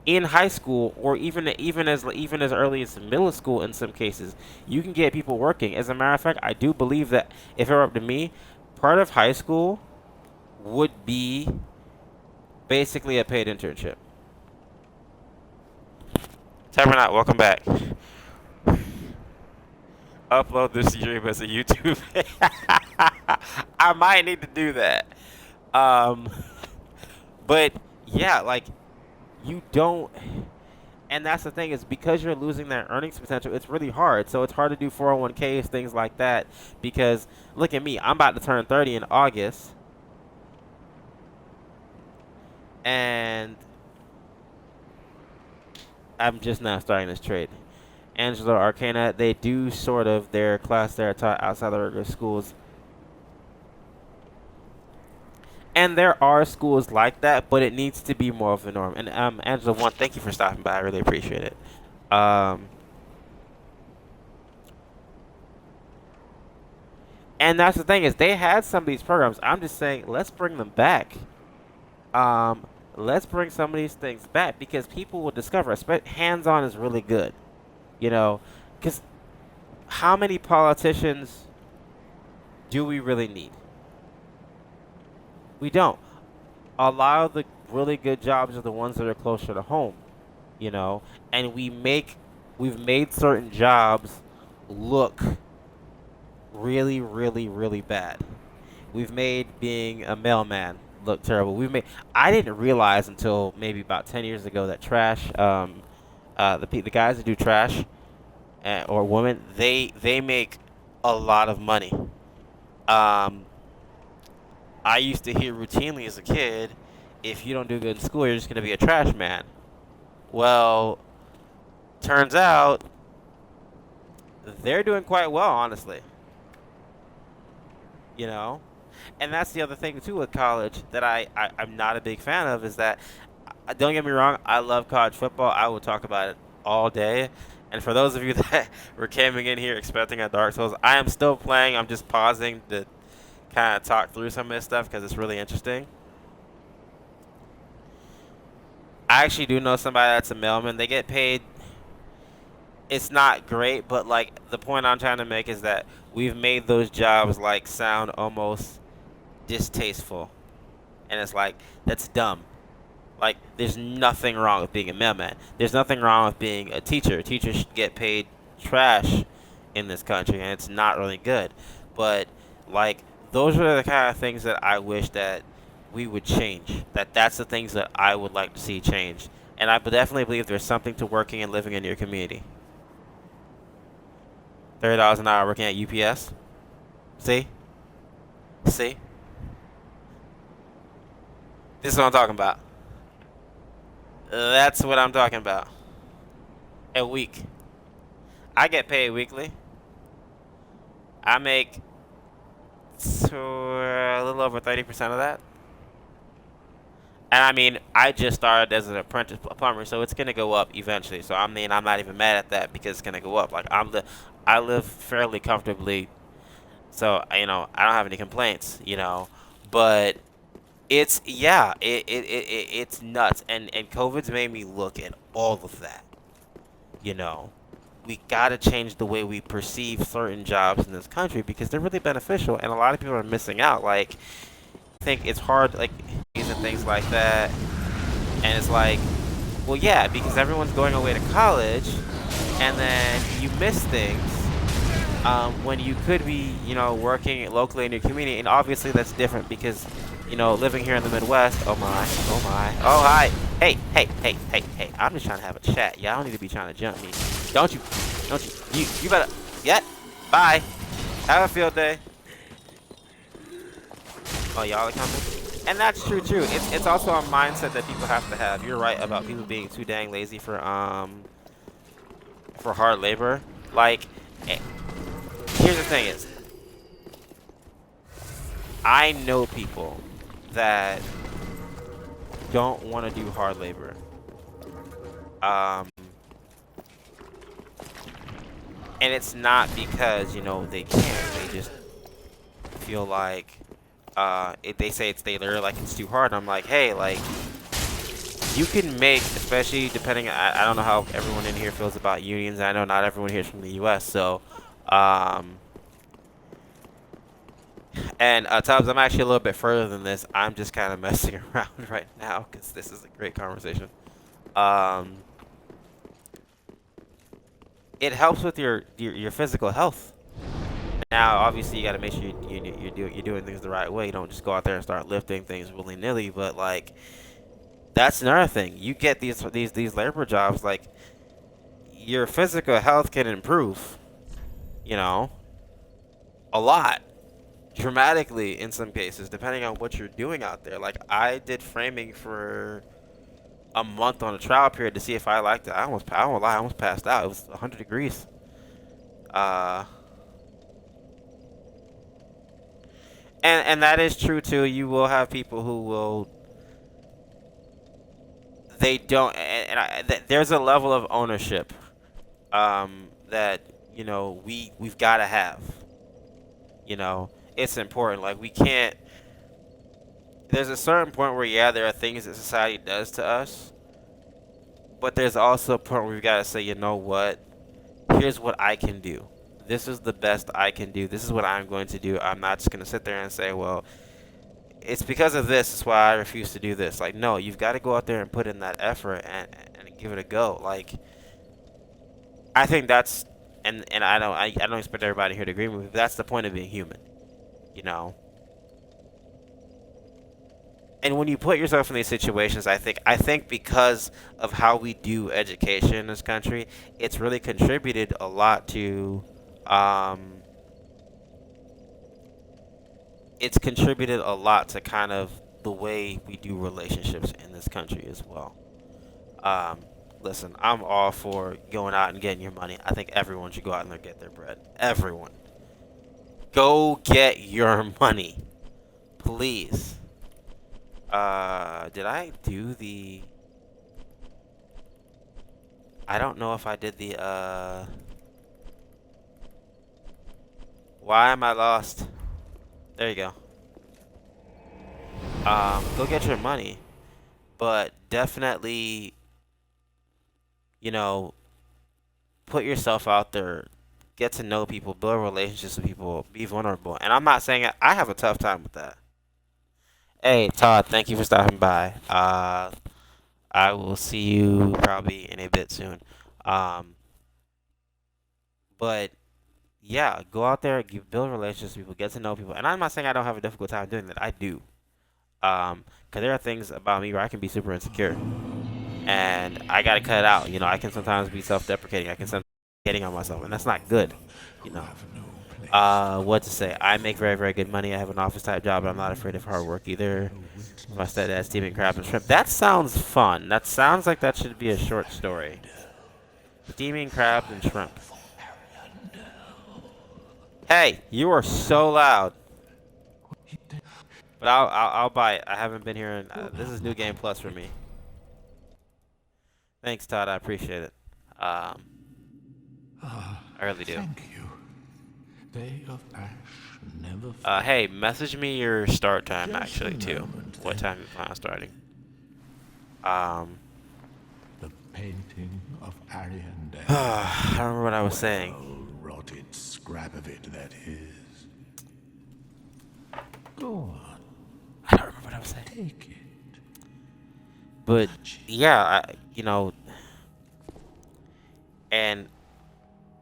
in high school, or even as early as middle school. In some cases, you can get people working. As a matter of fact, I do believe that if it were up to me, part of high school would be basically a paid internship. Tabernacle, welcome back. Upload this stream as a YouTube. I might need to do that. But yeah, like, you don't, and that's the thing, is because you're losing that earnings potential, it's really hard. So it's hard to do 401ks, things like that, because look at me, I'm about to turn 30 in August, and I'm just now starting this trade. Angelo Arcana, they do sort of their class there taught outside the regular schools. And there are schools like that, but it needs to be more of the norm. And Angela, one, thank you for stopping by. I really appreciate it. And that's the thing, is they had some of these programs. I'm just saying, let's bring them back. Let's bring some of these things back, because people will discover, hands-on is really good. Because how many politicians do we really need? We don't. A lot of the really good jobs are the ones that are closer to home, and we've made certain jobs look really, really, really bad. We've made being a mailman look terrible. I didn't realize until maybe about 10 years ago that trash, the guys that do trash, or women, they make a lot of money. I used to hear routinely as a kid, if you don't do good in school, you're just going to be a trash man. Well, turns out they're doing quite well, honestly. And that's the other thing, too, with college that I'm not a big fan of, is that, don't get me wrong, I love college football. I will talk about it all day. And for those of you that were coming in here expecting a Dark Souls, I am still playing. I'm just pausing to kind of talk through some of this stuff because it's really interesting. I actually do know somebody that's a mailman. They get paid. It's not great, but like, the point I'm trying to make is that we've made those jobs like sound almost distasteful, and it's like, that's dumb. Like, there's nothing wrong with being a mailman. There's nothing wrong with being a teacher. Teachers should get paid trash in this country, and it's not really good. But like, those are the kind of things that I wish that we would change. That's the things that I would like to see change. And I definitely believe there's something to working and living in your community. $30 an hour working at UPS. See? This is what I'm talking about. That's what I'm talking about. a week. I get paid weekly. I make a little over 30% of that. And I mean, I just started as an apprentice plumber, so it's gonna go up eventually. So I mean, I'm not even mad at that because it's gonna go up. Like I live fairly comfortably, so I don't have any complaints. But it's yeah, it's nuts. And COVID's made me look at all of that. You know, we gotta change the way we perceive certain jobs in this country because they're really beneficial, and a lot of people are missing out. Like, I think it's hard, like, and things like that. And it's like, well, yeah, because everyone's going away to college, and then you miss things when you could be, working locally in your community. And obviously that's different because, living here in the Midwest. Oh my, oh my, oh hi, hey, hey, hey, hey, hey. I'm just trying to have a chat. Y'all don't need to be trying to jump me. Don't you? You better. Yeah. Bye. Have a field day. Oh, y'all are coming? And that's true too. It's also a mindset that people have to have. You're right about people being too dang lazy for hard labor. Like, here's the thing is, I know people that don't want to do hard labor. And it's not because, they can't. They just feel like they say they're like it's too hard. I'm like, hey, like, you can make, especially depending. I don't know how everyone in here feels about unions. I know not everyone here is from the U.S. So, and Tubbs, I'm actually a little bit further than this. I'm just kind of messing around right now because this is a great conversation. It helps with your physical health. Now, obviously, you got to make sure you're doing things the right way. You don't just go out there and start lifting things willy nilly. But like, that's another thing. You get these labor jobs, like, your physical health can improve. A lot, dramatically in some cases, depending on what you're doing out there. Like, I did framing for a month on a trial period to see if I liked it. I won't lie, I almost passed out. It was 100 degrees. And that is true too. You will have people who will. They don't, there's a level of ownership, that we've got to have. It's important. Like, we can't. There's a certain point where, yeah, there are things that society does to us, but there's also a point where we've got to say, you know what? Here's what I can do. This is the best I can do. This is what I'm going to do. I'm not just going to sit there and say, well, it's because of this. That's why I refuse to do this. Like, no, you've got to go out there and put in that effort and give it a go. Like, I think that's, and I don't expect everybody here to agree with me, but that's the point of being human, And when you put yourself in these situations, I think because of how we do education in this country, it's really contributed a lot to, kind of the way we do relationships in this country as well. Listen, I'm all for going out and getting your money. I think everyone should go out and get their bread. Everyone. Go get your money. Please. Did I do the... I don't know if I did the, Why am I lost? There you go. Go get your money. But definitely, put yourself out there. Get to know people. Build relationships with people. Be vulnerable. And I'm not saying I have a tough time with that. Hey, Todd, thank you for stopping by. I will see you probably in a bit soon. But yeah, go out there, build relationships with people, get to know people. And I'm not saying I don't have a difficult time doing that. I do. Because there are things about me where I can be super insecure. And I gotta cut it out. I can sometimes be self-deprecating. I can sometimes be hating on myself. And that's not good. What to say? I make very, very good money. I have an office-type job, but I'm not afraid of hard work either. My stepdad's steaming crab and shrimp. That sounds fun. That sounds like that should be a short story. Steaming crabs and shrimp. Hey, you are so loud. But I'll buy it. I haven't been here in. This is New Game Plus for me. Thanks, Todd. I appreciate it. I really do. Thank you. Day of Ash never. Hey, message me your start time Just actually a too. moment, What then. time you plan on starting? The painting of Ariandel. I don't remember what I was saying. Well, rotted scrap of it, that is. Go on, I don't remember what I was saying. take it. But yeah, and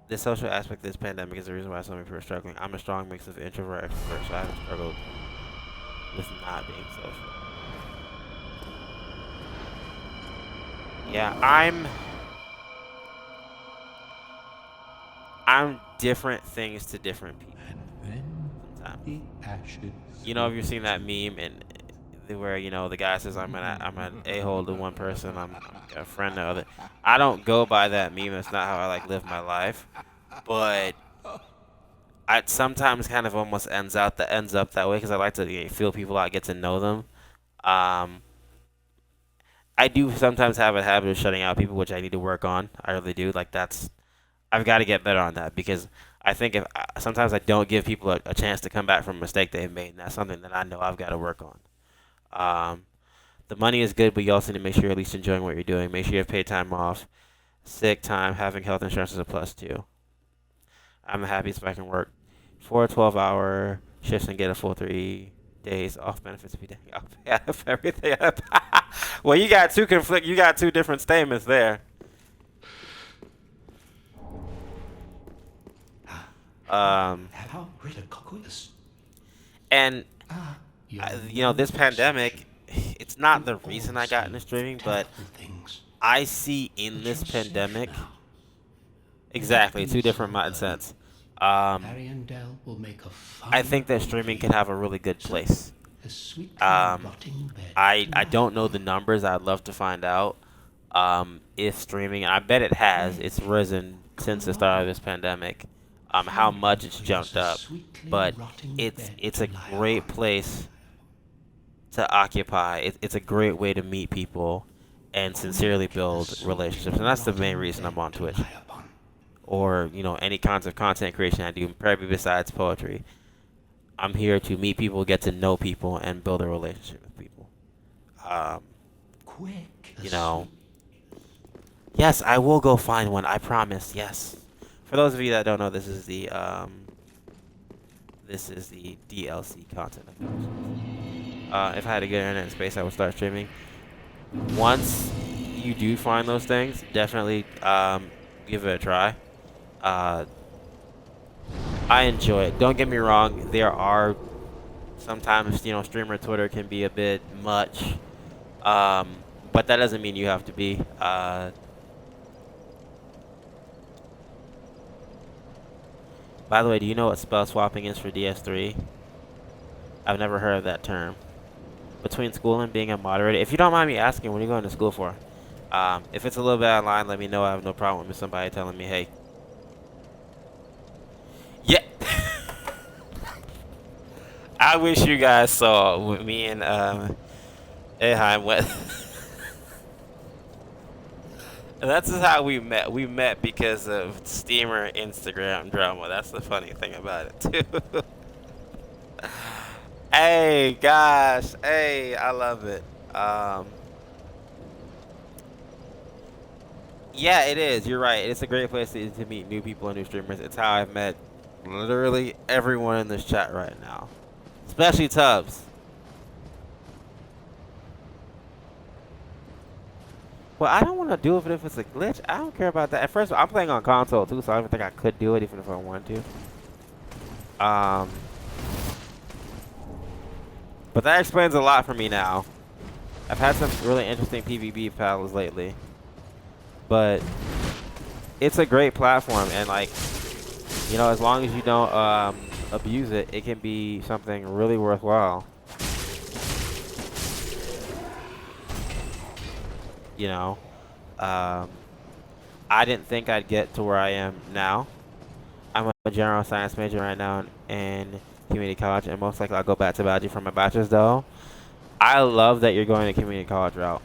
the social aspect of this pandemic is the reason why so many people are struggling. I'm a strong mix of introvert and extrovert, so I haven't struggled with not being social. Yeah, I'm different things to different people And then sometimes. the ashes. You know, if you've seen that meme and where the guy says I'm an a-hole to one person, I'm a friend to other. I don't go by that meme. That's not how I live my life. But I sometimes kind of almost ends up that way because I like to feel people out, get to know them. I do sometimes have a habit of shutting out people, which I need to work on. I really do. I've got to get better on that because I think if sometimes I don't give people a chance to come back from a mistake they've made, and that's something that I know I've got to work on. The money is good, but you also need to make sure you're at least enjoying what you're doing. Make sure you have paid time off, sick time, having health insurance is a plus too. I'm the happiest if I can work 4 12-hour shifts and get a full 3 days off benefits if you take off everything up. Well, you got two different statements there. And this pandemic, it's not the reason I got into streaming, but I see in this pandemic exactly two different mindsets. I think that streaming can have a really good place. I don't know the numbers. I'd love to find out if streaming, and I bet it has. It's risen since the start of this pandemic. How much it's jumped up, but it's a great place to occupy. It's a great way to meet people and sincerely build relationships, and that's the main reason I'm on Twitch. Or any kinds of content creation I do, probably besides poetry. I'm here to meet people, get to know people, and build a relationship with people. Yes, I will go find one. I promise. Yes. For those of you that don't know, this is the DLC content. If I had a good internet space, I would start streaming. Once you do find those things, definitely give it a try. I enjoy it. Don't get me wrong. There are sometimes streamer Twitter can be a bit much, but that doesn't mean you have to be. By the way, do you know what spell swapping is for DS3? I've never heard of that term. Between school and being a moderator, if you don't mind me asking, what are you going to school for? If it's a little bit online, let me know. I have no problem with somebody telling me, hey. Yeah. I wish you guys saw me and Eheim went. And that's just how we met. We met because of Steamer Instagram drama. That's the funny thing about it, too. Hey, gosh. Hey, I love it. Yeah, it is. You're right. It's a great place to meet new people and new streamers. It's how I've met literally everyone in this chat right now. Especially Tubbs. Well, I don't want to do it if it's a glitch. I don't care about that. At first, I'm playing on console too, so I don't think I could do it even if I wanted to. But that explains a lot for me now. I've had some really interesting PvP battles lately. But it's a great platform, and as long as you don't abuse it, it can be something really worthwhile. I didn't think I'd get to where I am now. I'm a general science major right now in community college, and most likely I'll go back to biology for my bachelor's though. I love that you're going the community college route.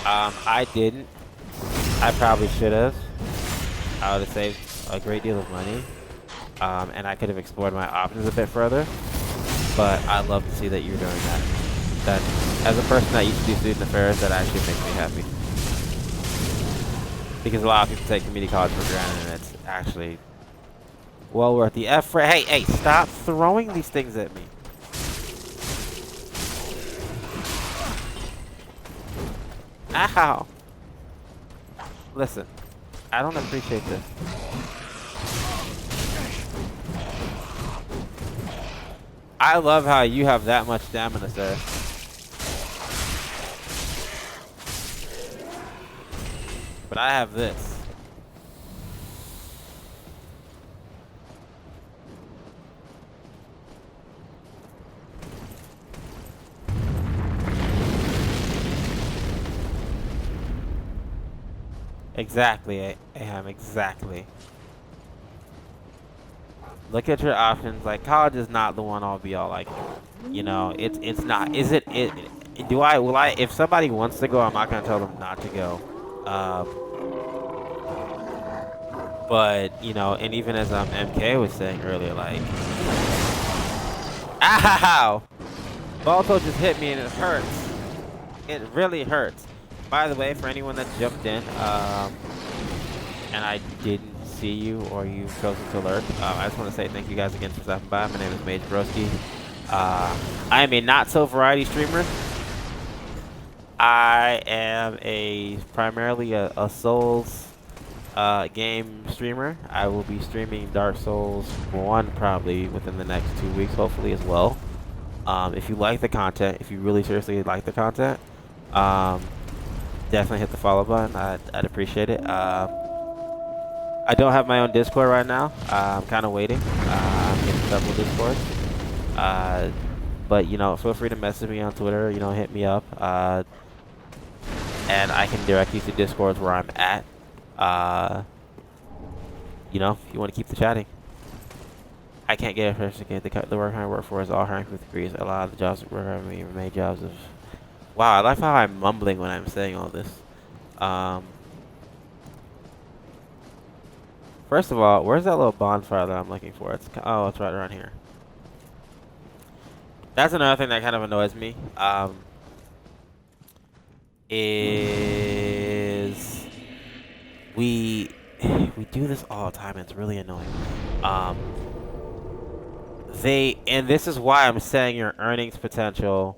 I didn't. I probably should have. I would have saved a great deal of money, and I could have explored my options a bit further. But I love to see that you're doing that. That, as a person that used to do student affairs, that actually makes me happy. Because a lot of people take community college for granted, and it's actually well worth the effort. Hey, hey, stop throwing these things at me. Ow. Listen, I don't appreciate this. I love how you have that much stamina, sir. But I have this. Exactly, Aham, exactly. Look at your options. Like, college is not the one all be all. Like, you know, it's not. Is it? Will I? If somebody wants to go, I'm not gonna tell them not to go. But you know, and even as MK was saying earlier, like, ow! Balto just hit me and it hurts. It really hurts. By the way, for anyone that jumped in, and I didn't see you or you've chosen to lurk, I just want to say thank you guys again for stopping by. My name is Mage Broski. I am a not-so-variety streamer. I am primarily a Souls game streamer. I will be streaming Dark Souls 1 probably within the next 2 weeks, hopefully as well. If you like the content, if you really seriously like the content, definitely hit the follow button. I'd appreciate it. I don't have my own Discord right now. I'm kind of waiting. I'm getting several Discords. But, you know, feel free to message me on Twitter. You know, hit me up. And I can direct you to Discords where I'm at. You know, if you want to keep the chatting. I can't get a first again. The work I work for is all hiring with degrees. A lot of the jobs that work on me are made jobs of... Wow, I like how I'm mumbling when I'm saying all this. First of all, where's that little bonfire that I'm looking for? It's right around here. That's another thing that kind of annoys me. Is we do this all the time. And it's really annoying. And this is why I'm saying your earnings potential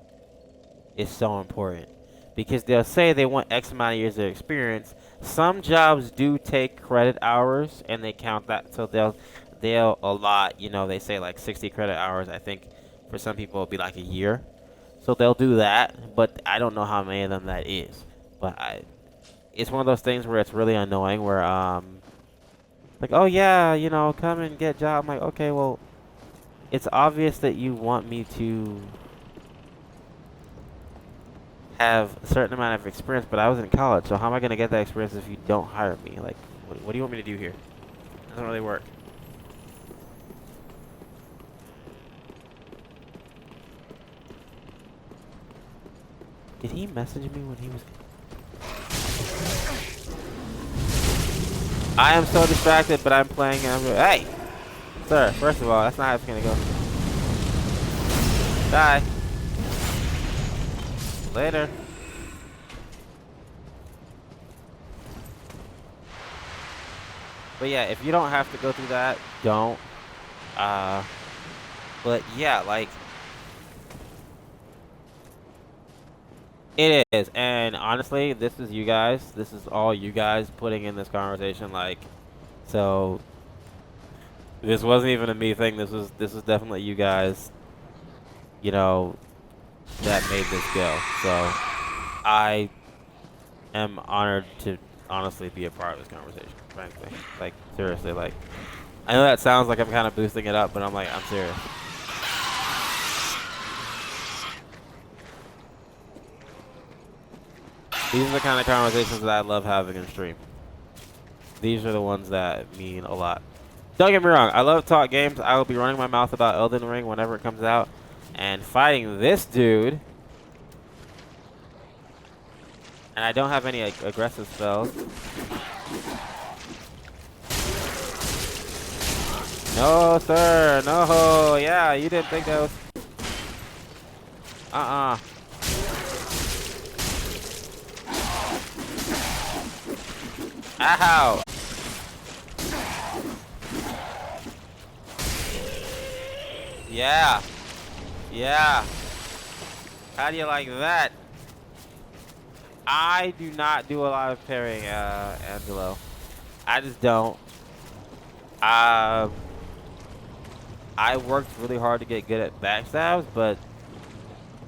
is so important, because they'll say they want X amount of years of experience. Some jobs do take credit hours and they count that, so they'll allot, you know, they say like 60 credit hours. I think for some people it'll be like a year, so they'll do that, but I don't know how many of them that is. But it's one of those things where it's really annoying where like, oh yeah, you know, come and get a job. I'm like, okay, well, it's obvious that you want me to have a certain amount of experience, but I was in college, so how am I going to get that experience if you don't hire me? Like, what do you want me to do here? It doesn't really work. Did he message me when he was... I am so distracted, but I'm playing... Hey! Sir, first of all, that's not how it's going to go. Die. Later. But yeah, if you don't have to go through that, don't. But yeah, like, it is. And honestly, this is you guys. This is all you guys putting in this conversation. Like, so this wasn't even a me thing. This was definitely you guys, you know, that made this go. So I am honored to honestly be a part of this conversation, frankly. Like, seriously, like, I know that sounds like I'm kind of boosting it up, but I'm like, I'm serious. These are the kind of conversations that I love having in stream. these are the ones that mean a lot. Don't get me wrong, I love talk games. I will be running my mouth about Elden Ring whenever it comes out. And fighting this dude. And I don't have any aggressive spells. No, sir. No. Yeah, you didn't think that was... Uh-uh. Ow. Yeah. Yeah. How do you like that? I do not do a lot of parrying, Angelo. I just don't. I worked really hard to get good at backstabs, but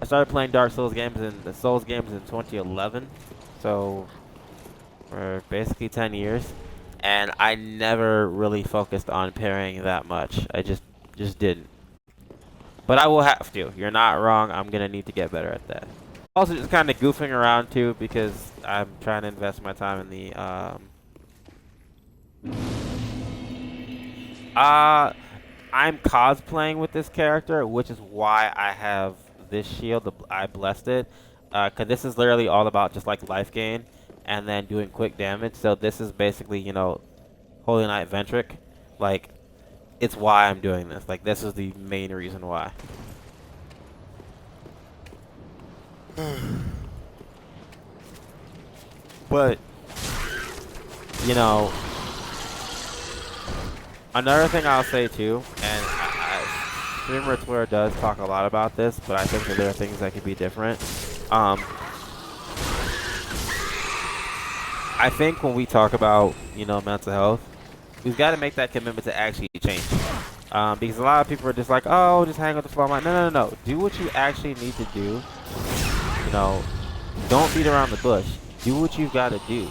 I started playing Dark Souls games in 2011, so for basically 10 years, and I never really focused on parrying that much. I just didn't. But I will have to. You're not wrong. I'm gonna need to get better at that. Also, just kind of goofing around too because I'm trying to invest my time in the I'm cosplaying with this character, which is why I have this shield. I blessed it, cause this is literally all about just like life gain, and then doing quick damage. So this is basically, you know, Holy Knight Ventric. Like, it's why I'm doing this. Like, this is the main reason why. But, you know, another thing I'll say too, and Streamer Twitter does talk a lot about this, but I think that there are things that could be different. I think when we talk about, you know, mental health, we've got to make that commitment to actually change. Because a lot of people are just like, oh, just hang with the flow. No, no, no, no. Do what you actually need to do. You know, don't beat around the bush. Do what you've got to do.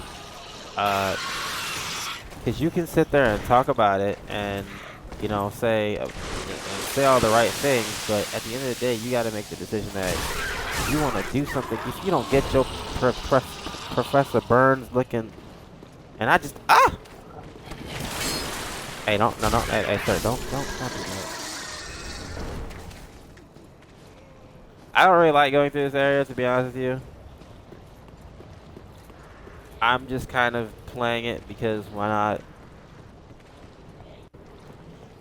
Because you can sit there and talk about it and, you know, say all the right things, but at the end of the day, you got to make the decision that you want to do something. If you don't get your Professor Burns looking, and I just Hey, no, hey, sir, don't do that. I don't really like going through this area, to be honest with you. I'm just kind of playing it because why not?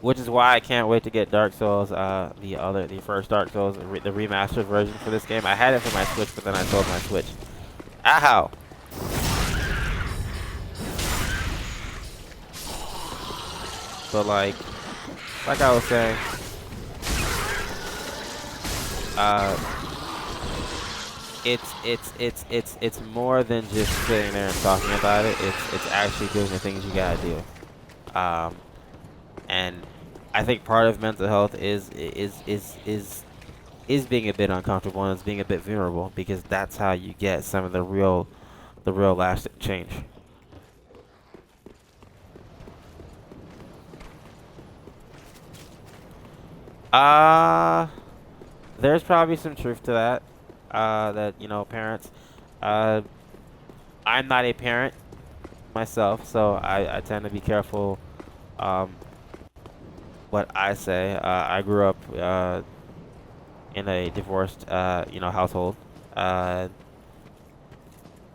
Which is why I can't wait to get Dark Souls, the first Dark Souls, the remastered version for this game. I had it for my Switch, but then I sold my Switch. Ow! But like I was saying, it's more than just sitting there and talking about it. It's actually doing the things you gotta do. And I think part of mental health is being a bit uncomfortable and is being a bit vulnerable, because that's how you get some of the real lasting change. There's probably some truth to that. That, you know, parents. I'm not a parent myself, so I tend to be careful what I say. I grew up in a divorced, you know, household.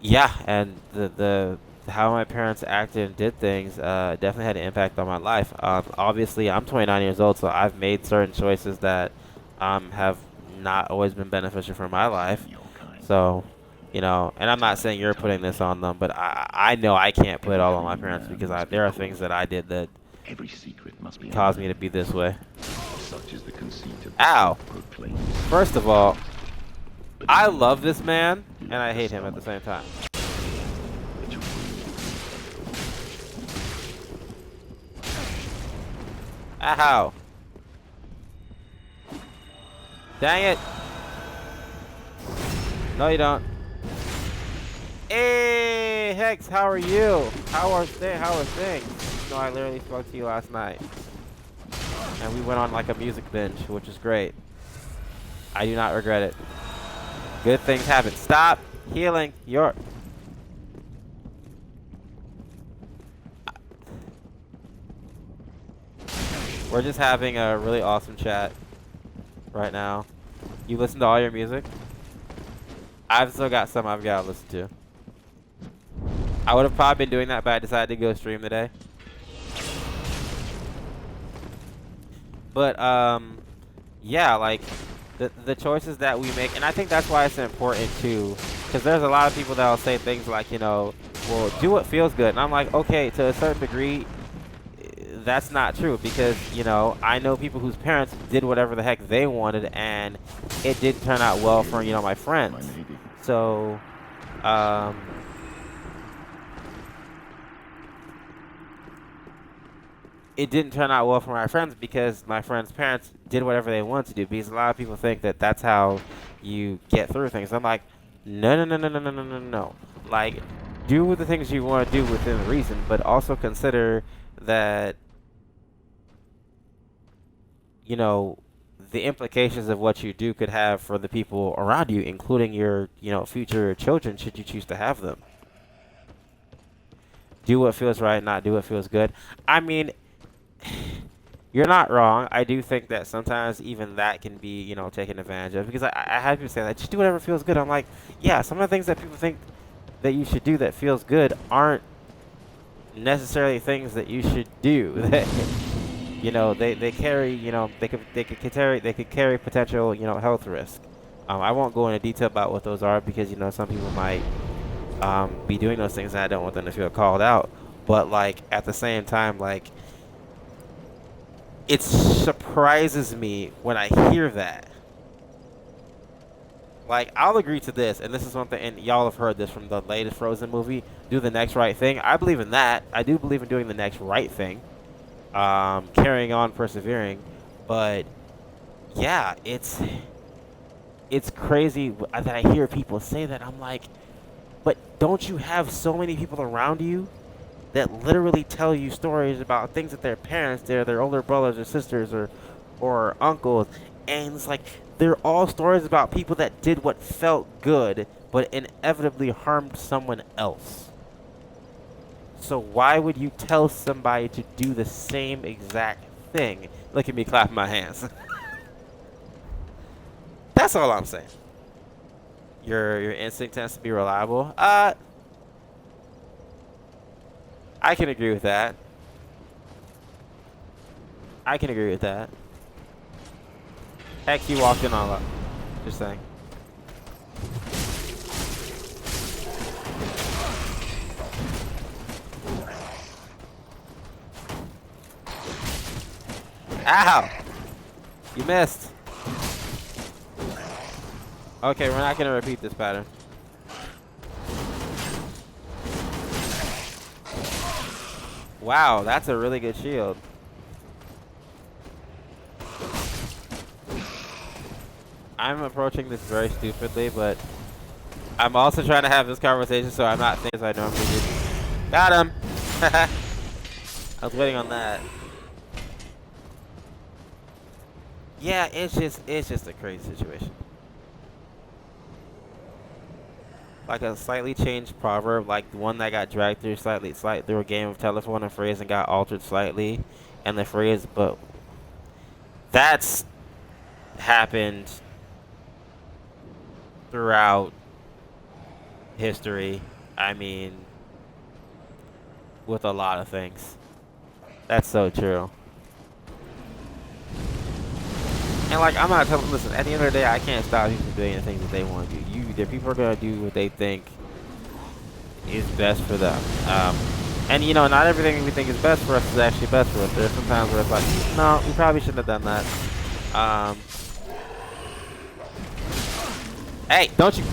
Yeah, and the how my parents acted and did things definitely had an impact on my life. Obviously, I'm 29 years old, so I've made certain choices that have not always been beneficial for my life. So, you know, and I'm not saying you're putting this on them, but I know I can't put it all on my parents, because there are things that I did that caused me to be this way. Ow! First of all, I love this man, and I hate him at the same time. Ow. Dang it. No, you don't. Hey, Hex, how are you? How are things? No, I literally spoke to you last night. And we went on like a music binge, which is great. I do not regret it. Good things happen. Stop healing your... We're just having a really awesome chat right now. You listen to all your music? I've still got some I've got to listen to. I would have probably been doing that, but I decided to go stream today. But, yeah, like, the choices that we make, and I think that's why it's important, too, because there's a lot of people that will say things like, you know, well, do what feels good. And I'm like, okay, to a certain degree, that's not true, because, you know, I know people whose parents did whatever the heck they wanted, and it didn't turn out well for, you know, my friends. So, it didn't turn out well for my friends because my friends' parents did whatever they wanted to do. Because a lot of people think that that's how you get through things. I'm like, no, no, no, no, no, no, no, no, no. Like, do the things you want to do within reason, but also consider that, you know, the implications of what you do could have for the people around you, including your, you know, future children, should you choose to have them. Do what feels right, not do what feels good. I mean, you're not wrong. I do think that sometimes even that can be, you know, taken advantage of. Because I have people say that, just do whatever feels good. I'm like, yeah, some of the things that people think that you should do that feels good aren't necessarily things that you should do. That, you know, they carry, you know, they could carry potential, you know, health risk. I won't go into detail about what those are because, you know, some people might be doing those things and I don't want them to feel called out. But, like, at the same time, like, it surprises me when I hear that. Like, I'll agree to this, and this is one thing, and y'all have heard this from the latest Frozen movie, do the next right thing. I believe in that. I do believe in doing the next right thing. Carrying on, persevering. But, yeah, it's crazy that I hear people say that. I'm like, but don't you have so many people around you that literally tell you stories about things that their parents did, their older brothers or sisters or uncles, and it's like they're all stories about people that did what felt good but inevitably harmed someone else. So why would you tell somebody to do the same exact thing? Look at me clapping my hands. That's all I'm saying. Your instinct tends to be reliable. I can agree with that. I can agree with that. Heck, you walked in on luck. Just saying. Ow! You missed. Okay, we're not gonna repeat this pattern. Wow, that's a really good shield. I'm approaching this very stupidly, but I'm also trying to have this conversation so I'm not thinking as I normally do. Got him! I was waiting on that. Yeah, it's just a crazy situation. Like a slightly changed proverb, like the one that got dragged through through a game of telephone and phrase and got altered slightly, and the phrase, but that's happened throughout history. I mean, with a lot of things. That's so true. And like, I'm not telling. Listen, at the end of the day, I can't stop people from doing the things that they want to do. The people are gonna do what they think is best for them. And you know, not everything we think is best for us is actually best for us. There's some times where it's like, no, we probably shouldn't have done that. Hey, don't you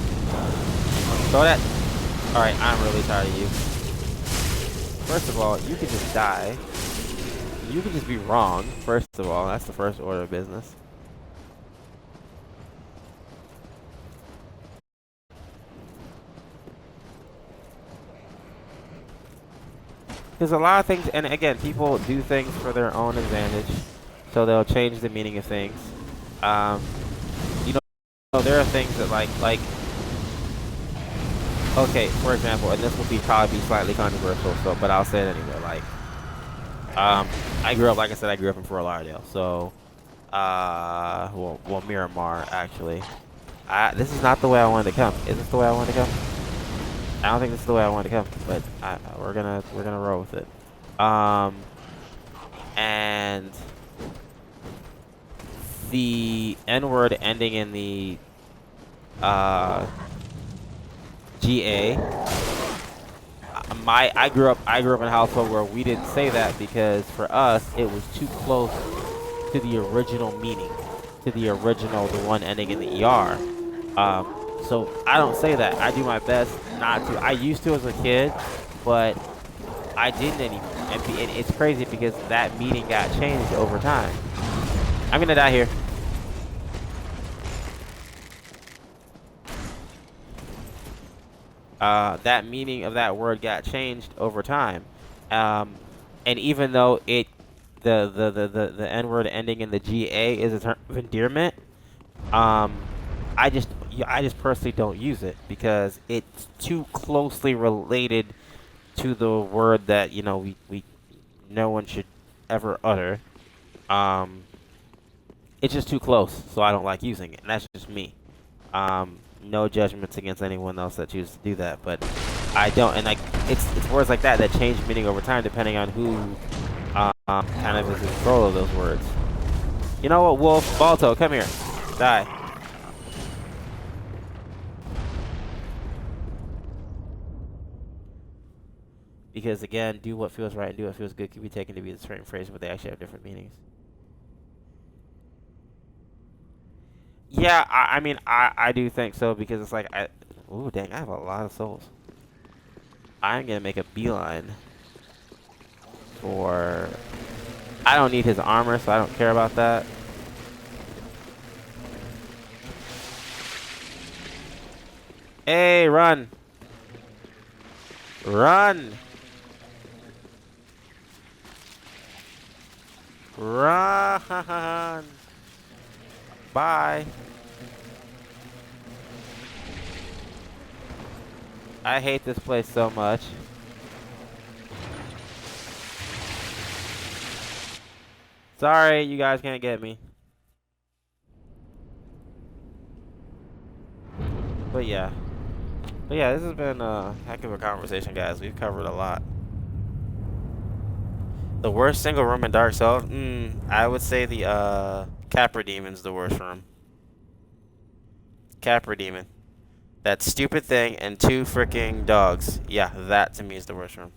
throw that? All right, I'm really tired of you. First of all, you could just die. You could just be wrong. First of all, that's the first order of business. There's a lot of things, and again, people do things for their own advantage, so they'll change the meaning of things. You know, there are things that like, okay, for example, and this will probably be slightly controversial, so, but I'll say it anyway. Like, I grew up, like I said, I grew up in Fort Lauderdale. So, well, Miramar actually. This is not the way I wanted to come. Is this the way I wanted to come? I don't think this is the way I wanted to come, but we're gonna roll with it. And the N-word ending in the GA. I grew up in a household where we didn't say that because for us it was too close to the original meaning, to the original, the one ending in the ER. So I don't say that. I do my best not to. I used to as a kid, but I didn't anymore. And it's crazy because that meaning got changed over time. I'm gonna die here. That meaning of that word got changed over time. And even though the N word ending in the GA is a term of endearment, I just personally don't use it because it's too closely related to the word that we no one should ever utter. It's just too close, so I don't like using it, and that's just me. No judgments against anyone else that chooses to do that, but I don't. And like it's words like that that change meaning over time depending on who kind of is in control of those words. You know what, Wolf? Balto, come here. Die. Because again, do what feels right and do what feels good can be taken to be the certain phrase, but they actually have different meanings. Yeah, I mean, I do think so because it's like, ooh, dang, I have a lot of souls. I'm going to make a beeline for, I don't need his armor, so I don't care about that. Hey, run. Run. Run. Bye. I hate this place so much. Sorry, you guys can't get me. But yeah. This has been a heck of a conversation, guys. We've covered a lot. The worst single room in Dark Souls? I would say the Capra Demon's the worst room. Capra Demon. That stupid thing and 2 freaking dogs. Yeah, that to me is the worst room.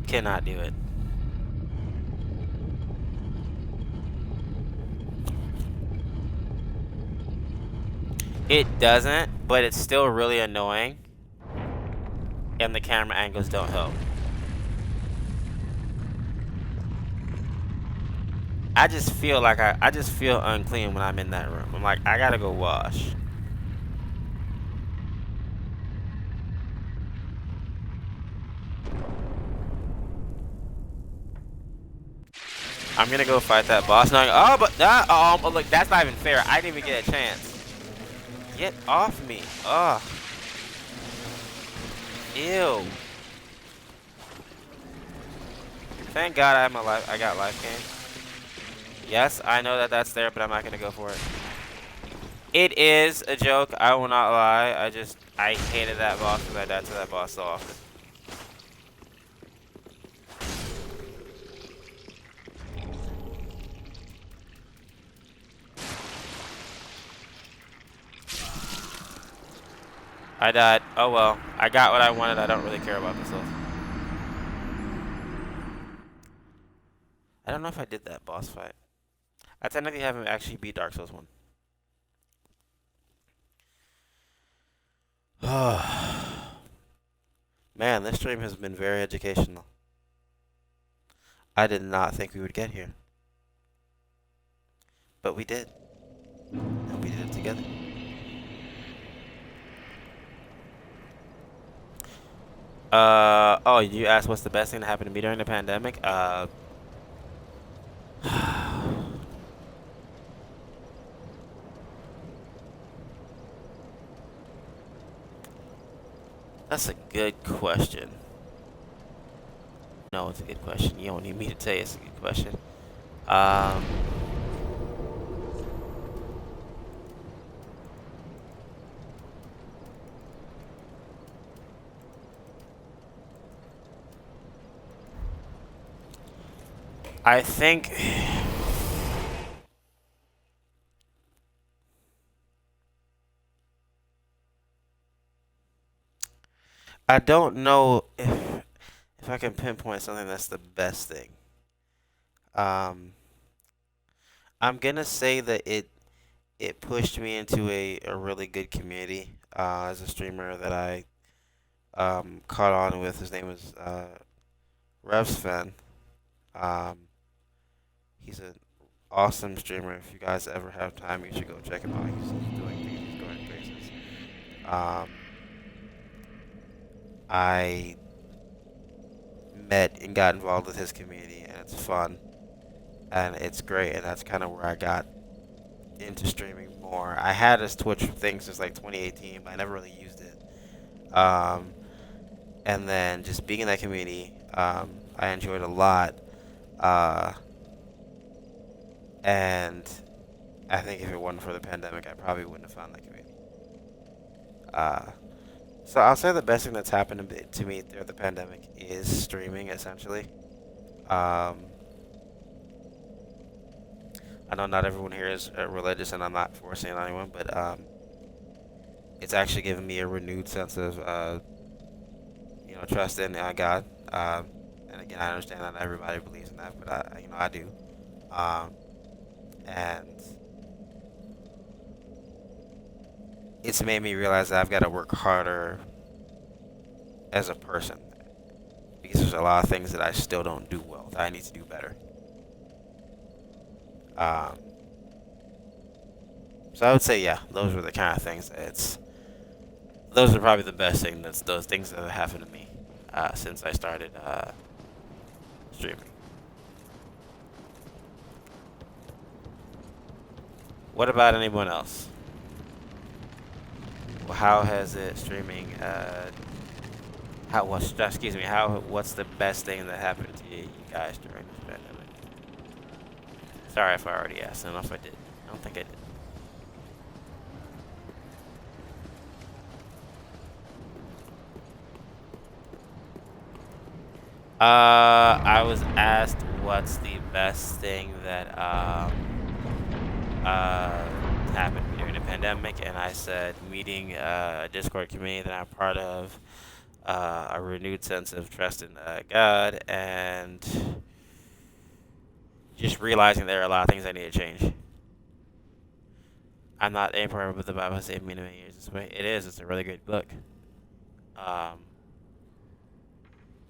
Cannot do it. It doesn't, but it's still really annoying. And the camera angles don't help. I just feel like I just feel unclean when I'm in that room. I'm like, I gotta go wash. I'm gonna go fight that boss. Now, oh, but look, that's not even fair. I didn't even get a chance. Get off me. Ugh. Ew. Thank God I got life gain. Yes, I know that that's there, but I'm not gonna go for it. It is a joke. I will not lie. I hated that boss because I died to that boss so often. I died. Oh well. I got what I wanted. I don't really care about this stuff. I don't know if I did that boss fight. I technically haven't actually beat Dark Souls 1. Man, this stream has been very educational. I did not think we would get here. But we did. And we did it together. Oh, you asked what's the best thing that happened to me during the pandemic? That's a good question. No, it's a good question. You don't need me to tell you it's a good question. Um, I think I don't know if I can pinpoint something that's the best thing. Um, I'm gonna say that it pushed me into a really good community as a streamer that I caught on with. His name was Revsfen. Um, he's an awesome streamer. If you guys ever have time, you should go check him out. He's doing things. He's going places. Um, I met and got involved with his community, and it's fun and it's great. And that's kind of where I got into streaming more. I had this Twitch thing since like 2018, but I never really used it. And then just being in that community, I enjoyed a lot. Uh, and I think if it wasn't for the pandemic, I probably wouldn't have found that community. Uh, so I'll say the best thing that's happened to me through the pandemic is streaming, essentially. Um, I know not everyone here is religious, and I'm not forcing anyone, but it's actually given me a renewed sense of, trust in God. And again, I understand that not everybody believes in that, but I do. Um, and it's made me realize that I've got to work harder as a person because there's a lot of things that I still don't do well that I need to do better. Um, so I would say, yeah, those were the kind of things. Those are probably the best thing. That's those things that have happened to me since I started streaming. What about anyone else? Well, how has it streaming? What's the best thing that happened to you guys during this pandemic? Sorry if I already asked. I don't know if I did. I don't think I did. I was asked what's the best thing that happened during the pandemic, and I said meeting a Discord community that I'm part of, a renewed sense of trust in God, and just realizing there are a lot of things I need to change. I'm not any part of the Bible has saved me in many years. It is. It's a really great book. Um,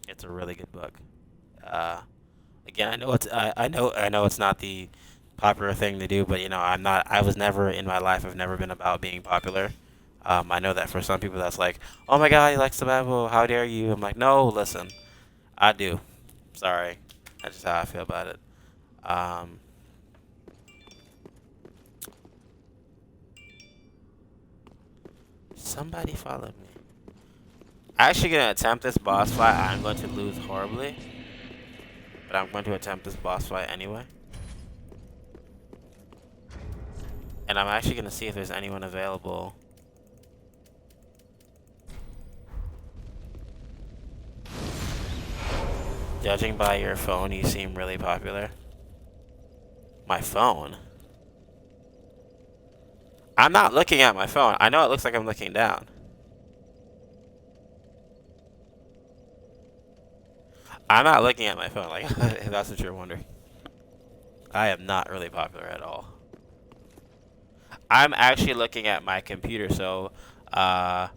it's a really good book. Again, I know it's not the popular thing to do, but I was never in my life. I've never been about being popular. I know that for some people that's like, oh my God, he likes the Bible. How dare you? I'm like, no, listen, I do. Sorry, that's just how I feel about it. Somebody followed me. I'm actually gonna attempt this boss fight. I'm going to lose horribly, but I'm going to attempt this boss fight anyway. And I'm actually gonna see if there's anyone available. Judging by your phone, you seem really popular. My phone? I'm not looking at my phone. I know it looks like I'm looking down. I'm not looking at my phone, like, if that's what you're wondering. I am not really popular at all. I'm actually looking at my computer, so, oh,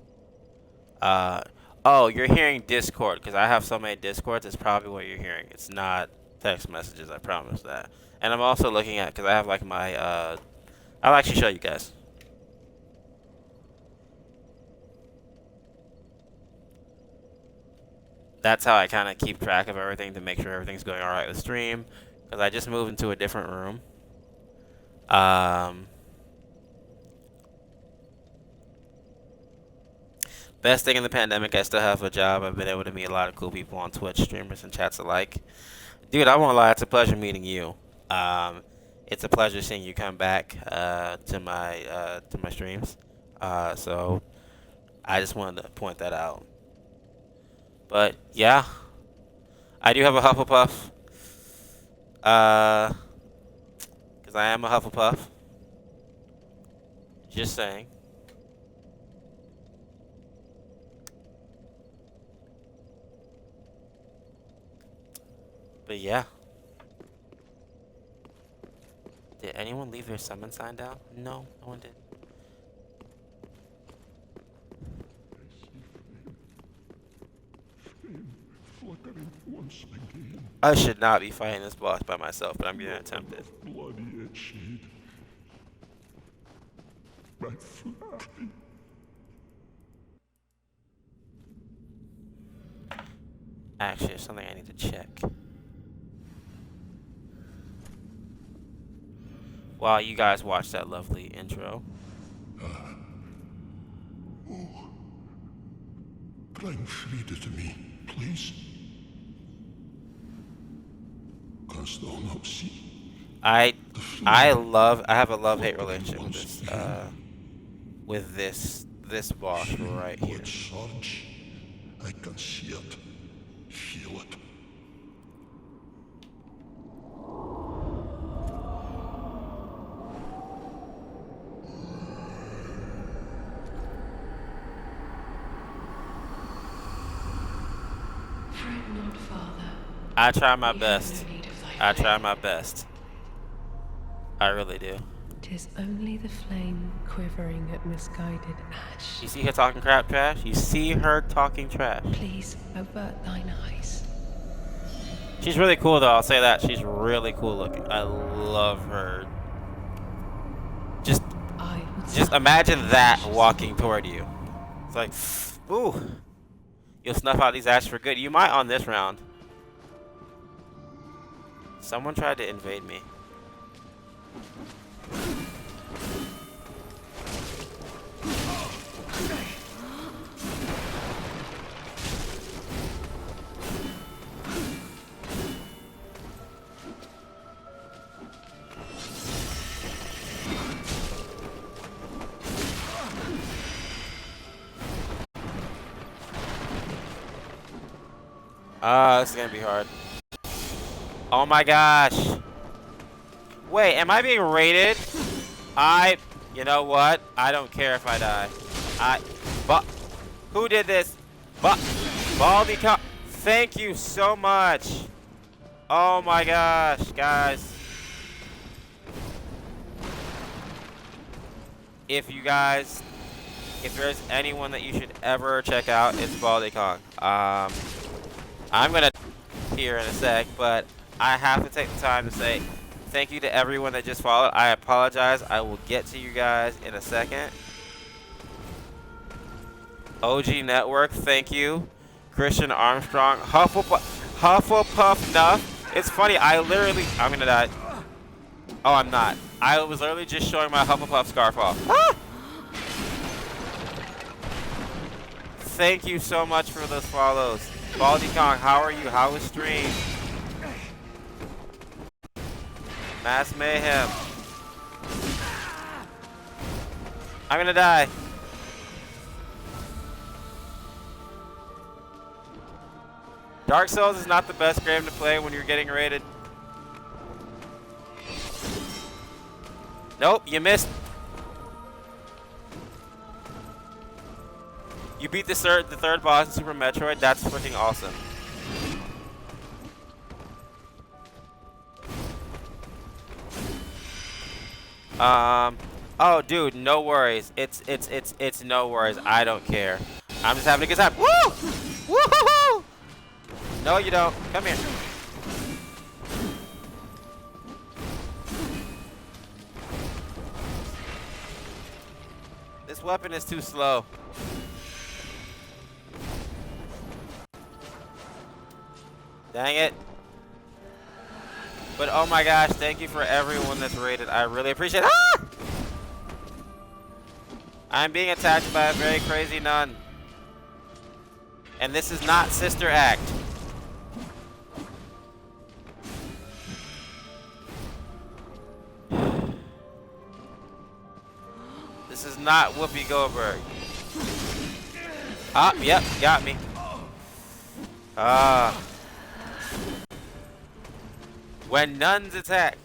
you're hearing Discord, because I have so many Discords, it's probably what you're hearing. It's not text messages, I promise that. And I'm also looking at, because I have, like, my, I'll actually show you guys. That's how I kind of keep track of everything to make sure everything's going alright with stream, because I just moved into a different room. Best thing in the pandemic, I still have a job. I've been able to meet a lot of cool people on Twitch, streamers and chats alike. Dude, I won't lie, it's a pleasure meeting you. It's a pleasure seeing you come back to my streams. So I just wanted to point that out. But yeah, I do have a Hufflepuff. Because I am a Hufflepuff. Just saying. But yeah. Did anyone leave their summon sign down? No, no one did. I should not be fighting this boss by myself, but I'm getting attempted. Bloody shade. My flappy. Actually, there's something I need to check. While you guys watch that lovely intro. Bring Frida to me, please. Canst thou not see? I have a love-hate relationship with this boss right here. Blood surge. I can see it, feel it. Fret not, Father. I try my We have best. no need of thy I try flame. my best. I really do. 'Tis only the flame quivering at misguided ash. You see her talking crap trash? You see her talking trash. Please avert thine eyes. She's really cool though, I'll say that. She's really cool looking. I love her. Just I would Just summon imagine that ashes. walking toward you. It's like, ooh. You'll snuff out these ashes for good. You might on this round. Someone tried to invade me. This is gonna be hard. Oh my gosh. Wait, am I being raided? You know what? I don't care if I die. But, who did this? Baldy thank you so much. Oh my gosh, guys. If there's anyone that you should ever check out, it's Baldy Kong. I'm gonna here in a sec, but I have to take the time to say thank you to everyone that just followed. I apologize. I will get to you guys in a second. OG Network, thank you. Christian Armstrong, Hufflepuff Nuff. It's funny, I'm gonna die. Oh, I'm not. I was literally just showing my Hufflepuff scarf off. Ah! Thank you so much for those follows. Baldy Kong, how are you? How was stream? Mass Mayhem. I'm gonna die. Dark Souls is not the best game to play when you're getting raided. Nope, you missed. You beat the third boss in Super Metroid. That's freaking awesome. Oh, dude, no worries. It's no worries. I don't care. I'm just having a good time. Woo! Woo-hoo-hoo! No, you don't. Come here. This weapon is too slow. Dang it. But oh my gosh, thank you for everyone that's rated. I really appreciate it. Ah! I'm being attacked by a very crazy nun. And this is not Sister Act. This is not Whoopi Goldberg. Ah, yep, got me. Ah. When nuns attack.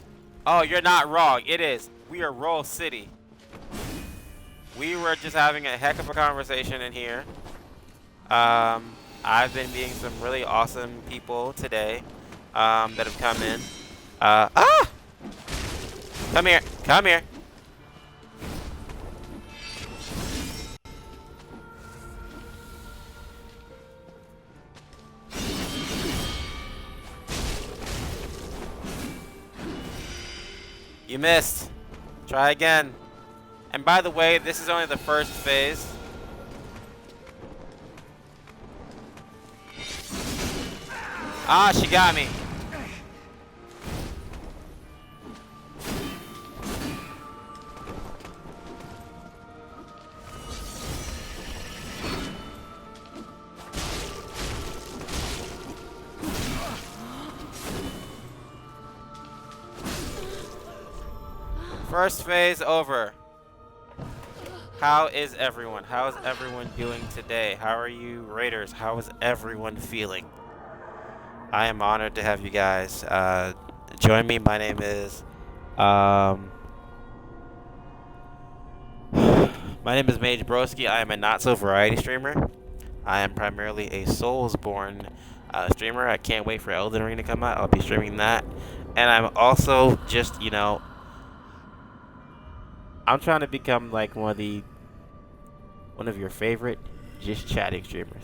Oh, you're not wrong. It is. We are Roll City. We were just having a heck of a conversation in here. I've been meeting some really awesome people today that have come in. Come here. Come here. You missed. Try again. And by the way, this is only the first phase. Ah, she got me. First phase over. How is everyone? How is everyone doing today? How are you, Raiders? How is everyone feeling? I am honored to have you guys join me. My name is my name is Mage Broski. I am a not-so-variety streamer. I am primarily a Soulsborne streamer. I can't wait for Elden Ring to come out. I'll be streaming that. And I'm also just, you know, I'm trying to become like one of your favorite just chatting streamers.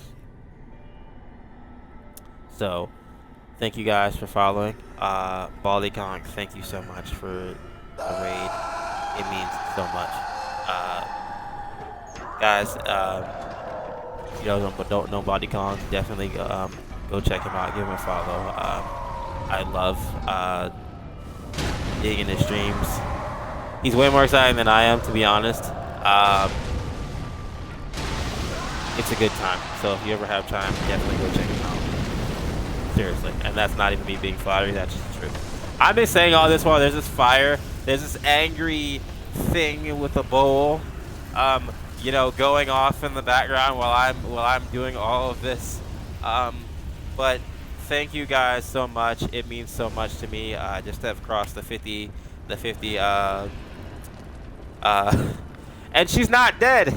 So, thank you guys for following. Baldy Kong, thank you so much for the raid. It means so much. Guys, if you don't know Baldy Kong, definitely go check him out. Give him a follow. I love being in his streams. He's way more exciting than I am, to be honest. It's a good time. So if you ever have time, definitely go check him out. Seriously. And that's not even me being flattery, that's just the truth. I've been saying all this while there's this fire. There's this angry thing with a bowl, you know, going off in the background while I'm doing all of this. But thank you guys so much. It means so much to me just to have crossed the 50 and she's not dead.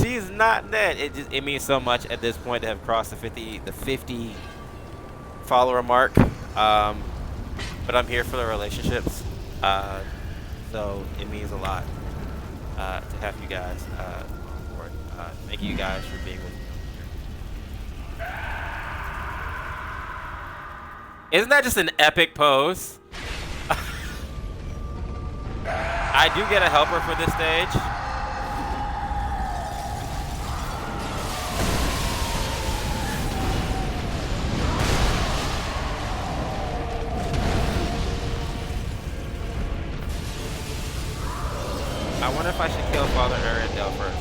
She's not dead. It means so much at this point to have crossed the 50 follower mark. But I'm here for the relationships. So it means a lot to have you guys on board. Thank you guys for being with me. Isn't that just an epic pose? I do get a helper for this stage. I wonder if I should kill Father Arendelle first.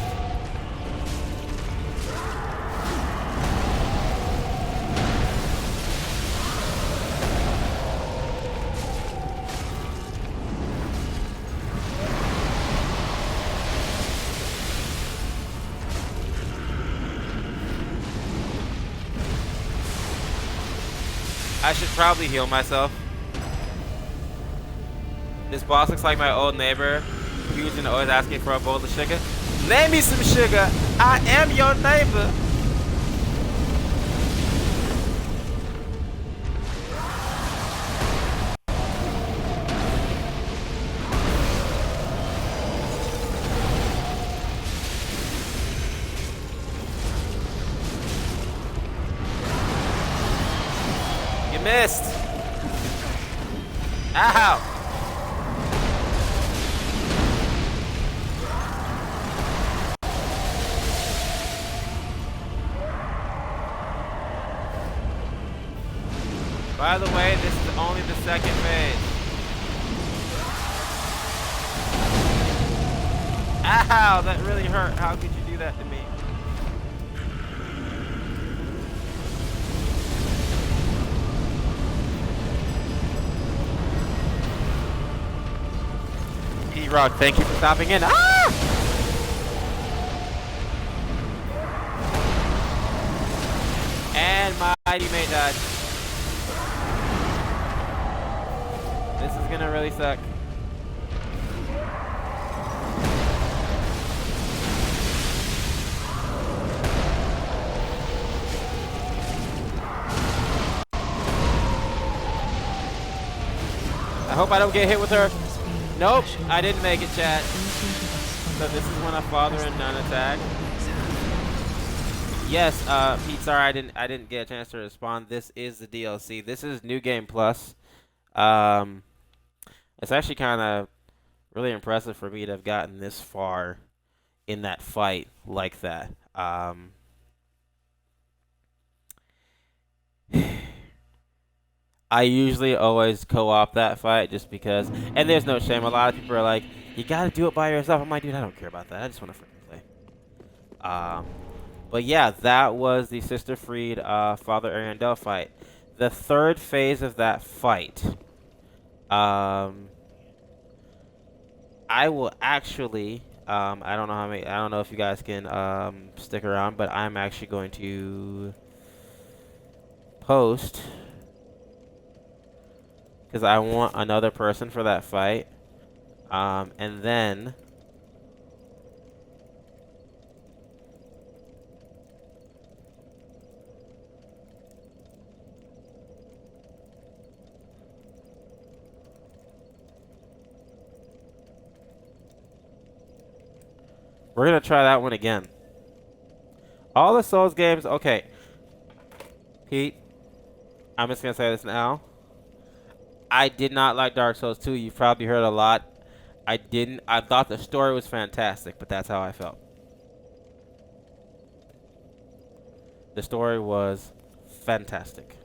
I should probably heal myself. This boss looks like my old neighbor, who's always asking for a bowl of sugar. Lend me some sugar. I am your neighbor. You missed. Ow. By the way, this is only the second phase. Ow, that really hurt. How could you do that to me? Rock, thank you for stopping in. Ah! And Mighty Mage died. This is gonna really suck. I hope I don't get hit with her. Nope, I didn't make it, chat. So this is when a father and none attack. Yes, Pete, sorry I didn't get a chance to respond. This is the DLC. This is New Game Plus. It's actually kind of really impressive for me to have gotten this far in that fight like that. I usually always co-op that fight just because, and there's no shame. A lot of people are like, you gotta do it by yourself. I'm like, dude, I don't care about that. I just want to freaking play. But yeah, that was the Sister Freed, Father Arundel fight. The third phase of that fight, I will actually, I don't know how many, I don't know if you guys can stick around, but I'm actually going to post, because I want another person for that fight, and then we're going to try that one again. All the Souls games, okay. Pete, I'm just going to say this now. I did not like Dark Souls 2. You've probably heard a lot. I didn't. I thought the story was fantastic, but that's how I felt. The story was fantastic.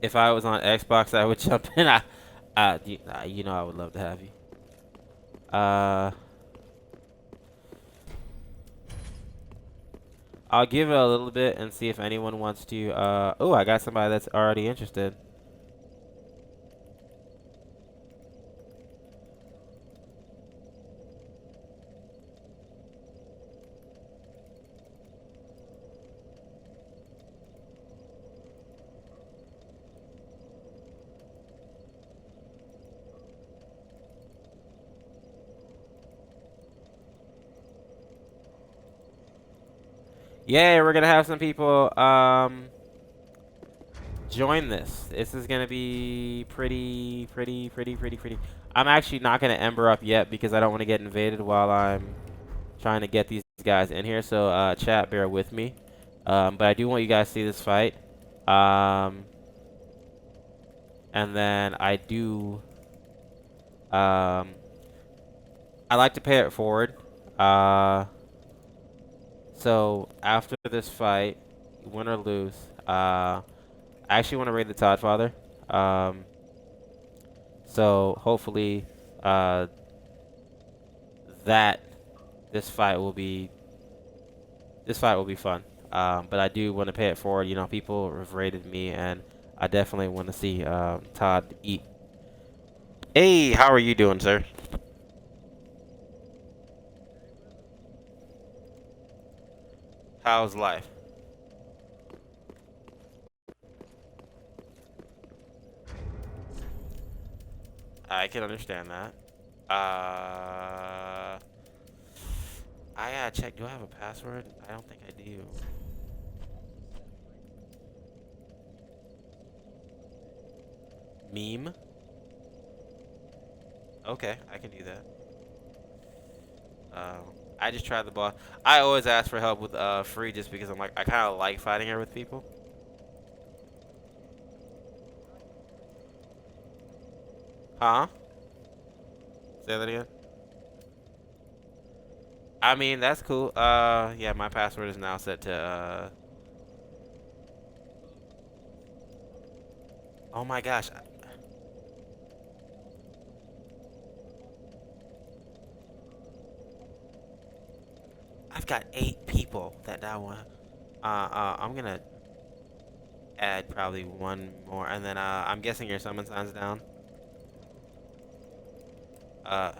If I was on Xbox, I would jump in. You know I would love to have you. I'll give it a little bit and see if anyone wants to. Oh, I got somebody that's already interested. Yay, we're gonna have some people join this. This is gonna be pretty. I'm actually not gonna ember up yet because I don't want to get invaded while I'm trying to get these guys in here. So chat, bear with me. But I do want you guys to see this fight. And then I do I like to pay it forward. So after this fight, win or lose, I actually want to raid the Todd Father. So hopefully, that this fight will be fun. But I do want to pay it forward. You know, people have raided me, and I definitely want to see Todd eat. Hey, how are you doing, sir? How's life? I can understand that. I gotta check. Do I have a password? I don't think I do. Meme? Okay, I can do that. I just tried the boss. I always ask for help with Free just because I'm like, I kind of like fighting her with people. Huh? Say that again. I mean, that's cool. Yeah, my password is now set to, oh my gosh. I've got 8 people that now want. I'm gonna add probably one more, and then I'm guessing your summon sign's down. Uh.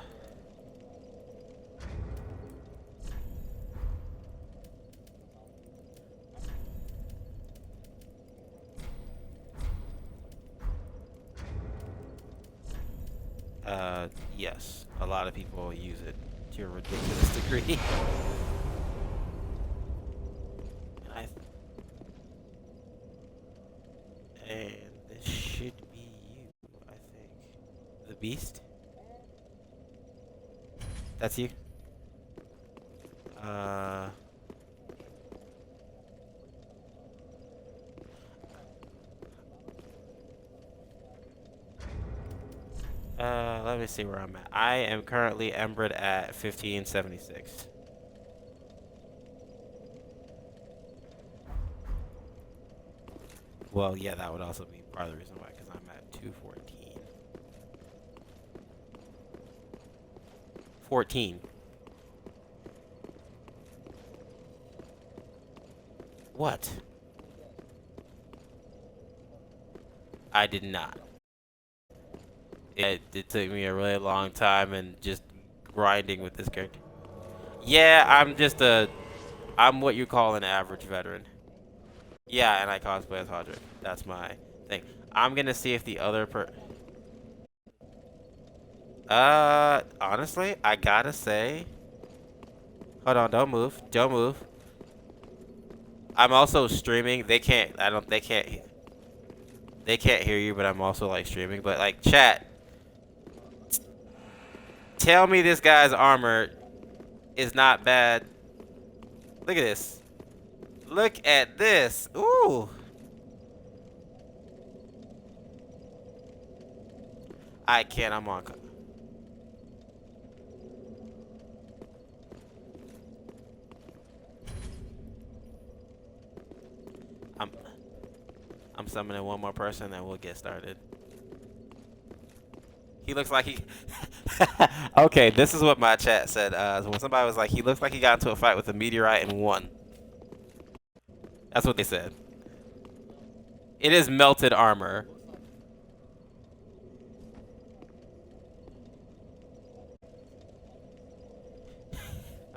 Yes, a lot of people use it to a ridiculous degree. and, I and this should be you, I think. The Beast? That's you? Let me see where I'm at. I am currently embered at 1576. Well, yeah, that would also be part of the reason why, because I'm at 214. 14. What? I did not. It took me a really long time and just grinding with this character. Yeah, I'm what you call an average veteran. Yeah, and I cosplay as Hodrick. That's my thing. I'm gonna see if the other honestly, I gotta say. Hold on, don't move. Don't move. I'm also streaming. They can't hear you, but I'm also like streaming. But like chat, tell me this guy's armor is not bad. Look at this. Look at this. Ooh. I can't. I'm on. I'm summoning one more person, and we'll get started. He looks like he. Okay, this is what my chat said. When somebody was like, he looks like he got into a fight with a meteorite and won. That's what they said. It is melted armor.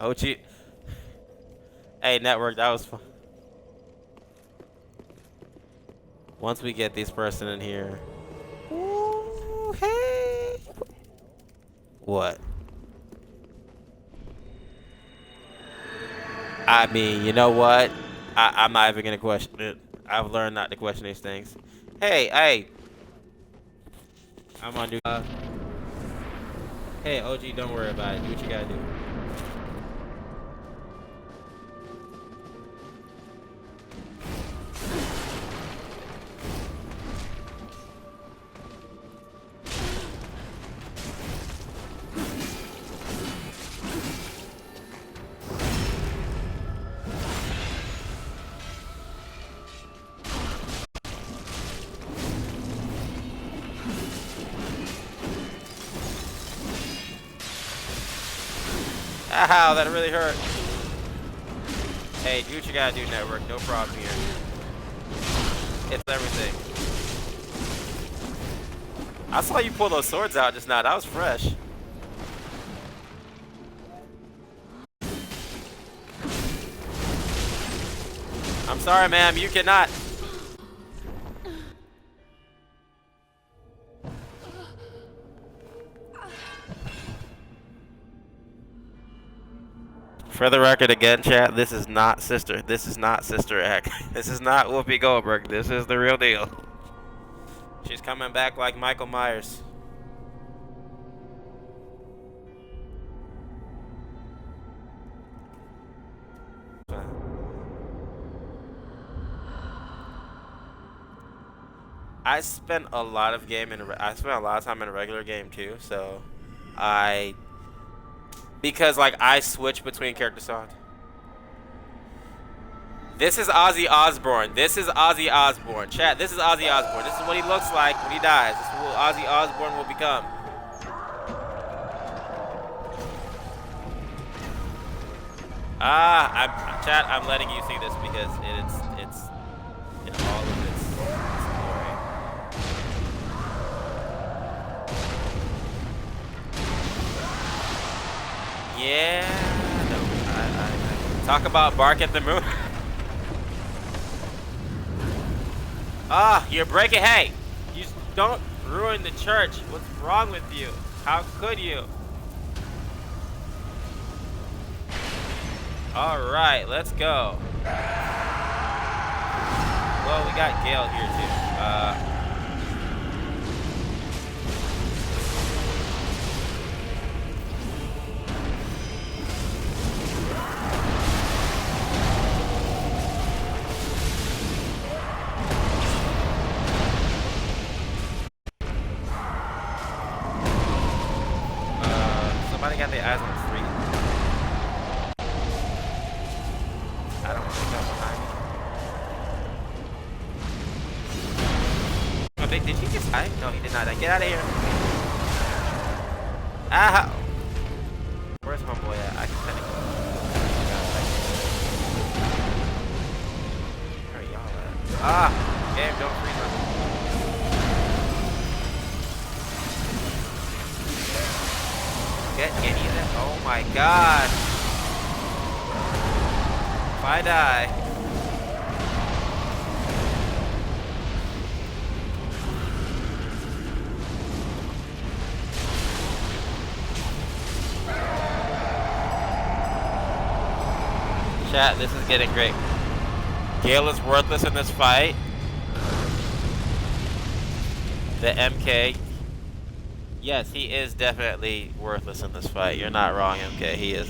Ochi. Hey, network, that was fun. Once we get this person in here. Ooh, hey. What? I mean, you know what? I'm not even gonna question it. I've learned not to question these things. Hey. I'm gonna do. Hey, OG, don't worry about it. Do what you gotta do. Ow, that really hurt. Hey, do what you gotta do, network. No problem here. It's everything. I saw you pull those swords out just now. That was fresh. I'm sorry, ma'am. You cannot. For the record again, chat, this is not Sister. This is not Sister Act. This is not Whoopi Goldberg. This is the real deal. She's coming back like Michael Myers. I spent a lot of time in a regular game too, so because like I switch between characters on. This is Ozzy Osbourne. This is Ozzy Osbourne. Chat, this is Ozzy Osbourne. This is what he looks like when he dies. This is what Ozzy Osbourne will become. Chat. I'm letting you see this because it's in all of its glory. Yeah. No, I talk about bark at the moon. You're breaking. Hey, you don't ruin the church. What's wrong with you? How could you? All right, let's go. Well, we got Gale here too. Somebody got their eyes on the street. I don't think I'm behind me. Oh, did he just hide? No, he did not. Get out of here. Ow! Where's my boy at? I can kind of. Where are y'all at? Game, don't freeze me. Get any of that? Oh my god! If I die. Chat, this is getting great. Gale is worthless in this fight. The MK. Yes, he is definitely worthless in this fight. You're not wrong, MK. He is.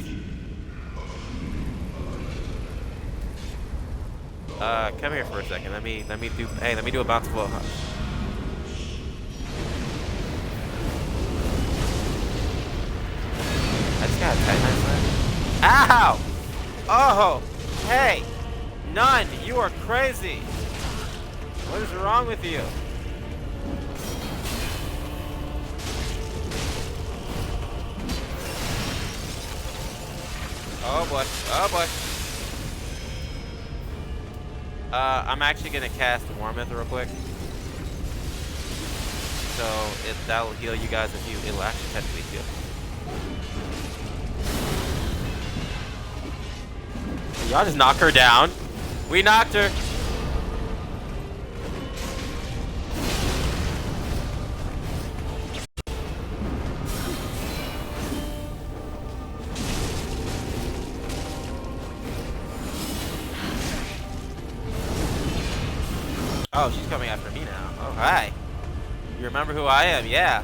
Come here for a second. Let me do a bounce flow. I just got a tight knife left. Ow! Oh! Hey! None! You are crazy! What is wrong with you? Oh boy. Oh boy. I'm actually gonna cast Warmth real quick. So that'll heal you guys if you. It'll actually technically heal. Y'all just knock her down. We knocked her. Oh, she's coming after me now. Oh, hi. You remember who I am? Yeah.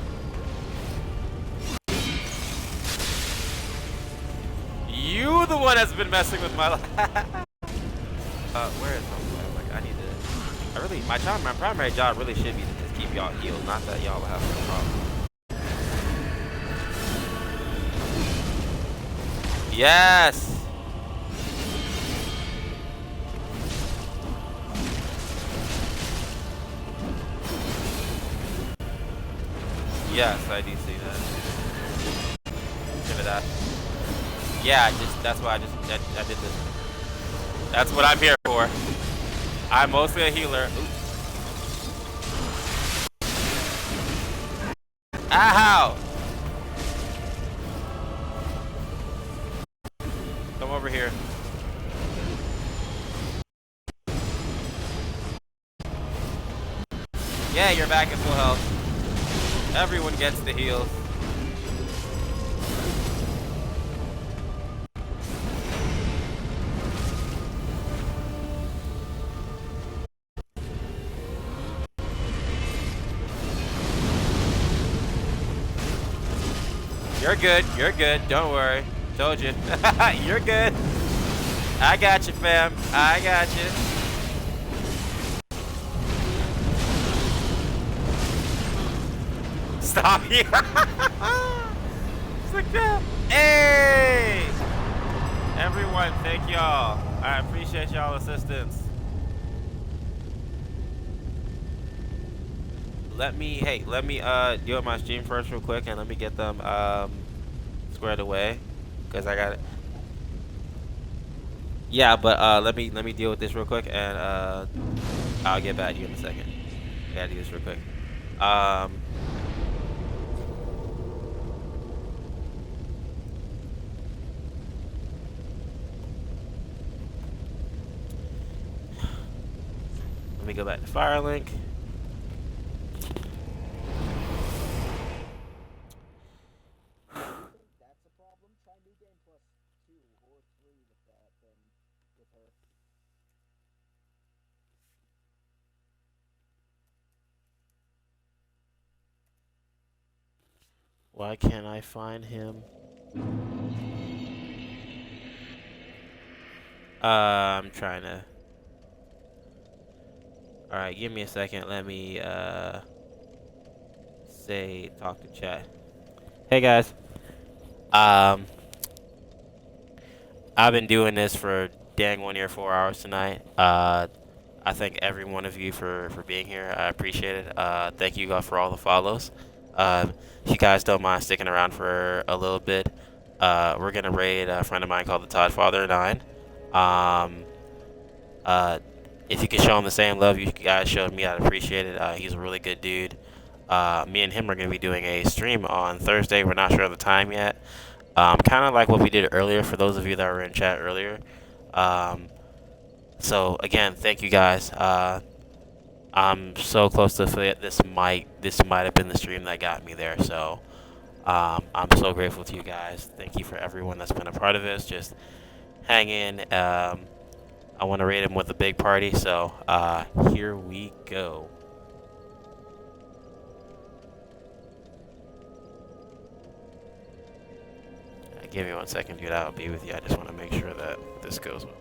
You the one that's been messing with my life. Where is my like, I need to. My primary job really should be to just keep y'all healed, not that y'all have no problem. Yes. Yes, I do see that. Give it that. Yeah, that's why I did this. That's what I'm here for. I'm mostly a healer. Oops. Ow! Come over here. Yeah, you're back at full health. Everyone gets the heals. You're good. You're good. Don't worry. Told you. You're good. I got you, fam. I got you. Stop here. It's like that. Hey! Everyone, thank y'all. I appreciate y'all assistance. Let me do my stream first real quick and let me get them squared away. Because I got it. Yeah, but let me deal with this real quick, and I'll get back to you in a second. I gotta do this real quick. Um, let me go back to Firelink. Why can't I find him? I'm trying to. All right, give me a second. Let me say talk to chat. Hey guys. Um, I've been doing this for dang 4 hours tonight. I thank every one of you for being here. I appreciate it. Thank you guys for all the follows. If you guys don't mind sticking around for a little bit, we're gonna raid a friend of mine called the Todd Father 9. Um, uh, if you could show him the same love you guys showed me, I'd appreciate it. He's a really good dude. Me and him are gonna be doing a stream on Thursday. We're not sure of the time yet. Kind of like what we did earlier for those of you that were in chat earlier. Um, so again, thank you guys. I'm so close to this might have been the stream that got me there. So I'm so grateful to you guys. Thank you for everyone that's been a part of this. Just hang in. I want to rate him with a big party. So here we go. Give me 1 second, dude. I'll be with you. I just want to make sure that this goes well.